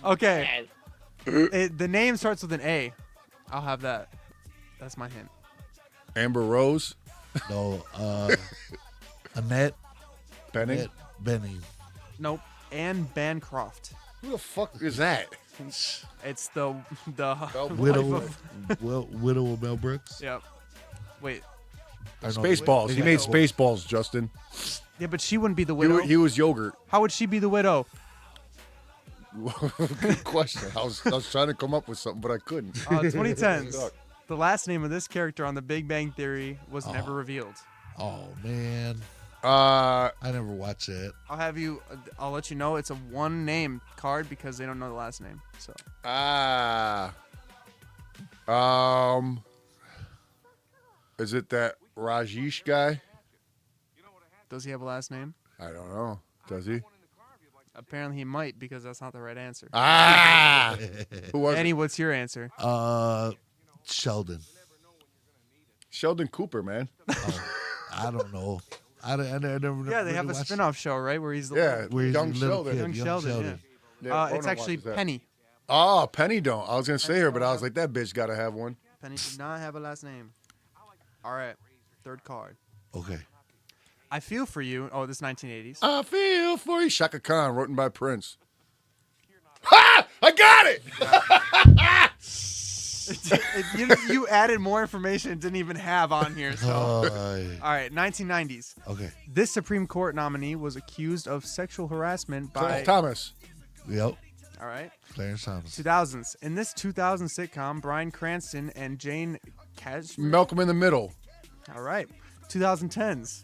Okay. The name starts with an A. I'll have that. That's my hint. Amber Rose. No. Annette Benning. Benny. Nope. Anne Bancroft. Who the fuck is that? It's the Widow. wife of- Widow of Mel Brooks. Yep. Wait. I know- Spaceballs. He made Spaceballs, Justin. Yeah, but she wouldn't be the widow. He was yogurt. How would she be the widow? Good question. I was trying to come up with something, but I couldn't. 2010s. Suck. The last name of this character on The Big Bang Theory was never revealed. Oh man, Uh, I never watched that. I'll let you know it's a one name card because they don't know the last name. So is it that Rajesh guy? does he have a last name? I don't know. Does he? Apparently he might because that's not the right answer. Who was Annie, it? what's your answer? Sheldon. Sheldon Cooper, man. I don't know. I never. Yeah, they have a watched it. spin-off show, right? Where he's the Yeah, Where he's Young a little Sheldon. kid, Young Sheldon, Yeah, it's Ronan actually watches that. Penny. Oh, Penny don't. I was gonna say her, but I was like, that bitch gotta have one. Penny did not have a last name. All right, third card. Okay. I Feel For You. Oh, this is 1980s. I feel for you. Shaka Khan, written by Prince. I got it. You added more information it didn't even have on here. So. All Oh, right, 1990s. okay. This Supreme Court nominee was accused of sexual harassment by. Clarence Thomas. Yep. All right. Clarence Thomas. 2000s. In this 2000 sitcom, Bryan Cranston and Jane Cashmere. Malcolm in the Middle. All right. 2010s.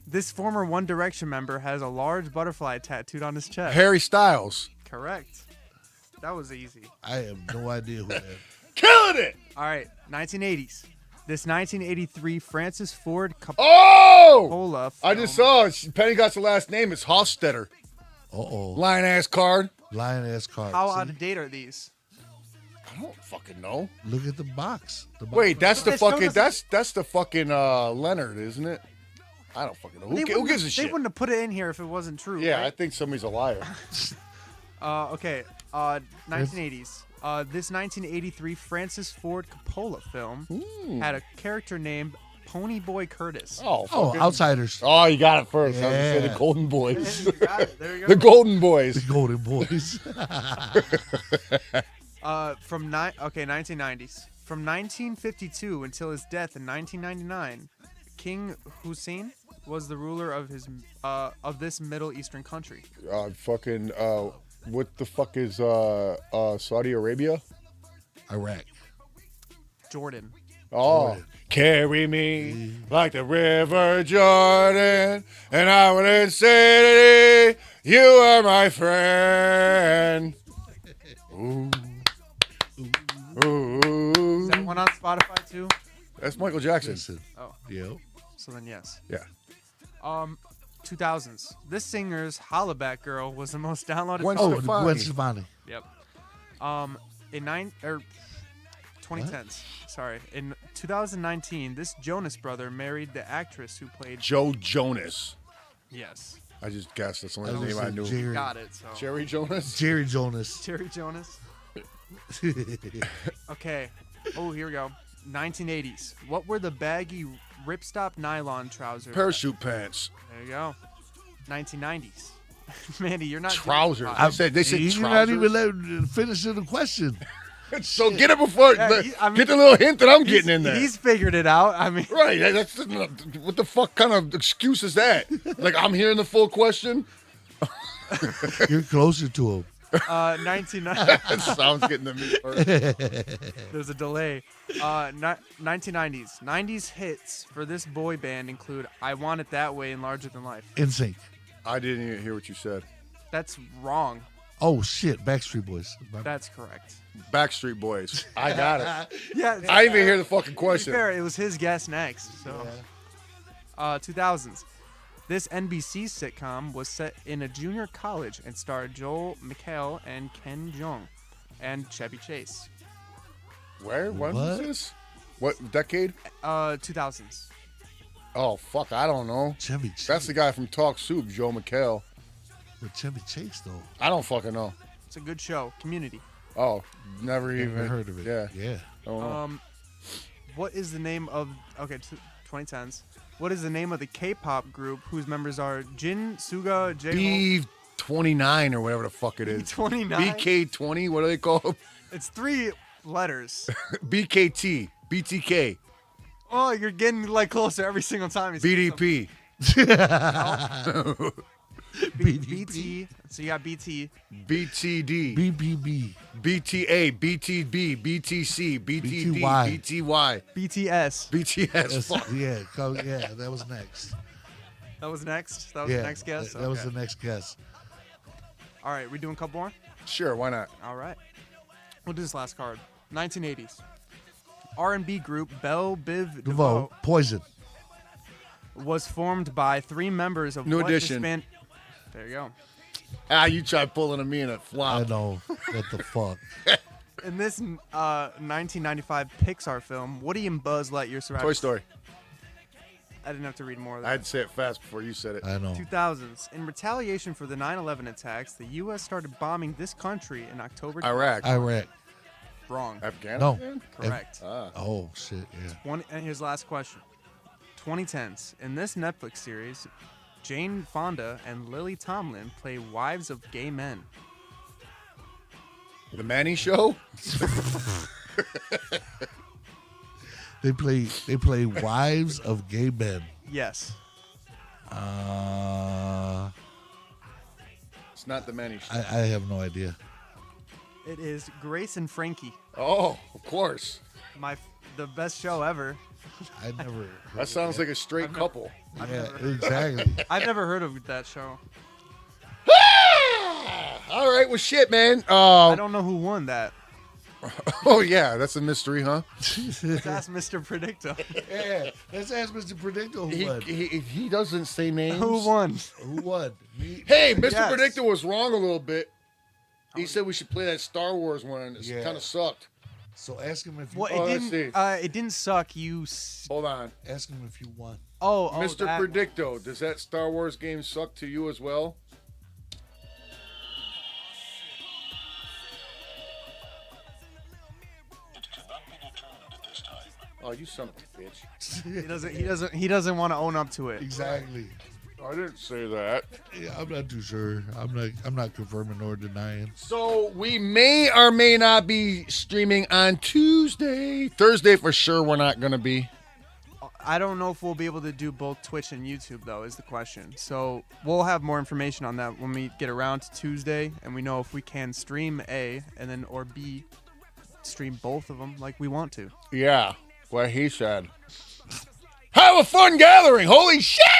This former One Direction member has a large butterfly tattooed on his chest. Harry Styles. Correct. That was easy. I have no idea who that is. Killing it. All right. 1980s. This 1983 Francis Ford Coppola Oh! I film. just saw it. Penny got the last name. It's Hofstetter. Uh-oh. Lion ass card. Lion ass card. How See? out of date are these? I don't fucking know. Look at the box. The box. Wait, that's the They showed fucking us- that's the fucking Leonard, isn't it? I don't fucking know. Who gives a They shit? wouldn't have put it in here if it wasn't true. Yeah, I right? think somebody's a liar. Okay. 1980s. This 1983 Francis Ford Coppola film had a character named Ponyboy Curtis. Oh, Oh, fucking- Outsiders. Oh, you got it first. I was gonna say the Yeah. Golden Boys. You got it. There you The go. Golden Boys. The Golden Boys. From 1990s. From 1952 until his death in 1999, King Hussein was the ruler of this Middle Eastern country. Fucking what the fuck is Saudi Arabia? Iraq. Jordan. Oh, Jordan. carry me like the River Jordan, and I will say you are my friend. Ooh. Ooh. Is that one on Spotify too? That's Michael Jackson. Listen. Oh, Yep. so then yes. Yeah. 2000s. This singer's Hollaback Girl was the most downloaded Gwen song. Oh, Stefani. Gwen Stefani. Yep. In 2010s. Sorry. In 2019, this Jonas brother married the actress who played. Joe Jonas. Yes. I just guessed. That's the only I was name I gonna knew. say Jerry, Got it. So. Jerry Jonas. Jerry Jonas. Terry Jonas. Okay. Oh, here we go. 1980s. What were the baggy ripstop nylon trousers? Parachute pants. There you go. 1990s. Manny, you're not. doing Trousers. hot. I said they said You're trousers. not even finishing the question. So get it before. Yeah, I mean- get the little hint that I'm He's- getting in there. He's figured it out. I mean, Right. That's what the fuck kind of excuse is that? Like I'm hearing the full question. You're closer to him. 1990s. Sounds getting to me first. There's a delay. 1990s. 90s hits for this boy band include "I Want It That Way" and "Larger Than Life." In sync. I didn't even hear what you said. That's wrong. Oh shit, Backstreet Boys. That's correct. Backstreet Boys. I got it. Yeah. I didn't even hear the fucking To be question. fair, it was his guess next. So, 2000s. This NBC sitcom was set in a junior college and starred Joel McHale and Ken Jeong and Chevy Chase. Where? When was What? this? What decade? 2000s. Oh fuck, I don't know. Chevy Chase. That's the guy from Talk Soup, Joe McHale. With Chevy Chase though. I don't fucking know. It's a good show. Community. Oh, never even Never heard of it. Yeah. Yeah. Don't know. What is the name of 2010s? What is the name of the K-pop group whose members are Jin, Suga, J-Hope? B29 or whatever the fuck it is. B29? BK20. What are they called? It's 3 letters. BKT. BTK. Oh, you're getting like closer every single time. you say BDP. something. BT. So you got BT. BTD. BBB. BTA. BTB. BTC. BTD. BTY. BTY. BTS. BTS. Fuck. Yeah, that was next. That was next. That was Yeah, the next guess. That was Okay. the next guess. All right, we doing a couple more? Sure, why not? All right. We'll do this last card. 1980s. R&B group Belle Biv DeVoe Poison. was formed by 3 members of New what Edition. disband- There you go. You tried pulling a me in a I flop. know. What the fuck? In this 1995 Pixar film, Woody and Buzz Lightyear survived. Toy Story. I didn't have to read more of I that. had to say it fast before you said it. I know. 2000s. In retaliation for the 9/11 attacks, the U.S. started bombing this country in October. Iraq. Iraq. Wrong. Afghanistan? Correct. Oh shit. Yeah. And here's the last question. 2010s. In this Netflix series, Jane Fonda and Lily Tomlin play wives of gay men. The Manny Show? They play Wives of Gay Men. Yes. It's not the Manny Show. I have no idea. It is Grace and Frankie. Oh, of course. The best show ever. I never. That sounds like a straight couple. Yeah, exactly. I've never heard of that show. All right, well, shit, man. I don't know who won that. Oh, yeah, that's a mystery, huh? Let's ask Mr. Predicto. Yeah, let's ask Mr. Predicto who won. He doesn't say names. Who won? Who won? Me? Hey, Mr. Yes. Predictor was wrong a little bit. He said we should play that Star Wars one, and it Yeah. kind of sucked. So ask him if you. Well, Oh, it let's didn't. see. It didn't suck. Hold on. Ask him if you won. Oh, Mr. that- Predicto, does that Star Wars game suck to you as well? Oh, you son of a bitch. He doesn't want to own up to it. Exactly. I didn't say that. Yeah, I'm not too sure. I'm not confirming nor denying. So we may or may not be streaming on Tuesday. Thursday for sure we're not going to be. I don't know if we'll be able to do both Twitch and YouTube though, is the question. So we'll have more information on that when we get around to Tuesday, and we know if we can stream A and then or B, stream both of them like we want to. Yeah, what he said. Have a fun gathering. Holy shit!